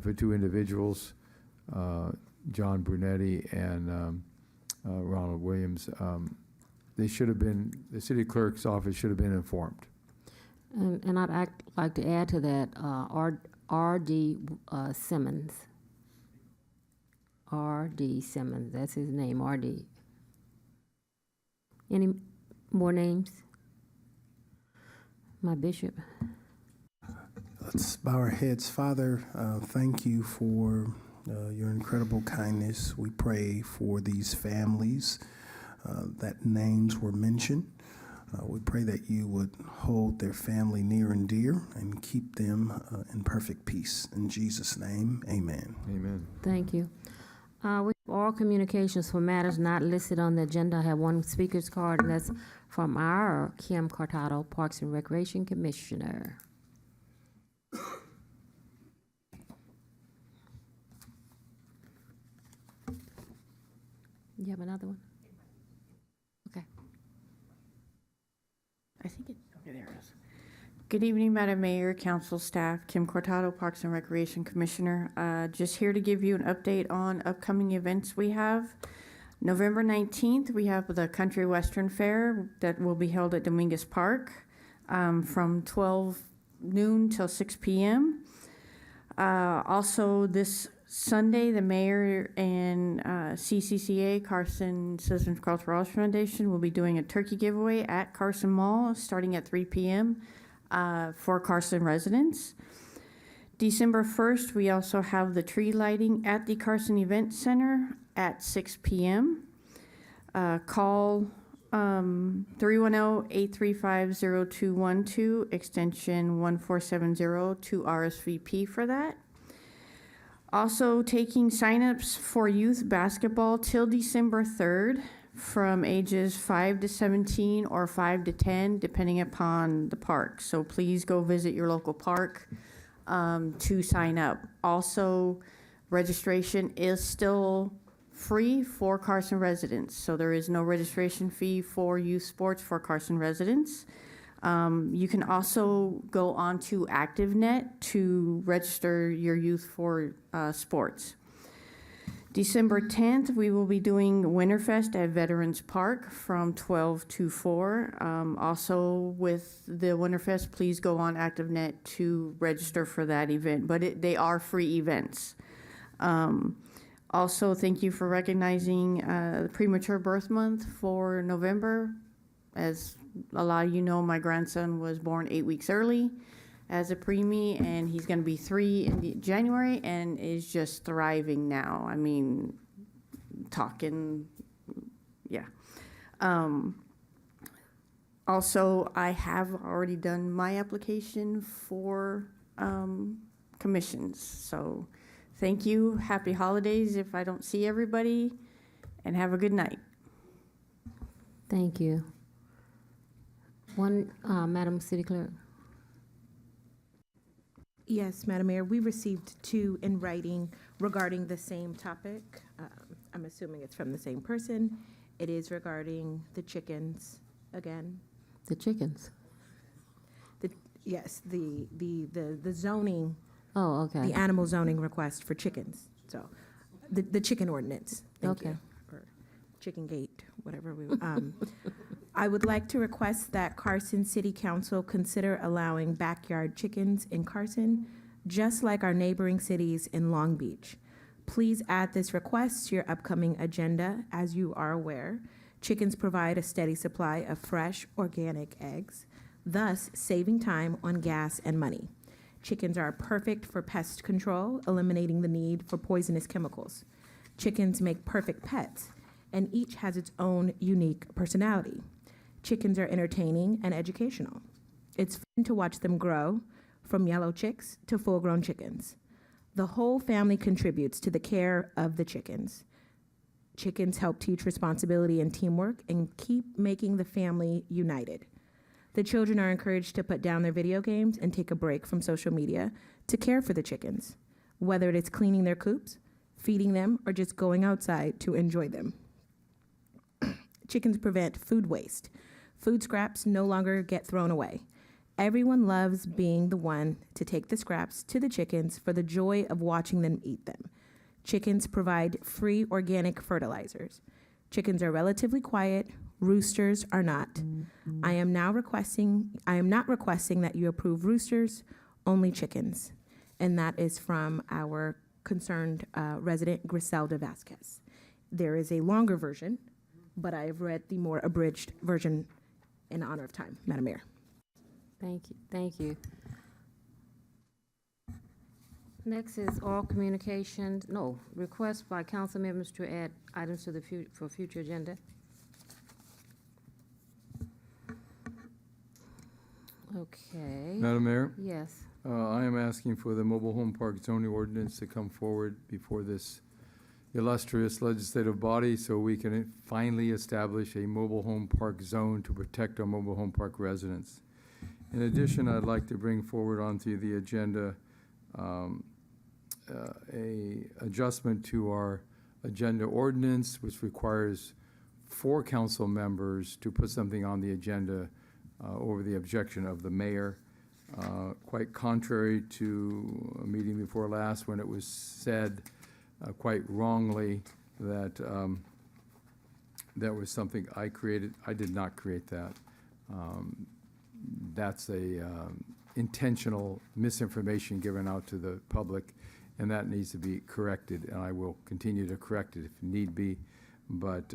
for 2 individuals, John Brunetti and Ronald Williams. They should have been, the city clerk's office should have been informed. And I'd like to add to that, R.D. Simmons. R.D. Simmons, that's his name, R.D. Any more names? My bishop. Let's bow our heads. Father, thank you for your incredible kindness. We pray for these families that names were mentioned. We pray that you would hold their family near and dear and keep them in perfect peace. In Jesus' name, amen. Amen. Thank you. We have oral communications for matters not listed on the agenda. I have one speaker's card, and that's from our Kim Cortado, Parks and Recreation Commissioner. You have another one? Okay. I think it's, okay, there it is. Good evening, Madam Mayor, Council staff, Kim Cortado, Parks and Recreation Commissioner. Just here to give you an update on upcoming events we have. November 19th, we have the Country Western Fair that will be held at Dominguez Park from 12 noon till 6 p.m. Also, this Sunday, the mayor and CCCA, Carson Citizens Cultural Arts Foundation, will be doing a turkey giveaway at Carson Mall starting at 3 p.m. For Carson residents. December 1st, we also have the tree lighting at the Carson Event Center at 6 p.m. Call 310-835-0212, extension 1470 to RSVP for that. Also taking signups for youth basketball till December 3rd from ages 5 to 17 or 5 to 10, depending upon the park. So please go visit your local park to sign up. Also, registration is still free for Carson residents. So there is no registration fee for youth sports for Carson residents. You can also go on to ActiveNet to register your youth for sports. December 10th, we will be doing Winterfest at Veterans Park from 12 to 4. Also with the Winterfest, please go on ActiveNet to register for that event, but they are free events. Also, thank you for recognizing the Premature Birth Month for November. As a lot of you know, my grandson was born 8 weeks early as a preemie, and he's going to be 3 in January and is just thriving now. I mean, talking, yeah. Also, I have already done my application for commissions. So thank you. Happy holidays if I don't see everybody, and have a good night. Thank you. One, Madam City Clerk. Yes, Madam Mayor, we received 2 in writing regarding the same topic. I'm assuming it's from the same person. It is regarding the chickens again. The chickens. Yes, the zoning, Oh, okay. the animal zoning request for chickens. So, the chicken ordinance. Thank you. Okay. Or chicken gate, whatever we, I would like to request that Carson City Council consider allowing backyard chickens in Carson, just like our neighboring cities in Long Beach. Please add this request to your upcoming agenda. As you are aware, chickens provide a steady supply of fresh, organic eggs, thus saving time on gas and money. Chickens are perfect for pest control, eliminating the need for poisonous chemicals. Chickens make perfect pets, and each has its own unique personality. Chickens are entertaining and educational. It's fun to watch them grow, from yellow chicks to full-grown chickens. The whole family contributes to the care of the chickens. Chickens help teach responsibility and teamwork and keep making the family united. The children are encouraged to put down their video games and take a break from social media to care for the chickens, whether it's cleaning their coops, feeding them, or just going outside to enjoy them. Chickens prevent food waste. Food scraps no longer get thrown away. Everyone loves being the one to take the scraps to the chickens for the joy of watching them eat them. Chickens provide free organic fertilizers. Chickens are relatively quiet. Roosters are not. I am not requesting that you approve roosters, only chickens. And that is from our concerned resident, Griselda Vasquez. There is a longer version, but I have read the more abridged version in honor of time, Madam Mayor. Thank you, thank you. Next is oral communications, request by council members to add items to the for future agenda. Okay. Madam Mayor? Yes. I am asking for the mobile home park zoning ordinance to come forward before this illustrious legislative body so we can finally establish a mobile home park zone to protect our mobile home park residents. In addition, I'd like to bring forward onto the agenda a adjustment to our agenda ordinance, which requires 4 council members to put something on the agenda over the objection of the mayor. Quite contrary to a meeting before last when it was said quite wrongly that that was something I created. I did not create that. That's a intentional misinformation given out to the public, and that needs to be corrected, and I will continue to correct it if need be, but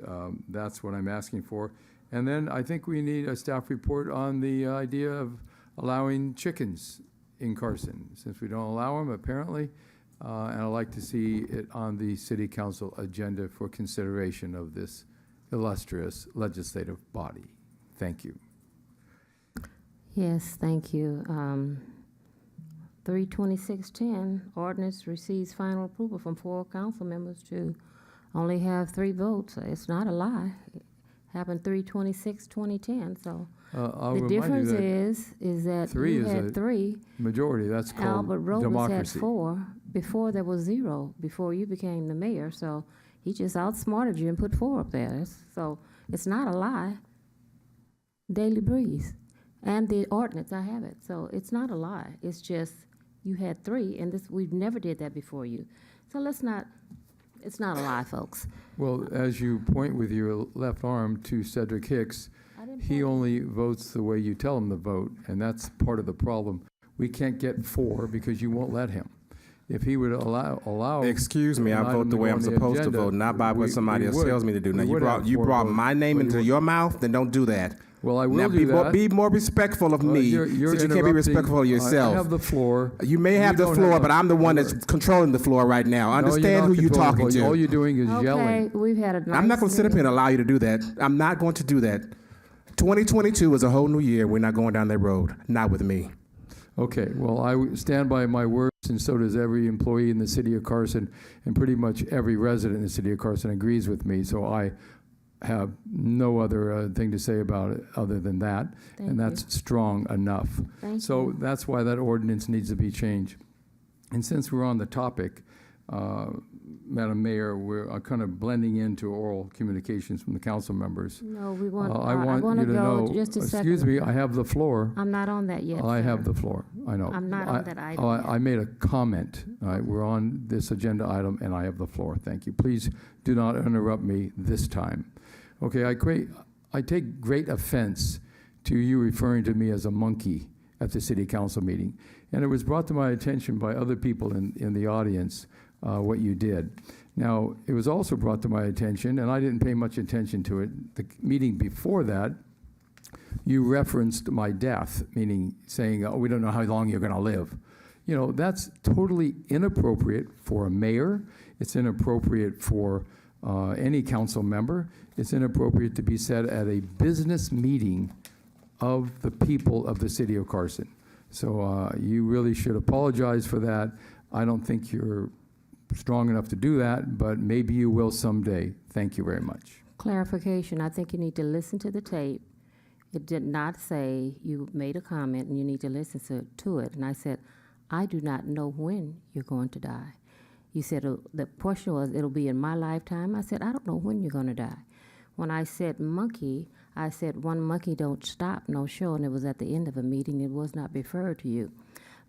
that's what I'm asking for. And then I think we need a staff report on the idea of allowing chickens in Carson, since we don't allow them apparently, and I'd like to see it on the city council agenda for consideration of this illustrious legislative body. Thank you. Yes, thank you. 32610, ordinance receives final approval from 4 council members to only have 3 votes. It's not a lie. It happened 326-2010, so the difference is that you had 3. Majority, that's called Albert Robles had democracy. 4. Before there was 0, before you became the mayor, so he just outsmarted you and put 4 up there. So it's not a lie. Daily Breeze. And the ordinance, I have it. So it's not a lie. It's just you had 3, and we've never did that before you. So it's not a lie, folks. Well, as you point with your left arm to Cedric Hicks, he only votes the way you tell him to vote, and that's part of the problem. We can't get 4 because you won't let him. If he would allow. Excuse me, I an vote item the to way go I'm on the supposed to agenda, vote, not by what somebody else would. tells me to do. Now, We you would have brought 4 votes, my name but into your mouth, then don't do that. Well, I will now, do that. Be more respectful of me, You're since you can't be interrupting. respectful of yourself. I have the floor. You may have the don't floor, have but I'm the one that's controlling the floor right now. No, Understand you're not who you're controlling talking the to. floor. All you're doing is Okay, yelling. we've had a nice I'm not going to sit up here meeting. and allow you to do that. I'm not going to do that. 2022 is a whole new year. We're not going down that road. Not with me. Okay, well, I stand by my words, and so does every employee in the city of Carson, and pretty much every resident in the city of Carson agrees with me. So I have no other thing to say about it other than that, Thank and you. that's strong enough. Thank So you. that's why that ordinance needs to be changed. And since we're on the topic, Madam Mayor, we're kind of blending into oral communications from the council members. No, we want, I I want want you to to go, know, just a second. excuse me, I have the floor. I'm not on that yet, I sir. have the floor, I know. I'm not on that item yet. I made a comment, all right, we're on this agenda item, and I have the floor, thank you. Please do not interrupt me this time. Okay, I take great offense to you referring to me as a monkey at the city council meeting. And it was brought to my attention by other people in the audience, what you did. Now, it was also brought to my attention, and I didn't pay much attention to it, the meeting before that, you referenced my death, meaning saying, oh, we don't know how long you're gonna live. You know, that's totally inappropriate for a mayor. It's inappropriate for any council member. It's inappropriate to be said at a business meeting of the people of the city of Carson. So you really should apologize for that. I don't think you're strong enough to do that, but maybe you will someday. Thank you very much. Clarification, I think you need to listen to the tape. It did not say you made a comment and you need to listen to it. And I said, I do not know when you're going to die. You said, the question was, it'll be in my lifetime. I said, I don't know when you're going to die. When I said monkey, I said, one monkey don't stop no show, and it was at the end of a meeting. It was not referred to you.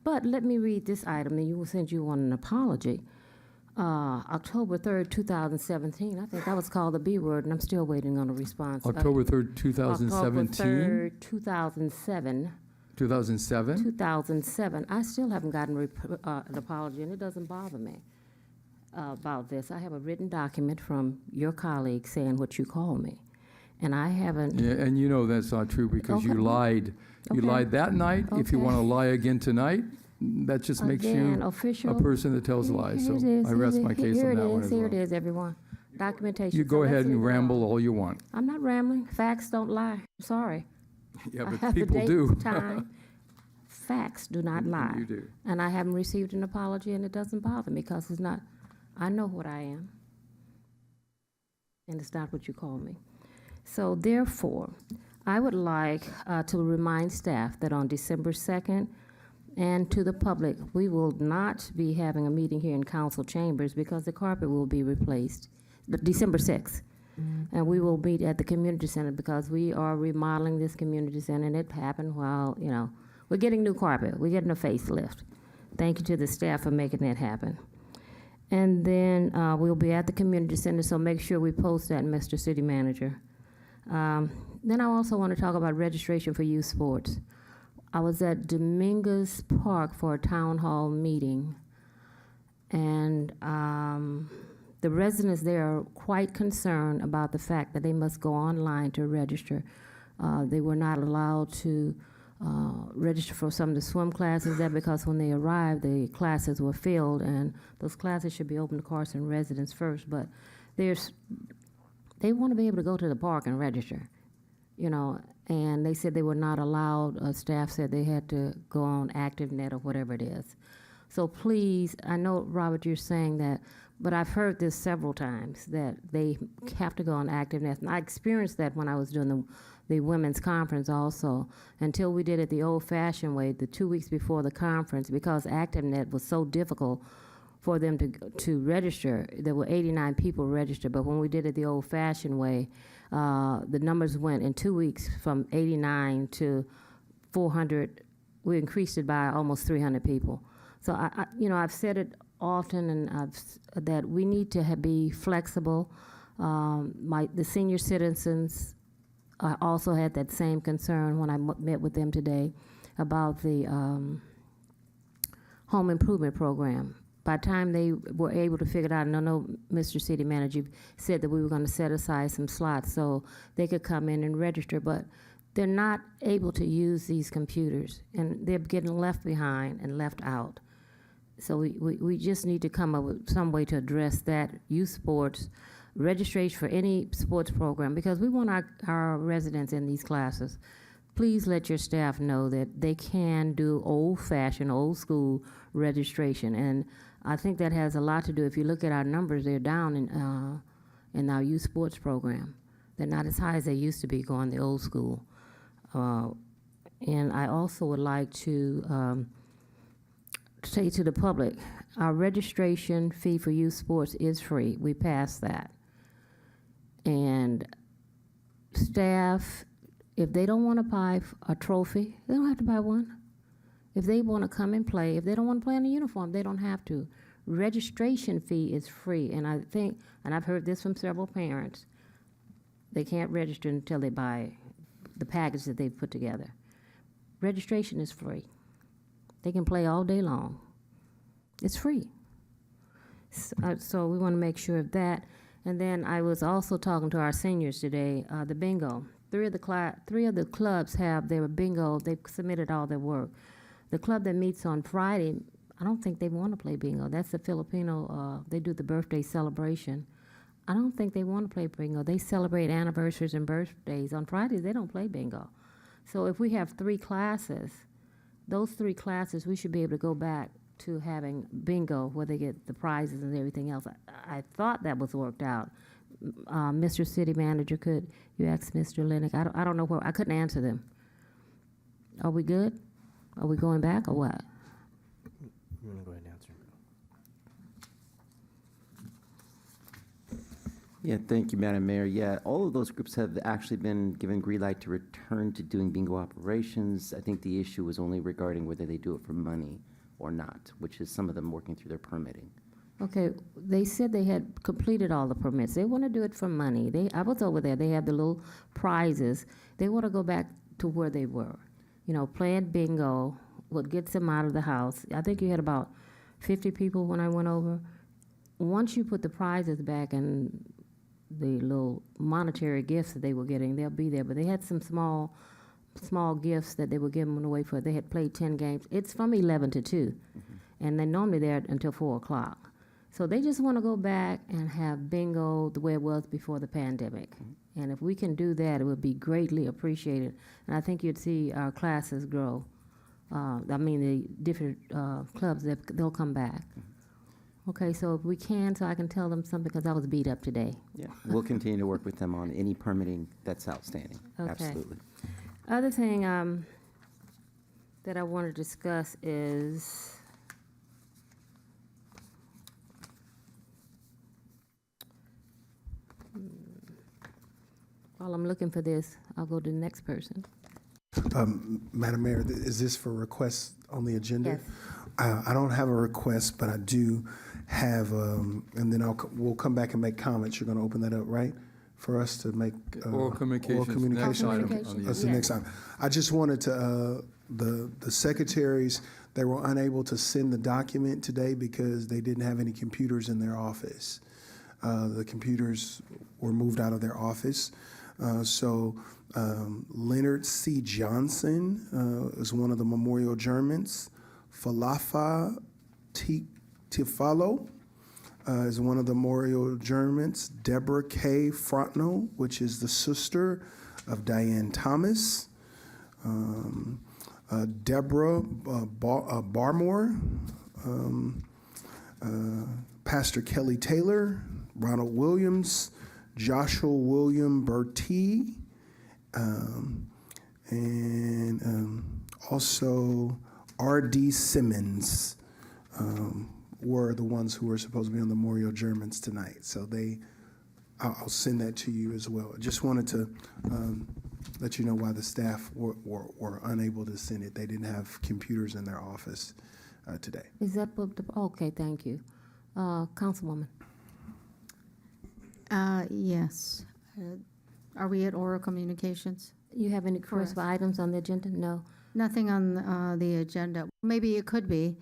But let me read this item, and you will send you on an apology. October 3rd, 2017, I think that was called the B word, and I'm still waiting on a response. October 3rd, 2017? October 3rd, 2007. 2007? 2007. I still haven't gotten an apology, and it doesn't bother me about this. I have a written document from your colleague saying what you called me, and I haven't. Yeah, and you know that's not true because you Okay. lied. You Okay. lied that night. If you Okay. want to lie again tonight, that just makes Again, you official. a person that tells lies. So Here it is, I rest my case here on it that one is, as Here well. it is, everyone. Documentation. You So go let's ahead leave and it ramble alone. all you want. I'm not rambling. Facts don't lie. Sorry. Yeah, I but have the people date, do. time. Facts do not lie. You do. And I haven't received an apology, and it doesn't bother me because it's not, I know what I am. And it's not what you call me. So therefore, I would like to remind staff that on December 2nd, and to the public, we will not be having a meeting here in council chambers because the carpet will be replaced, December 6th. And we will meet at the community center because we are remodeling this community center, and it happened while, you know, we're getting new carpet, we're getting a facelift. Thank you to the staff for making that happen. And then we'll be at the community center, so make sure we post that, Mr. City Manager. Then I also want to talk about registration for youth sports. I was at Dominguez Park for a town hall meeting, and the residents there are quite concerned about the fact that they must go online to register. They were not allowed to register for some of the swim classes there because when they arrived, the classes were filled, and those classes should be open to Carson residents first. But they want to be able to go to the park and register, you know. And they said they were not allowed. Staff said they had to go on ActiveNet or whatever it is. So please, I know, Robert, you're saying that, but I've heard this several times that they have to go on ActiveNet. And I experienced that when I was doing the women's conference also, until we did it the old-fashioned way, the 2 weeks before the conference, because ActiveNet was so difficult for them to register. There were 89 people registered, but when we did it the old-fashioned way, the numbers went in 2 weeks from 89 to 400. We increased it by almost 300 people. So I've said it often, and that we need to be flexible. The senior citizens also had that same concern when I met with them today about the home improvement program. By the time they were able to figure it out, no, Mr. City Manager, you said that we were going to set aside some slots so they could come in and register, but they're not able to use these computers, and they're getting left behind and left out. So we just need to come up with some way to address that. Youth sports, registration for any sports program, because we want our residents in these classes. Please let your staff know that they can do old-fashioned, old-school registration, and I think that has a lot to do. If you look at our numbers, they're down in our youth sports program. They're not as high as they used to be going the old school. And I also would like to say to the public, our registration fee for youth sports is free. We passed that. And staff, if they don't want to buy a trophy, they don't have to buy one. If they want to come and play, if they don't want to play in a uniform, they don't have to. Registration fee is free, and I think, and I've heard this from several parents, they can't register until they buy the package that they've put together. Registration is free. They can play all day long. It's free. So we want to make sure of that. And then I was also talking to our seniors today, the bingo. Three of the clubs have their bingo. They've submitted all their work. The club that meets on Friday, I don't think they want to play bingo. That's the Filipino, they do the birthday celebration. I don't think they want to play bingo. They celebrate anniversaries and birthdays. On Fridays, they don't play bingo. So if we have 3 classes, those 3 classes, we should be able to go back to having bingo where they get the prizes and everything else. I thought that was worked out. Mr. City Manager, could you ask Mr. Lennox? I don't know where, I couldn't answer them. Are we good? Are we going back or what? I'm going to go ahead and answer. Yeah, thank you, Madam Mayor. Yeah, all of those groups have actually been given green light to return to doing bingo operations. I think the issue was only regarding whether they do it for money or not, which is some of them working through their permitting. Okay, they said they had completed all the permits. They want to do it for money. I was over there. They had the little prizes. They want to go back to where they were. You know, playing bingo, what gets them out of the house. I think you had about 50 people when I went over. Once you put the prizes back and the little monetary gifts that they were getting, they'll be there. But they had some small gifts that they were giving away for. They had played 10 games. It's from 11 to 2, and they're normally there until 4 o'clock. So they just want to go back and have bingo the way it was before the pandemic. And if we can do that, it would be greatly appreciated. And I think you'd see our classes grow. I mean, the different clubs, they'll come back. Okay, so if we can, so I can tell them something, because I was beat up today. Yeah, we'll continue to work with them on any permitting that's outstanding. Okay. Absolutely. Other thing that I want to discuss is while I'm looking for this, I'll go to the next person. Madam Mayor, is this for requests on the agenda? Yes. I don't have a request, but I do have, and then we'll come back and make comments. You're going to open that up, right? For us to make Oral communications, next item on the That's the next item. I just wanted to, the secretaries, they were unable to send the document today because they didn't have any computers in their office. The computers were moved out of their office. So Leonard C. Johnson is one of the memorial adjournments. Falafa Tifalo is one of the memorial adjournments. Deborah K. Frontno, which is the sister of Diane Thomas. Deborah Barmore. Pastor Kelly Taylor. Ronald Williams. Joshua William Bertie. And also R.D. Simmons were the ones who were supposed to be on the memorial adjournments tonight. So I'll send that to you as well. I just wanted to let you know why the staff were unable to send it. They didn't have computers in their office today. Is that what okay, thank you. Councilwoman. Yes. Are we at oral communications? You have any correspondence items on the agenda? No. Nothing on the agenda. Maybe it could be.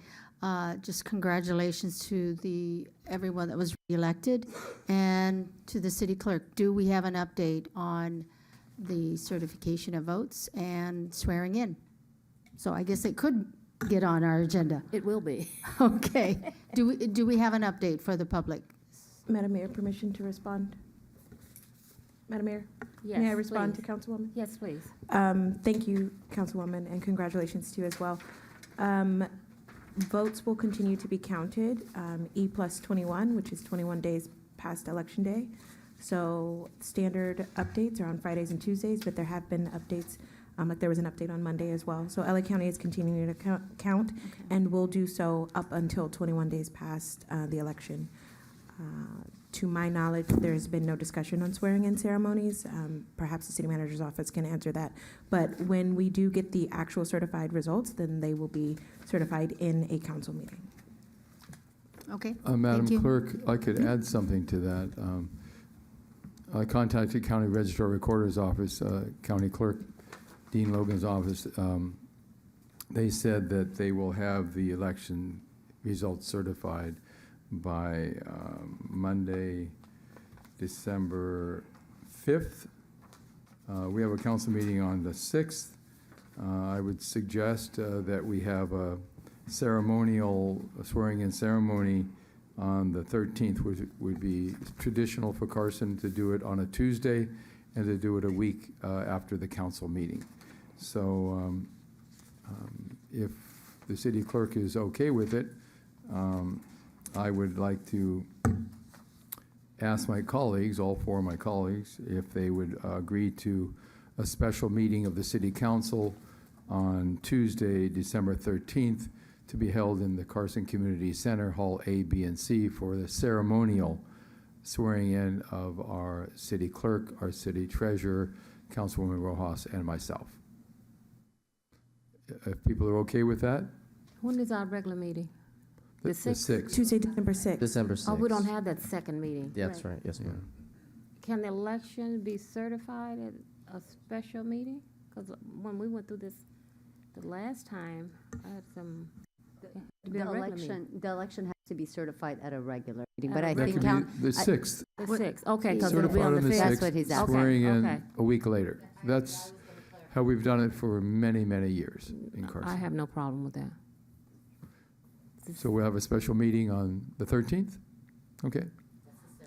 Just congratulations to everyone that was elected and to the city clerk. Do we have an update on the certification of votes and swearing in? So I guess it could get on our agenda. It will be. Okay. Do we have an update for the public? Madam Mayor, permission to respond? Madam Mayor? Yes, May I respond please. to Councilwoman? Yes, please. Thank you, Councilwoman, and congratulations to you as well. Votes will continue to be counted, E+21, which is 21 days past Election Day. So standard updates are on Fridays and Tuesdays, but there have been updates, like there was an update on Monday as well. So LA County is continuing to count and will do so up until 21 days past the election. To my knowledge, there's been no discussion on swearing-in ceremonies. Perhaps the city manager's office can answer that. But when we do get the actual certified results, then they will be certified in a council meeting. Okay, Madam thank you. Clerk, I could add something to that. I contacted County Registrar Recorder's office, County Clerk Dean Logan's office. They said that they will have the election results certified by Monday, December 5th. We have a council meeting on the 6th. I would suggest that we have a ceremonial swearing-in ceremony on the 13th, which would be traditional for Carson to do it on a Tuesday and to do it a week after the council meeting. So if the city clerk is okay with it, I would like to ask my colleagues, all four of my colleagues, if they would agree to a special meeting of the city council on Tuesday, December 13th, to be held in the Carson Community Center, Hall A, B, and C, for the ceremonial swearing in of our city clerk, our city treasurer, Councilwoman Rojas, and myself. If people are okay with that? When is our regular meeting? The 6th? Tuesday, December 6th. December 6th. Oh, we don't have that second meeting. Yeah, that's right. Yes, ma'am. Can the election be certified at a special meeting? Because when we went through this the last time, I had some. The election has to be certified at a regular meeting, but At a I That think could be the 6th. The 6th, okay, because it'll be Certified on on the the 5th. That's what he's 6th, asking. swearing in Okay. a week later. That's how we've done it for many, many years in I Carson. have no problem with that. So we'll have a special meeting on the 13th? Okay.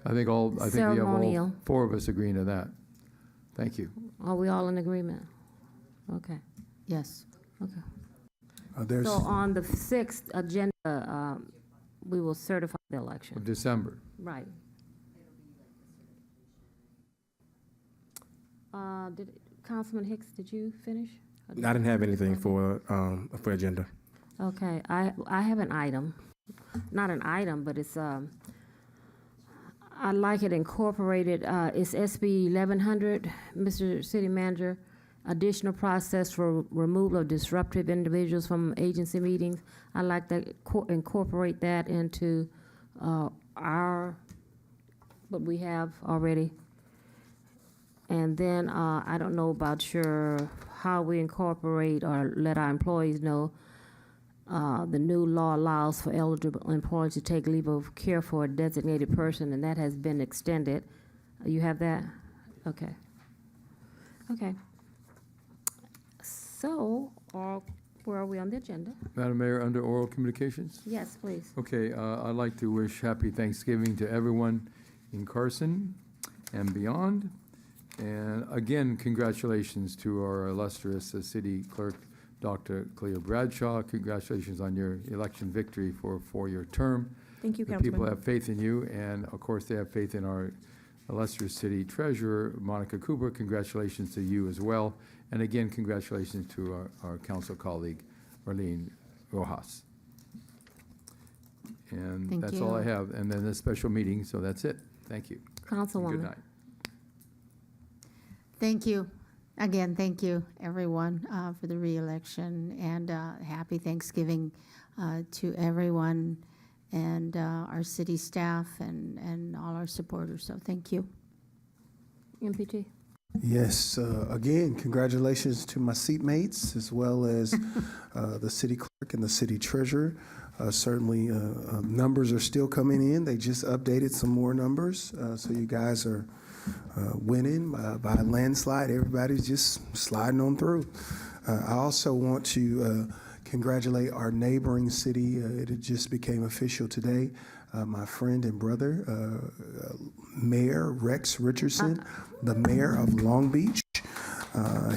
I think we have all Ceremonial. four of us agreeing to that. Thank you. Are we all in agreement? Okay, Yes. okay. There's, So on the 6th agenda, we will certify the Of election. December. Right. Councilman Hicks, did you finish? I didn't have anything for agenda. Okay, I have an item, not an item, but it's, I like it incorporated, it's SB 1100, Mr. City Manager, additional process for removal of disruptive individuals from agency meetings. I like to incorporate that into what we have already. And then, I don't know about how we incorporate or let our employees know, the new law allows for eligible employees to take leave of care for a designated person, and that has been extended. You have that? Okay. Okay. So, where are we on the agenda? Madam Mayor, under oral communications? Yes, please. Okay, I'd like to wish happy Thanksgiving to everyone in Carson and beyond. And again, congratulations to our illustrious city clerk, Dr. Cleo Bradshaw. Congratulations on your election victory for a 4-year term. Thank you, The Councilman. people have faith in you, and of course, they have faith in our illustrious city treasurer, Monica Cooper. Congratulations to you as well. And again, congratulations to our council colleague, Arlene Rojas. And Thank that's all I you. have. And then a special meeting, so that's it. Thank you. Councilwoman. Good night. Thank you. Again, thank you, everyone, for the reelection, and happy Thanksgiving to everyone and our city staff and all our supporters. So thank you. MPT. yes, again, congratulations to my seatmates as well as the city clerk and the city treasurer. Certainly, numbers are still coming in. They just updated some more numbers, so you guys are winning by a landslide. Everybody's just sliding on through. I also want to congratulate our neighboring city. It just became official today. My friend and brother, Mayor Rex Richardson, the mayor of Long Beach,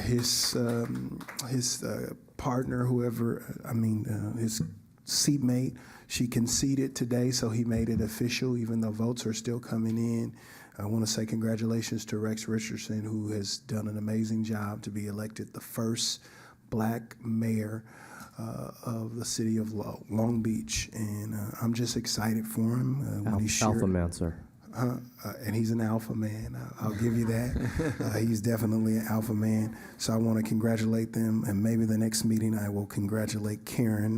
his partner, his seatmate, She conceded today, so he made it official, even though votes are still coming in. I want to say congratulations to Rex Richardson, who has done an amazing job to be elected the first black mayor of the city of Long Beach. And I'm just excited for him. When he shared, Alpha man, sir. And he's an alpha man. I'll give you that. He's definitely an alpha man. So I want to congratulate them. And maybe the next meeting I will congratulate Karen.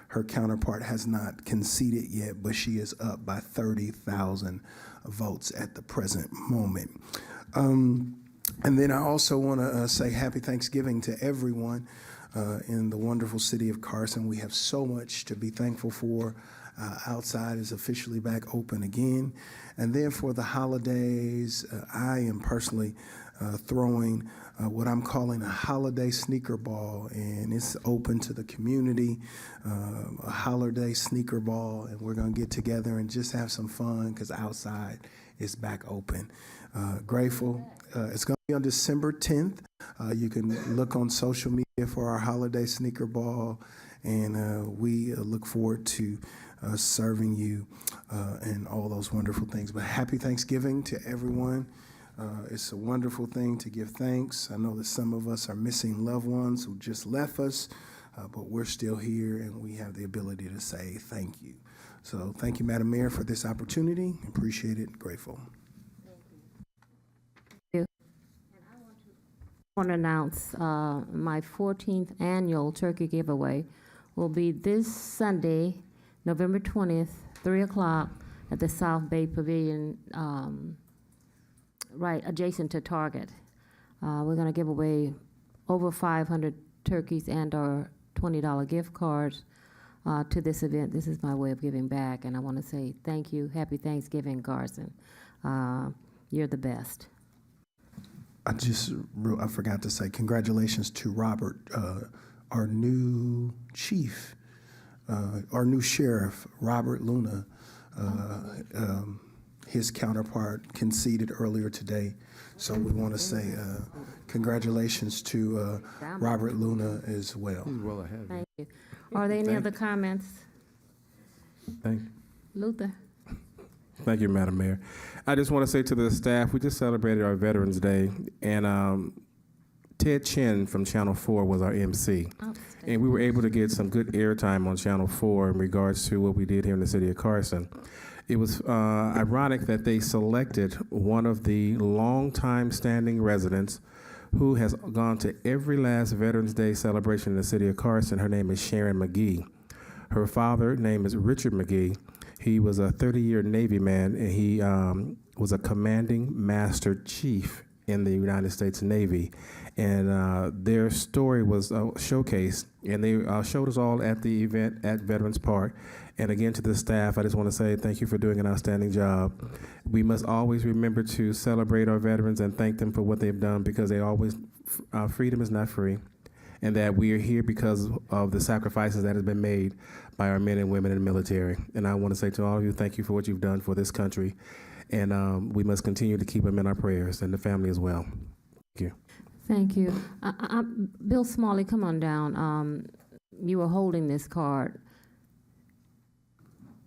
Her counterpart has not conceded yet, but she is up by 30,000 votes at the present moment. And then I also want to say happy Thanksgiving to everyone in the wonderful city of Carson. We have so much to be thankful for. Outside is officially back open again. And then for the holidays, I am personally throwing what I'm calling a holiday sneaker ball, and it's open to the community, a holiday sneaker ball, and we're going to get together and just have some fun because outside is back open. Grateful. It's going to be on December 10th. You can look on social media for our holiday sneaker ball, and we look forward to serving you and all those wonderful things. But happy Thanksgiving to everyone. It's a wonderful thing to give thanks. I know that some of us are missing loved ones who just left us, but we're still here and we have the ability to say thank you. So thank you, Madam Mayor, for this opportunity. Appreciate it. Grateful. I want to announce my 14th annual turkey giveaway will be this Sunday, November 20th, 3 o'clock at the South Bay Pavilion, right adjacent to Target. We're going to give away over 500 turkeys and or $20 gift cards to this event. This is my way of giving back, and I want to say thank you. Happy Thanksgiving, Carson. You're the best. I forgot to say congratulations to Robert, our new chief, our new sheriff, Robert Luna. His counterpart conceded earlier today. So we want to say congratulations to Robert Luna as well. He's well ahead. Thank you. Are there any other comments? Thank you. Luther? Thank you, Madam Mayor. I just want to say to the staff, we just celebrated our Veterans Day, and Ted Chin from Channel 4 was our MC. And we were able to get some good airtime on Channel 4 in regards to what we did here in the city of Carson. It was ironic that they selected one of the longtime standing residents who has gone to every last Veterans Day celebration in the city of Carson. Her name is Sharon McGee. Her father name is Richard McGee. He was a 30-year Navy man, and he was a commanding master chief in the United States Navy. And their story was showcased, and they showed us all at the event at Veterans Park. And again, to the staff, I just want to say thank you for doing an outstanding job. We must always remember to celebrate our veterans and thank them for what they've done, because they always, freedom is not free, and that we are here because of the sacrifices that have been made by our men and women in the military. And I want to say to all of you, thank you for what you've done for this country. And we must continue to keep them in our prayers, and the family as well. Thank you. Thank you. Bill Smalley, come on down. You were holding this card.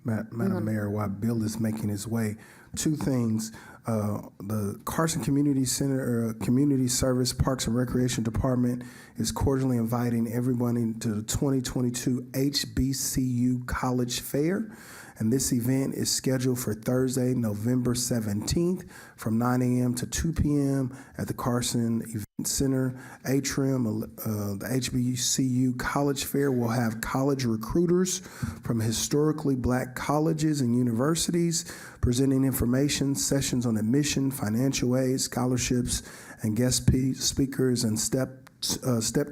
Madam Mayor, while Bill is making his way, two things. The Carson Community Center, Community Service Parks and Recreation Department is cordially inviting everybody to the 2022 HBCU College Fair. And this event is scheduled for Thursday, November 17th from 9 a.m. to 2 p.m. at the Carson Event Center atrium. The HBCU College Fair will have college recruiters from historically black colleges and universities presenting information, sessions on admission, financial aid, scholarships, and guest speakers and step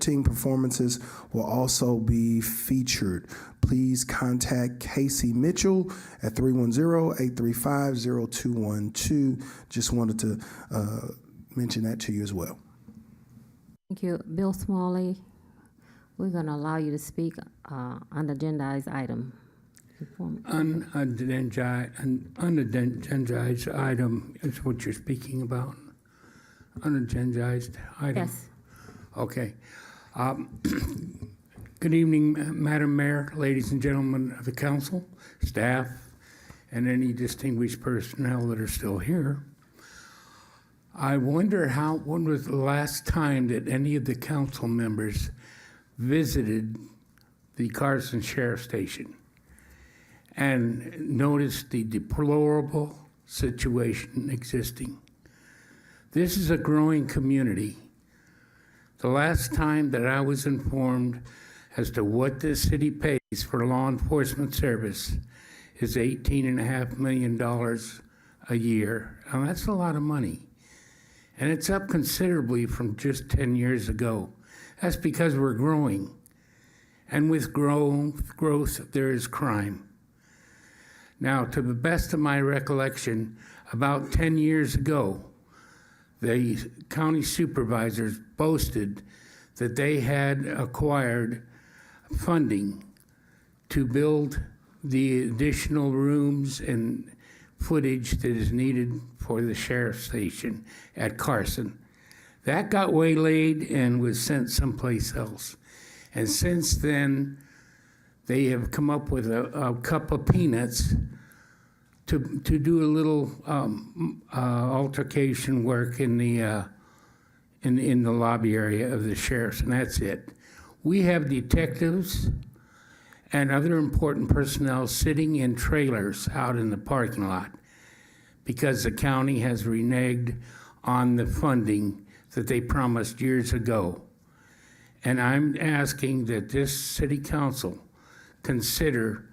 team performances will also be featured. Please contact Casey Mitchell at 310-835-0212. Just wanted to mention that to you as well. Thank you. Bill Smalley, we're going to allow you to speak on the agendized item. Unagendized item is what you're speaking about? Unagendized item? Yes. Okay. Good evening, Madam Mayor, ladies and gentlemen of the council, staff, and any distinguished personnel that are still here. I wonder when was the last time that any of the council members visited the Carson Sheriff Station and noticed the deplorable situation existing. This is a growing community. The last time that I was informed as to what this city pays for law enforcement service is $18.5 million a year. Now that's a lot of money. And it's up considerably from just 10 years ago. That's because we're growing. And with growth, there is crime. Now, to the best of my recollection, about 10 years ago, the county supervisors boasted that they had acquired funding to build the additional rooms and footage that is needed for the sheriff's station at Carson. That got waylaid and was sent someplace else. And since then, they have come up with a cup of peanuts to do a little altercation work in the lobby area of the sheriff's, and that's it. We have detectives and other important personnel sitting in trailers out in the parking lot because the county has reneged on the funding that they promised years ago. And I'm asking that this city council consider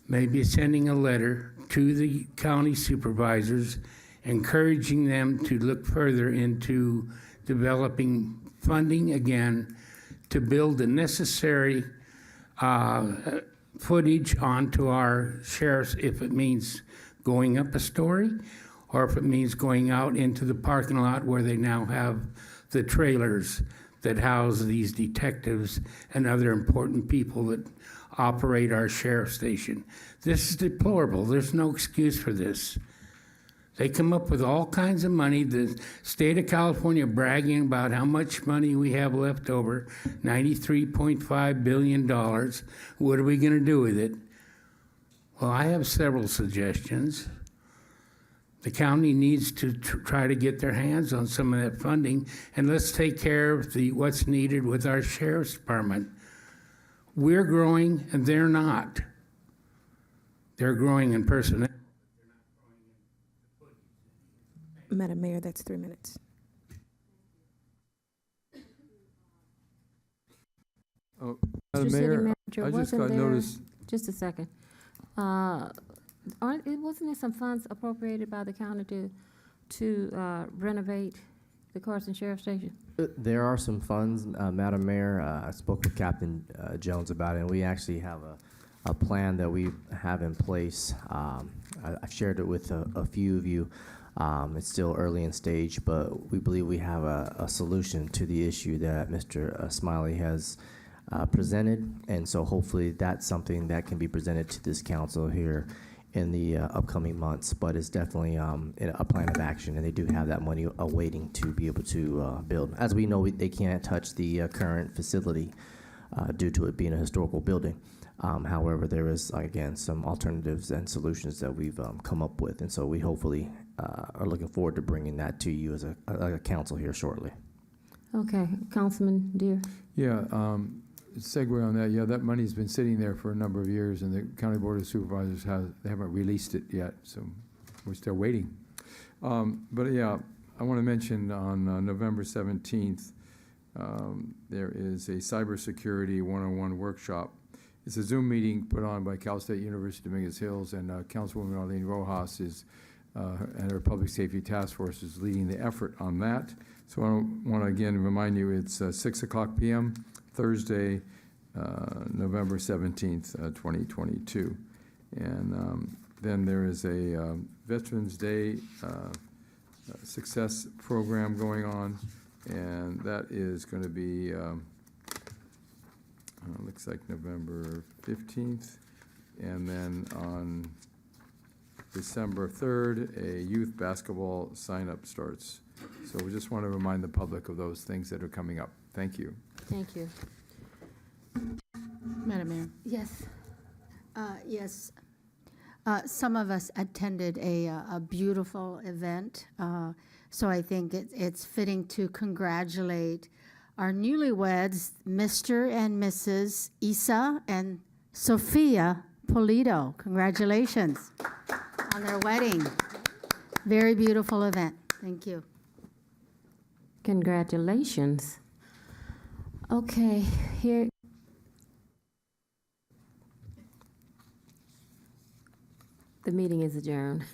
maybe sending a letter to the county supervisors, encouraging them to look further into developing funding again to build the necessary footage onto our sheriffs, if it means going up a story or if it means going out into the parking lot where they now have the trailers that house these detectives and other important people that operate our sheriff's station. This is deplorable. There's no excuse for this. They come up with all kinds of money. The state of California bragging about how much money we have left over, $93.5 billion. What are we going to do with it? Well, I have several suggestions. The county needs to try to get their hands on some of that funding, and let's take care of what's needed with our sheriff's department. We're growing, and they're not. They're growing in personnel. Madam Mayor, that's 3 minutes. Oh, Mr. Madam City Mayor, Manager, I just wasn't got there- notice. Just a second. Wasn't there some funds appropriated by the county to renovate the Carson Sheriff Station? There are some funds, Madam Mayor. I spoke with Captain Jones about it, and we actually have a plan that we have in place. I've shared it with a few of you. It's still early in stage, but we believe we have a solution to the issue that Mr. Smiley has presented, and so hopefully that's something that can be presented to this council here in the upcoming months, but it's definitely a plan of action, and they do have that money awaiting to be able to build. As we know, they can't touch the current facility due to it being a historical building. However, there is, again, some alternatives and solutions that we've come up with, and so we hopefully are looking forward to bringing that to you as a council here shortly. Okay, Councilman Deere. Yeah, segue on that. Yeah, that money's been sitting there for a number of years, and the County Board of Supervisors they haven't released it yet, so we're still waiting. But yeah, I want to mention on November 17th, there is a cybersecurity 101 workshop. It's a Zoom meeting put on by Cal State University Dominguez Hills, and Councilwoman Arlene Rojas and her Public Safety Task Force is leading the effort on that. So I want to again remind you, it's 6 o'clock p.m., Thursday, November 17th, 2022. And then there is a Veterans Day success program going on, and that is going to be looks like November 15th, and then on December 3rd, a youth basketball sign-up starts. So we just want to remind the public of those things that are coming up. Thank you. Thank you. Madam Mayor. Yes. Yes. Some of us attended a beautiful event, so I think it's fitting to congratulate our newlyweds, Mr. and Mrs. Isa and Sophia Polito. Congratulations on their wedding. Very beautiful event. Thank you. Congratulations. Okay, here. The meeting is adjourned.